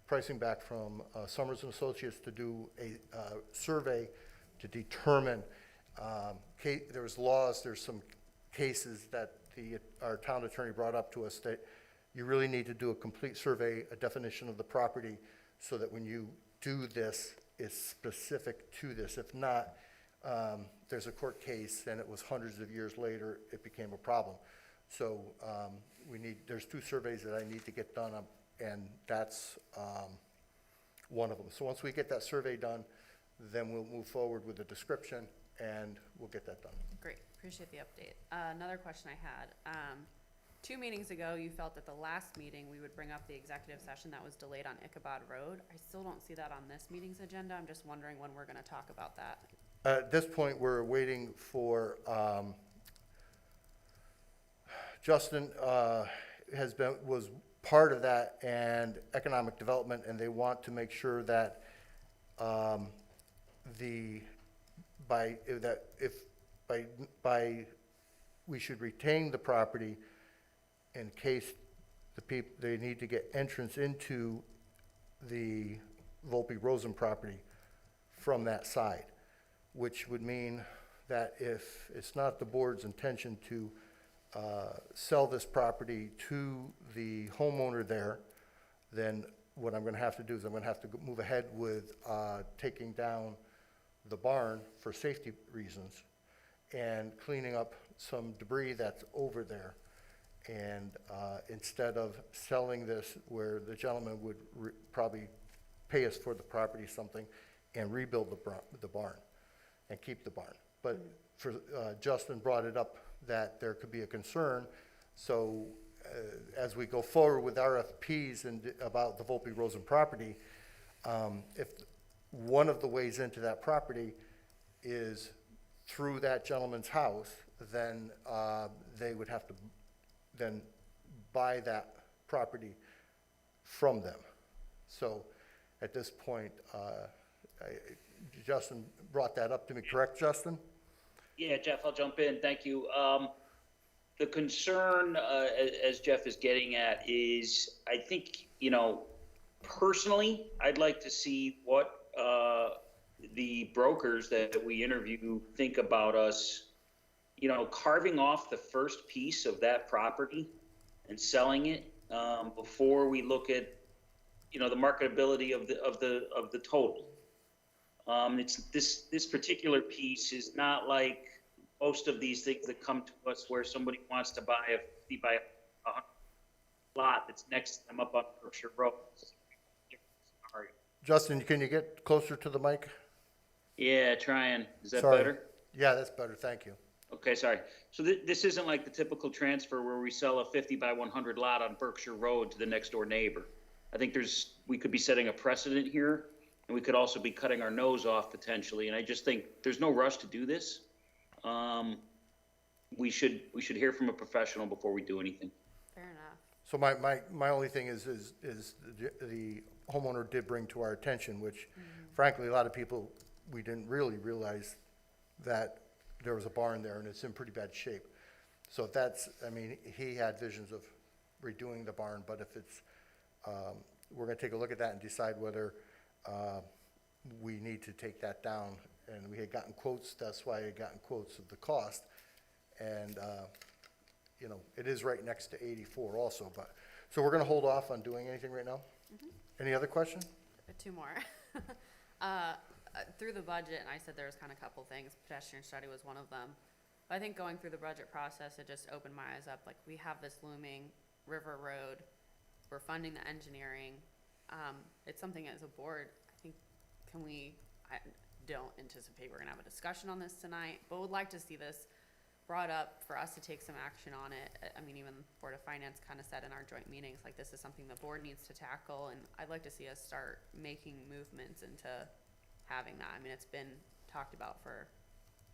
pricing back from Summers and Associates to do a survey to determine, there's some cases that our town attorney brought up to us that you really need to do a complete survey, a definition of the property, so that when you do this, it's specific to this. If not, there's a court case, and it was hundreds of years later, it became a problem. So there's 2 surveys that I need to get done, and that's one of them. So once we get that survey done, then we'll move forward with the description, and we'll get that done. Great, appreciate the update. Another question I had, 2 meetings ago, you felt at the last meeting, we would bring up the executive session that was delayed on Ichabod Road. I still don't see that on this meeting's agenda. I'm just wondering when we're gonna talk about that. At this point, we're waiting for, Justin was part of that and economic development, and they want to make sure that we should retain the property in case they need to get entrance into the Volpe-Rosen property from that side, which would mean that if it's not the board's intention to sell this property to the homeowner there, then what I'm gonna have to do is I'm gonna have to move ahead with taking down the barn for safety reasons and cleaning up some debris that's over there. And instead of selling this, where the gentleman would probably pay us for the property something and rebuild the barn and keep the barn. But Justin brought it up that there could be a concern. So as we go forward with RFPs and about the Volpe-Rosen property, if one of the ways into that property is through that gentleman's house, then they would have to then buy that property from them. So at this point, Justin brought that up to me, correct, Justin? Yeah, Jeff, I'll jump in. Thank you. The concern, as Jeff is getting at, is I think, personally, I'd like to see what the brokers that we interview think about us, carving off the first piece of that property and selling it before we look at, the marketability of the total. It's this particular piece is not like most of these things that come to us where somebody wants to buy a 50 by 100 lot that's next to them up on Berkshire Road. Justin, can you get closer to the mic? Yeah, trying. Is that Sorry. better? Yeah, that's better, thank you. Okay, sorry. So this isn't like the typical transfer where we sell a 50 by 100 lot on Berkshire Road to the next door neighbor. I think we could be setting a precedent here, and we could also be cutting our nose off potentially. And I just think there's no rush to do this. We should hear from a professional before we do anything. Fair enough. So my only thing is the homeowner did bring to our attention, which frankly, a lot of people, we didn't really realize that there was a barn there and it's in pretty bad shape. So he had visions of redoing the barn, but if it's, we're gonna take a look at that and decide whether we need to take that down. And we had gotten quotes, that's why I had gotten quotes of the cost. And, it is right next to 84 also, but, so we're gonna hold off on doing anything right now? Any other question? 2 more. Through the budget, and I said there was kind of a couple things, pedestrian study was one of them. But I think going through the budget process, it just opened my eyes up, like we have this looming River Road, we're funding the engineering. It's something as a board, I think, I don't anticipate we're gonna have a discussion on this tonight, but would like to see this brought up for us to take some action on it. I mean, even Board of Finance kind of said in our joint meetings, like this is something the board needs to tackle, and I'd like to see us start making movements into having that. I mean, it's been talked about for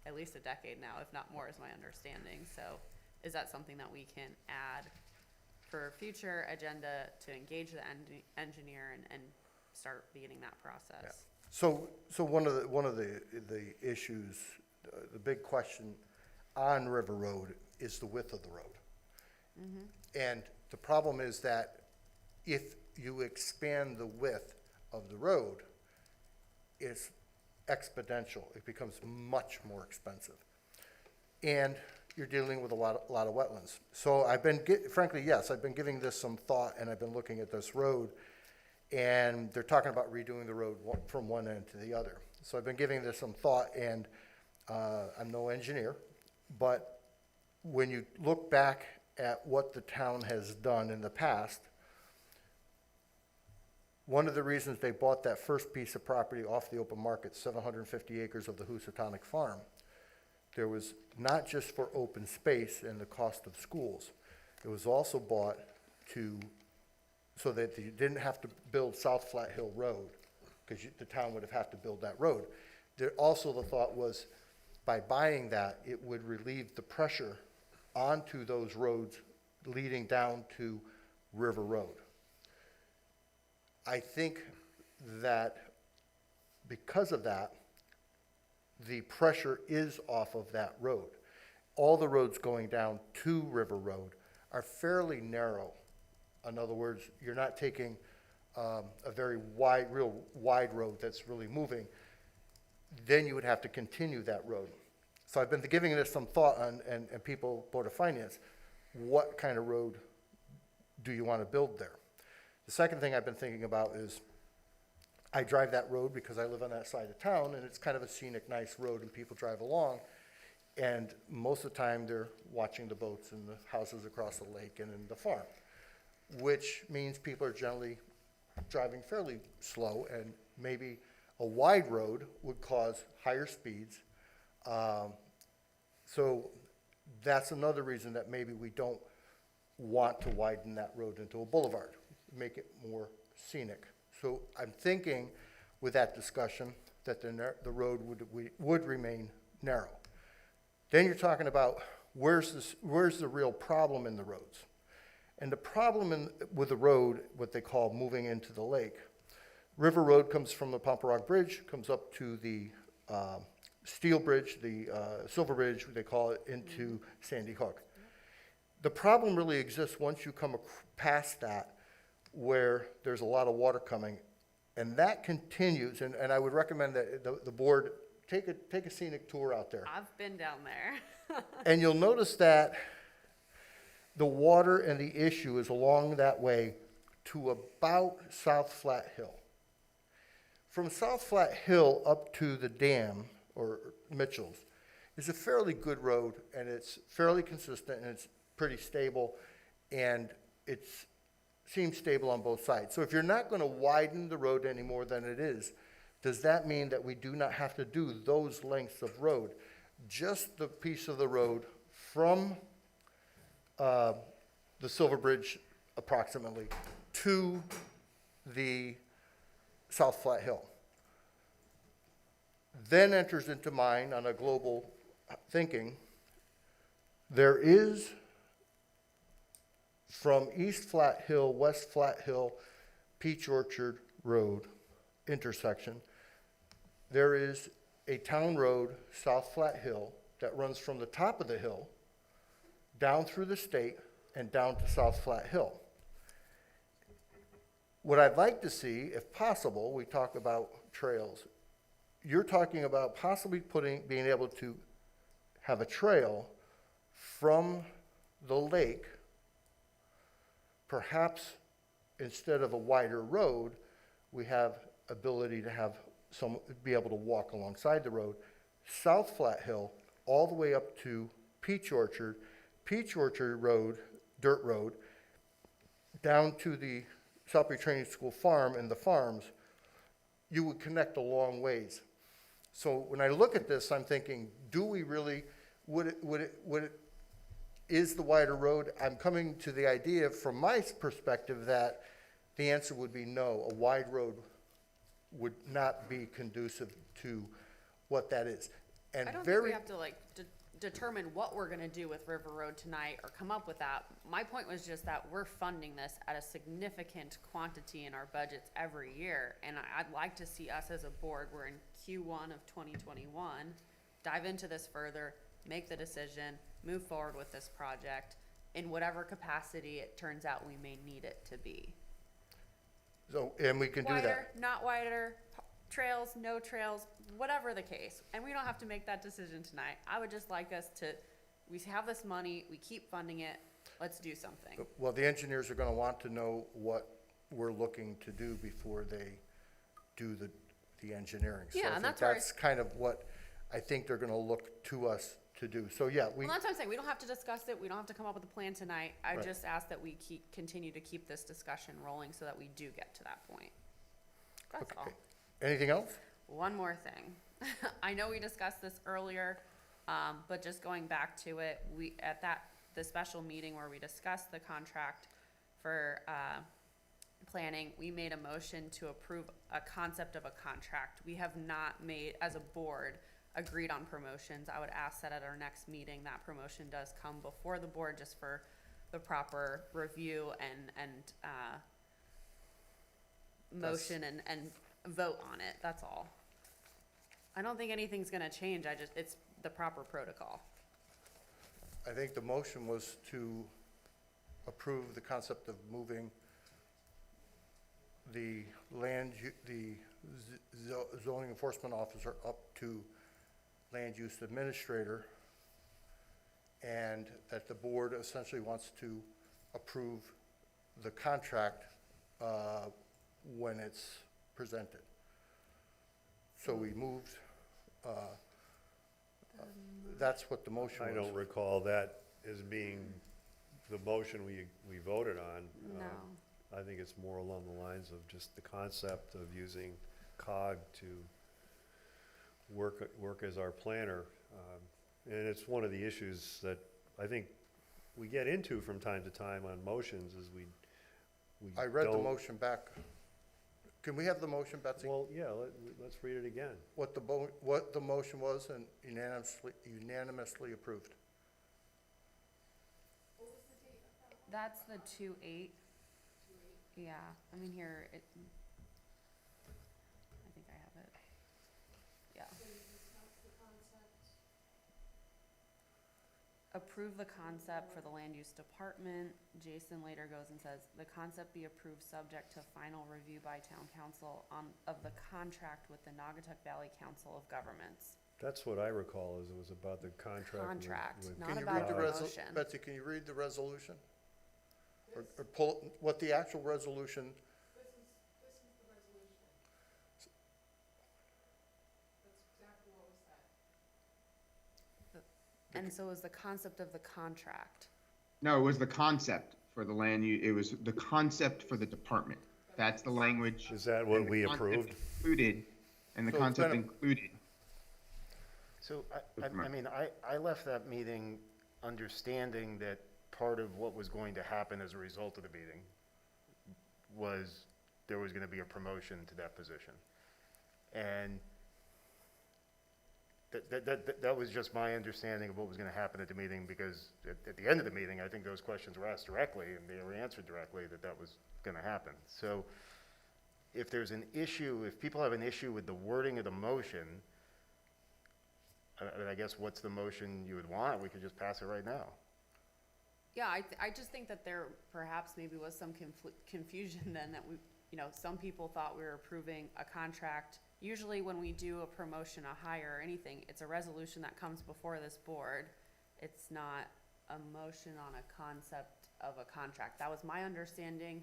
at least a decade now, if not more, is my understanding. So is that something that we can add for future agenda to engage the engineer and start beginning that process? Yeah. So one of the issues, the big question on River Road is the width of the road. And the problem is that if you expand the width of the road, it's exponential. It becomes much more expensive. And you're dealing with a lot of wetlands. So frankly, yes, I've been giving this some thought, and I've been looking at this road, and they're talking about redoing the road from one end to the other. So I've been giving this some thought, and I'm no engineer, but when you look back at what the town has done in the past, one of the reasons they bought that first piece of property off the open market, 750 acres of the Housatonic Farm, there was not just for open space and the cost of schools. It was also bought so that you didn't have to build South Flat Hill Road, because the town would have had to build that road. Also, the thought was, by buying that, it would relieve the pressure onto those roads leading down to River Road. I think that because of that, the pressure is off of that road. All the roads going down to River Road are fairly narrow. In other words, you're not taking a very real wide road that's really moving. Then you would have to continue that road. So I've been giving this some thought on, and people, Board of Finance, what kind of road do you want to build there? The second thing I've been thinking about is, I drive that road because I live on that side of town, and it's kind of a scenic, nice road, and people drive along. And most of the time, they're watching the boats and the houses across the lake and in the farm, which means people are generally driving fairly slow, and maybe a wide road would cause higher speeds. So that's another reason that maybe we don't want to widen that road into a boulevard, make it more scenic. So I'm thinking with that discussion that the road would remain narrow. Then you're talking about where's the real problem in the roads? And the problem with the road, what they call moving into the lake, River Road comes from the Pomperaug Bridge, comes up to the Steel Bridge, the Silver Bridge, they call it, into Sandy Hook. The problem really exists once you come past that, where there's a lot of water coming, and that continues, and I would recommend that the board take a scenic tour out there. I've been down there. And you'll notice that the water and the issue is along that way to about South Flat Hill. From South Flat Hill up to the dam, or Mitchell's, is a fairly good road, and it's fairly consistent, and it's pretty stable, and it seems stable on both sides. So if you're not going to widen the road any more than it is, does that mean that we do not have to do those lengths of road? Just the piece of the road from the Silver Bridge approximately to the South Flat Hill. Then enters into mind on a global thinking, there is from East Flat Hill, West Flat Hill, Peach Orchard Road intersection, there is a town road, South Flat Hill, that runs from the top of the hill down through the state and down to South Flat Hill. What I'd like to see, if possible, we talk about trails. You're talking about possibly being able to have a trail from the lake, perhaps instead of a wider road, we have ability to be able to walk alongside the road, South Flat Hill, all the way up to Peach Orchard Road, dirt road, down to the Southbury Training School farm and the farms. You would connect a long ways. So when I look at this, I'm thinking, do we really, is the wider road? I'm coming to the idea from my perspective that the answer would be no. A wide road would not be conducive to what that is. And I don't think we have to determine what we're gonna do with River Road tonight or come up with that. My point was just that we're funding this at a significant quantity in our budgets every year. And I'd like to see us as a board, we're in Q1 of 2021, dive into this further, make the decision, move forward with this project in whatever capacity it turns out we may need it to be. So, and we can do that. Wider, not wider, trails, no trails, whatever the case. And we don't have to make that decision tonight. I would just like us to we have this money, we keep funding it, let's do something. Well, the engineers are gonna want to know what we're looking to do before they do the engineering. So Yeah, I and think that's where I that's kind of what I think they're gonna look to us to do. So, yeah, Well, that's what I'm saying, we don't have to discuss it, we don't have to come up with a plan tonight. I Right. just ask that we continue to keep this discussion rolling so that we do get to that point. That's all. Okay. Anything else? One more thing. I know we discussed this earlier, but just going back to it, the special meeting where we discussed the contract for, planning, we made a motion to approve a concept of a contract. We have not made, as a board, agreed on promotions. I would ask that at our next meeting, that promotion does come before the board just for the proper review and motion and vote on it, that's all. I don't think anything's gonna change, it's the proper protocol. I think the motion was to approve the concept of moving the zoning enforcement officer up to land use administrator, and that the board essentially wants to approve the contract when it's presented. So we moved, that's what the motion was. I don't recall that as being the motion we voted on. No. I think it's more along the lines of just the concept of using COG to work as our planner. And it's one of the issues that I think we get into from time to time on motions is we I read the don't- motion back. Can we have the motion, Betsy? Well, yeah, let's read it again. What the motion was and unanimously approved. That's the 2-8. Yeah, I mean here, I think I have it. Yeah. Approve the concept for the land use department. Jason later goes and says, the concept be approved subject to final review by town council of the contract with the Naugatuck Valley Council of Governments. That's what I recall, is it was about the contract. Contract, with not Can you about read a the promotion. Betsy, can you read the resolution? Or pull, what the actual resolution, This is the resolution. That's exactly what was said. And so is the concept of the contract. No, it was the concept for the land it was the concept for the department. That's the language. Is that what and the we concept approved? Included, and the So it's concept been a- included. So, I mean, I left that meeting understanding that part of what was going to happen as a result of the meeting was there was gonna be a promotion to that position. And that was just my understanding of what was gonna happen at the meeting, because at the end of the meeting, I think those questions were asked directly, and they were answered directly, that was gonna happen. So if there's an issue, if people have an issue with the wording of the motion, I guess what's the motion you would want? We could just pass it right now. Yeah, I just think that there perhaps maybe was some confusion then that some people thought we were approving a contract. Usually when we do a promotion, a hire, or anything, it's a resolution that comes before this board. It's not a motion on a concept of a contract. That was my understanding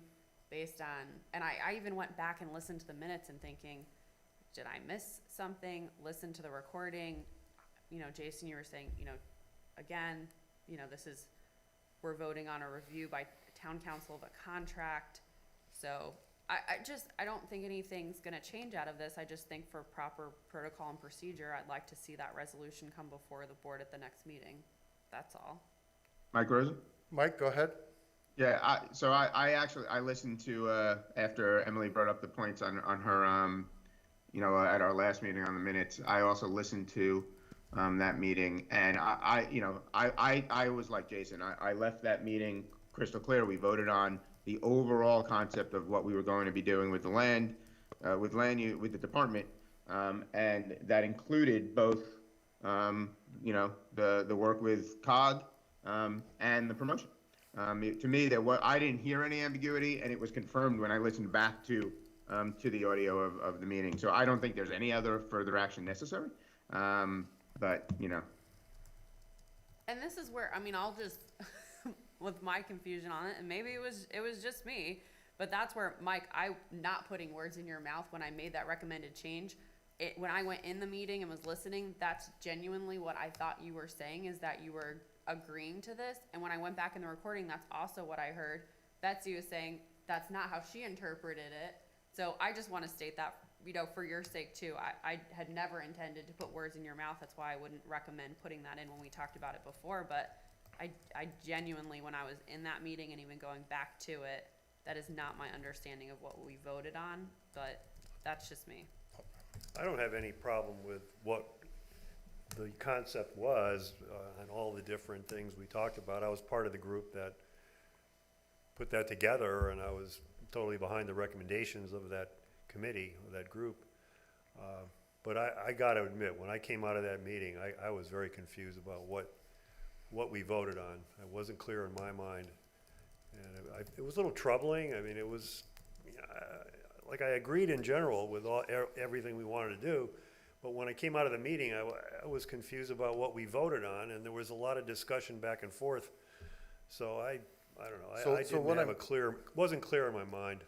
based on, and I even went back and listened to the minutes and thinking, did I miss something? Listen to the recording. Jason, you were saying, again, we're voting on a review by town council of a contract. So I don't think anything's gonna change out of this. I just think for proper protocol and procedure, I'd like to see that resolution come before the board at the next meeting. That's all. Mike Rosen? Mike, go ahead. Yeah, I actually listened to after Emily brought up the points on her at our last meeting on the minutes. I also listened to that meeting, and I was like Jason. I left that meeting crystal clear. We voted on the overall concept of what we were going to be doing with the land, with the department, and that included both the work with COG and the promotion. To me, I didn't hear any ambiguity, and it was confirmed when I listened back to the audio of the meeting. So I don't think there's any other further action necessary. But And this is where, I mean, I'll just, with my confusion on it, and maybe it was just me, but that's where, Mike, not putting words in your mouth when I made that recommended change. When I went in the meeting and was listening, that's genuinely what I thought you were saying, is that you were agreeing to this. And when I went back in the recording, that's also what I heard. Betsy was saying that's not how she interpreted it. So I just want to state that, you know, for your sake too. I had never intended to put words in your mouth. That's why I wouldn't recommend putting that in when we talked about it before. But I genuinely, when I was in that meeting and even going back to it, that is not my understanding of what we voted on, but that's just me. I don't have any problem with what the concept was, and all the different things we talked about. I was part of the group that put that together, and I was totally behind the recommendations of that committee, of that group. But I gotta admit, when I came out of that meeting, I was very confused about what we voted on. It wasn't clear in my mind. And it was a little troubling. I mean, it was, like, I agreed in general with everything we wanted to do, but when I came out of the meeting, I was confused about what we voted on, and there was a lot of discussion back and forth. So I don't know, I didn't have wasn't clear in my mind.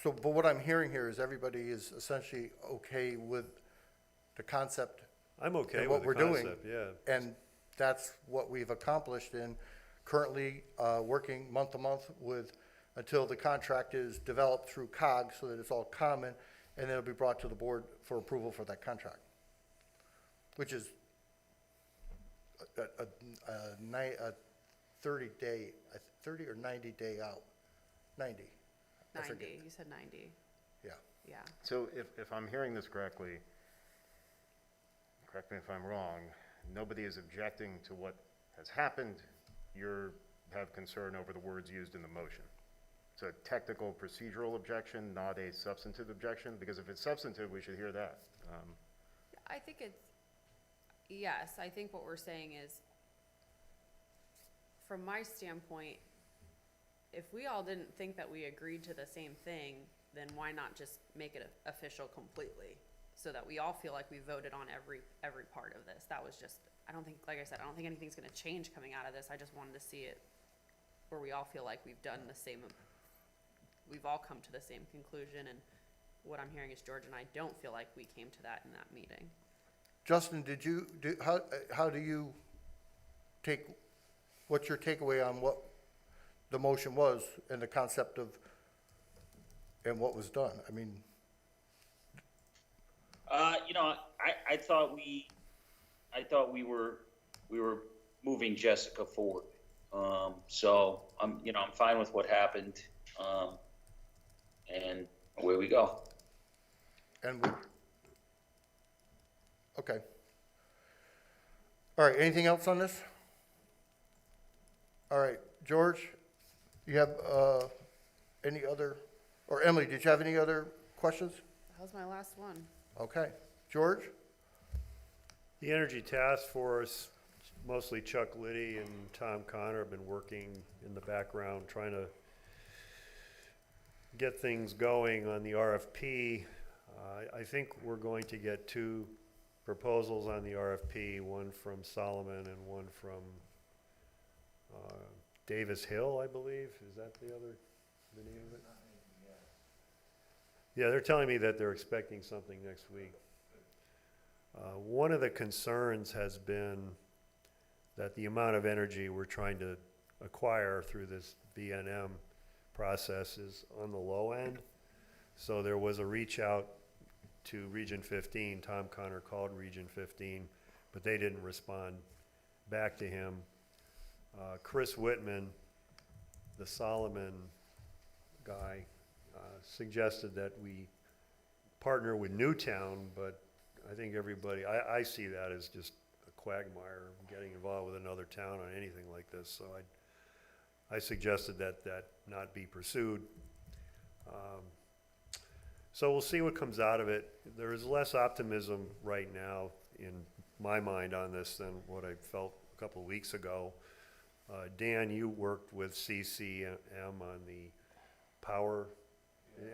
So, but what I'm hearing here is everybody is essentially okay with the concept I'm okay and with what the we're doing. concept, yeah. And that's what we've accomplished in currently working month to month with, until the contract is developed through COG so that it's all common, and then it'll be brought to the board for approval for that contract, which is a 30-day, 30 or 90-day out. 90. I forget. 90, you said 90. Yeah. Yeah. So if I'm hearing this correctly, correct me if I'm wrong, nobody is objecting to what has happened. You have concern over the words used in the motion. It's a technical procedural objection, not a substantive objection, because if it's substantive, we should hear that. I think yes, I think what we're saying is, from my standpoint, if we all didn't think that we agreed to the same thing, then why not just make it official completely, so that we all feel like we voted on every part of this. That was just, I don't think, like I said, I don't think anything's gonna change coming out of this. I just wanted to see it where we all feel like we've done the same, we've all come to the same conclusion, and what I'm hearing is George and I don't feel like we came to that in that meeting. Justin, how do you what's your takeaway on what the motion was and the concept of, and what was done? I mean, You know, I thought we were moving Jessica forward. So I'm fine with what happened. And away we go. Okay. All right, anything else on this? All right, George, you have any other, or Emily, did you have any other questions? That was my last one. Okay, George? The Energy Task Force, mostly Chuck Liddy and Tom Connor, have been working in the background trying to get things going on the RFP. I think we're going to get 2 proposals on the RFP, one from Solomon and one from Davis Hill, I believe. Is that the name of it? Yeah, they're telling me that they're expecting something next week. One of the concerns has been that the amount of energy we're trying to acquire through this BNM process is on the low end. So there was a reach out to Region 15. Tom Connor called Region 15, but they didn't respond back to him. Chris Whitman, the Solomon guy, suggested that we partner with Newtown, but I think everybody, I see that as just a quagmire, getting involved with another town on anything like this. So I suggested that not be pursued. So we'll see what comes out of it. There is less optimism right now in my mind on this than what I felt a couple of weeks ago. Dan, you worked with CCM on the power,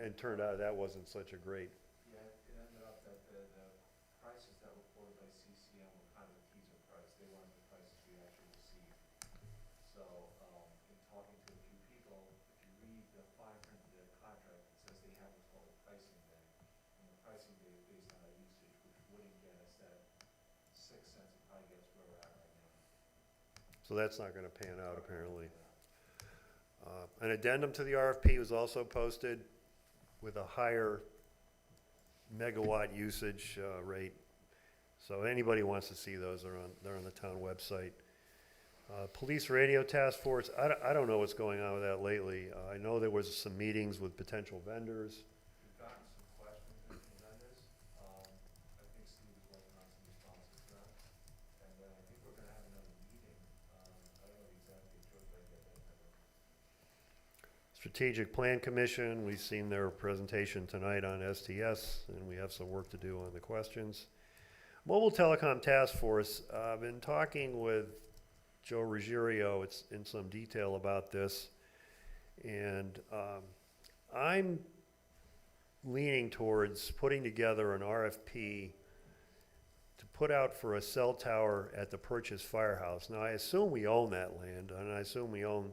and turned out that wasn't such a great. Yeah, it ended up that the prices that were quoted by CCM were kind of a teaser price. They weren't the prices we actually received. So, in talking to a few people, if you read the fine print of their contract, it says they have what's called a pricing day. And the pricing day is based on our usage, which wouldn't get us that 6 cents, it probably gets where we're at right now. So that's not gonna pan out apparently. An addendum to the RFP was also posted with a higher megawatt usage rate. So anybody who wants to see those, they're on the town website. Police radio task force, I don't know what's going on with that lately. I know there was some meetings with potential vendors. We've gotten some questions in from vendors. I think Steve is working on some responses to them. And then I think we're gonna have another meeting. I don't know exactly, George, I get that number. Strategic Plan Commission, we've seen their presentation tonight on STS, and we have some work to do on the questions. Mobile Telecom Task Force, I've been talking with Joe Ruggiero in some detail about this, and I'm leaning towards putting together an RFP to put out for a cell tower at the Purchase Firehouse. Now, I assume we own that land, and I assume we own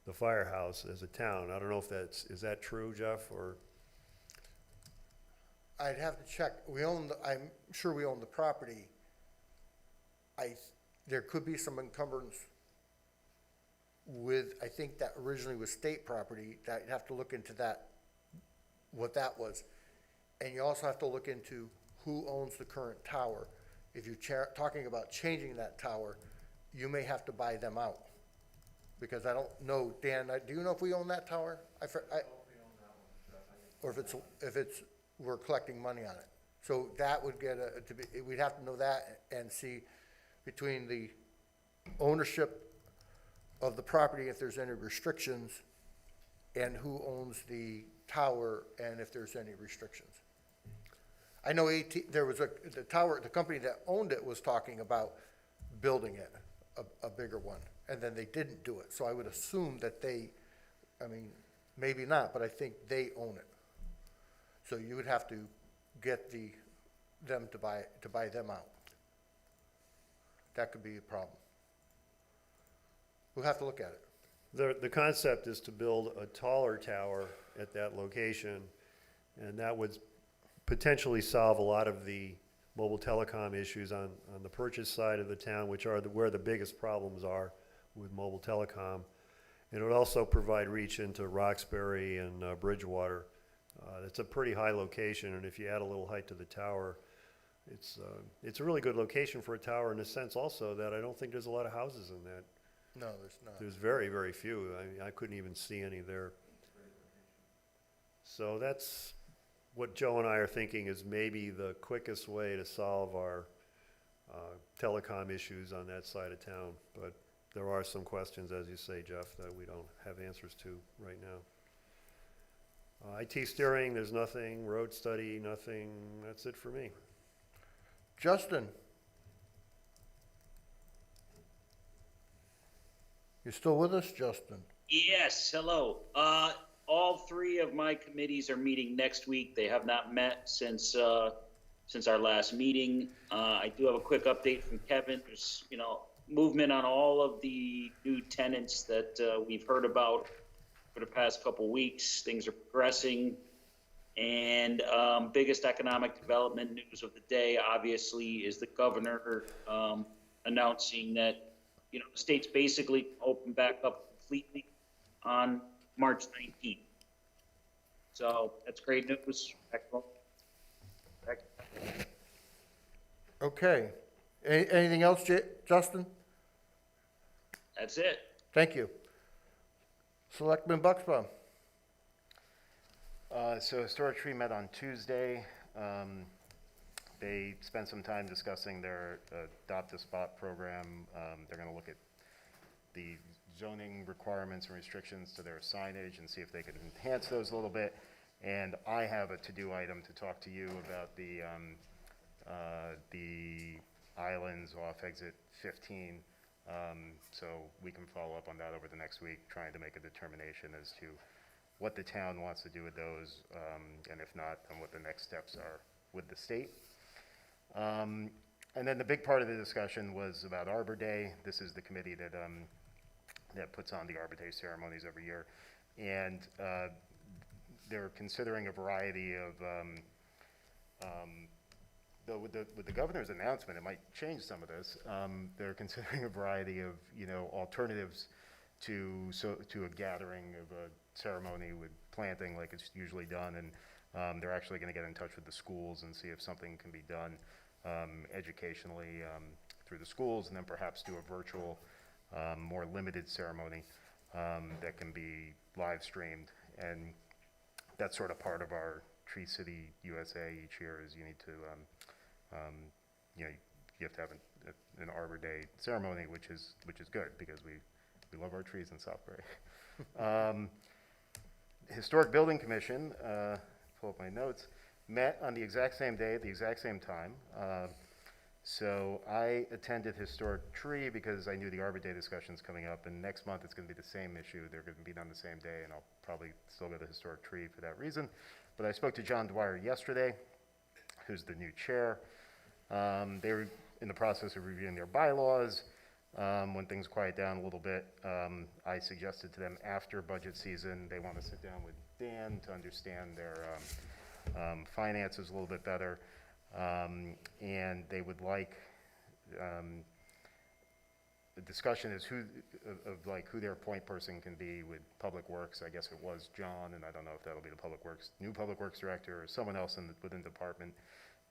the firehouse as a town. I don't know if is that true, Jeff, or? I'd have to check. I'm sure we own the property. There could be some encumbrance with, I think that originally was state property, that you'd have to look into that, what that was. And you also have to look into who owns the current tower. If you're talking about changing that tower, you may have to buy them out. Because I don't know, Dan, do you know if we own that tower? Or if it's, we're collecting money on it. So that would get we'd have to know that and see between the ownership of the property, if there's any restrictions, and who owns the tower, and if there's any restrictions. I know the company that owned it was talking about building it, a bigger one, and then they didn't do it. So I would assume that maybe not, but I think they own it. So you would have to get them to buy them out. That could be a problem. We'll have to look at it. The concept is to build a taller tower at that location, and that would potentially solve a lot of the mobile telecom issues on the Purchase side of the town, which are where the biggest problems are with mobile telecom. And it would also provide reach into Roxbury and Bridgewater. It's a pretty high location, and if you add a little height to the tower, it's a really good location for a tower in the sense also that I don't think there's a lot of houses in that. No, there's not. There's very, very few. I couldn't even see any there. So that's what Joe and I are thinking is maybe the quickest way to solve our telecom issues on that side of town. But there are some questions, as you say, Jeff, that we don't have answers to right now. IT steering, there's nothing. Road study, nothing. That's it for me. Justin? You still with us, Justin? Yes, hello. All three of my committees are meeting next week. They have not met since our last meeting. I do have a quick update from Kevin. There's, movement on all of the new tenants that we've heard about for the past couple weeks. Things are progressing. And biggest economic development news of the day, obviously, is the governor announcing that, the state's basically opened back up completely on March 19th. So that's great news. Okay. Anything else, Justin? That's it. Thank you. Selectman Bucksbaum. So Historic Tree met on Tuesday. They spent some time discussing their Adopt a Spot program. They're going to look at the zoning requirements and restrictions to their signage and see if they can enhance those a little bit. And I have a to-do item to talk to you about the islands off exit 15. So we can follow up on that over the next week, trying to make a determination as to what the town wants to do with those, and if not, then what the next steps are with the state. And then the big part of the discussion was about Arbor Day. This is the committee that that puts on the Arbor Day ceremonies every year. And they're considering a variety of, though with the governor's announcement, it might change some of this. They're considering a variety of, alternatives to a gathering of a ceremony with planting like it's usually done. And they're actually going to get in touch with the schools and see if something can be done educationally through the schools, and then perhaps do a virtual, more limited ceremony that can be live streamed. And that's sort of part of our Tree City USA each year, is you need to, you have to have an Arbor Day ceremony, which is good because we love our trees in Southbury. Historic Building Commission, pull up my notes, met on the exact same day at the exact same time. So I attended Historic Tree because I knew the Arbor Day discussion's coming up, and next month it's going to be the same issue. They're going to be on the same day, and I'll probably still go to Historic Tree for that reason. But I spoke to John Dwyer yesterday, who's the new chair. They were in the process of reviewing their bylaws. When things quiet down a little bit, I suggested to them after budget season, they want to sit down with Dan to understand their finances a little bit better. And they would like, the discussion is who their point person can be with Public Works. I guess it was John, and I don't know if that'll be the new Public Works director, or someone else within the department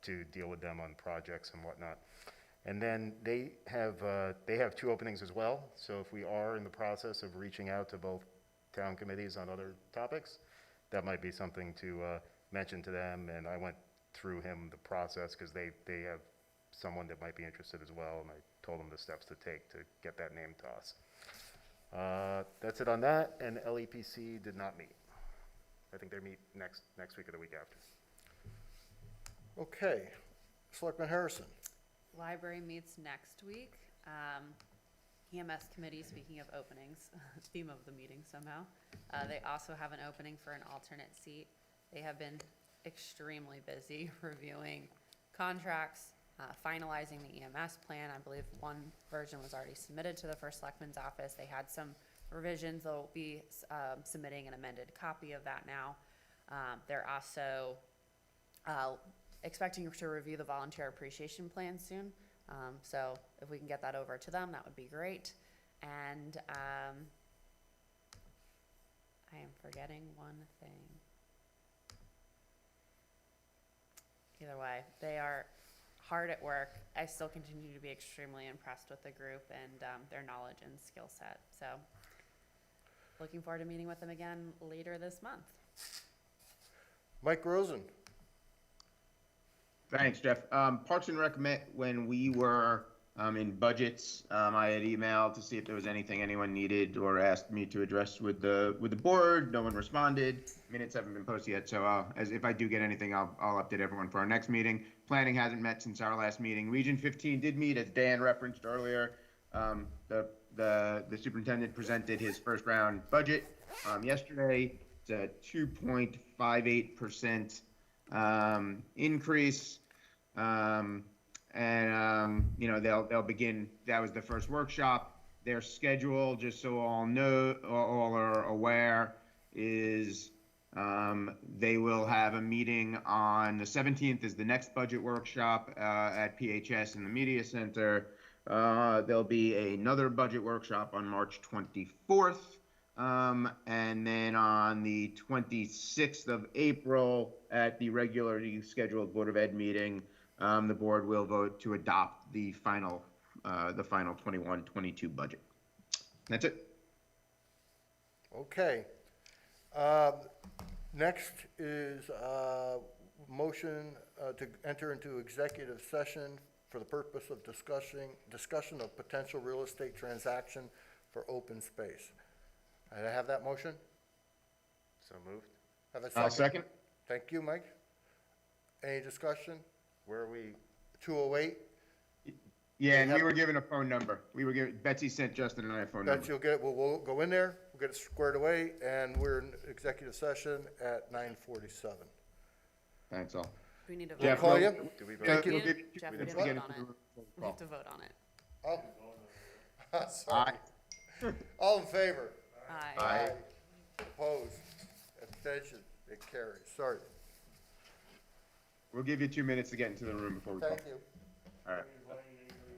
to deal with them on projects and whatnot. And then they have 2 openings as well. So if we are in the process of reaching out to both town committees on other topics, that might be something to mention to them. And I went through him the process because they have someone that might be interested as well, and I told them the steps to take to get that name to us. That's it on that, and LEPC did not meet. I think they meet next week or the week after. Okay, Selectman Harrison. Library meets next week. EMS committee, speaking of openings, theme of the meeting somehow. They also have an opening for an alternate seat. They have been extremely busy reviewing contracts, finalizing the EMS plan. I believe one version was already submitted to the first Selectman's office. They had some revisions. They'll be submitting an amended copy of that now. They're also expecting to review the volunteer appreciation plan soon. So if we can get that over to them, that would be great. And I am forgetting one thing. Either way, they are hard at work. I still continue to be extremely impressed with the group and their knowledge and skill set. So looking forward to meeting with them again later this month. Mike Rosen. Thanks, Jeff. Parks and Rec met when we were in budgets. I had emailed to see if there was anything anyone needed or asked me to address with the board. No one responded. Minutes haven't been posted yet, so as if I do get anything, I'll update everyone for our next meeting. Planning hasn't met since our last meeting. Region 15 did meet, as Dan referenced earlier. The superintendent presented his first round budget yesterday. It's a 2.58% increase. They'll begin. That was the first workshop. Their schedule, just so all are aware, is they will have a meeting on the 17th is the next budget workshop at PHS in the Media Center. There'll be another budget workshop on March 24th. And then on the 26th of April at the regularly scheduled Board of Ed meeting, the board will vote to adopt the final 21-22 budget. That's it. Okay. Next is motion to enter into executive session for the purpose of discussion of potential real estate transaction for open space. I have that motion? So moved. Have a I'll second. Thank you, Mike. Any discussion? Where are we? 208? Yeah, and we were given a phone number. Betsy sent Justin and I a phone number. Betsy will get it. We'll go in there. We'll get it squared away, and we're in executive session at 9:47. Thanks all. We need to vote. Jeff, Call you? Do we vote? Thank you. Jeff, we We'll didn't get vote on into it. the We have to vote on it. Oh. Sorry. All in favor? Aye. Opposed? Abstention? It carries. Sorry. We'll give you 2 minutes to get into the room before we call. Thank you. All right.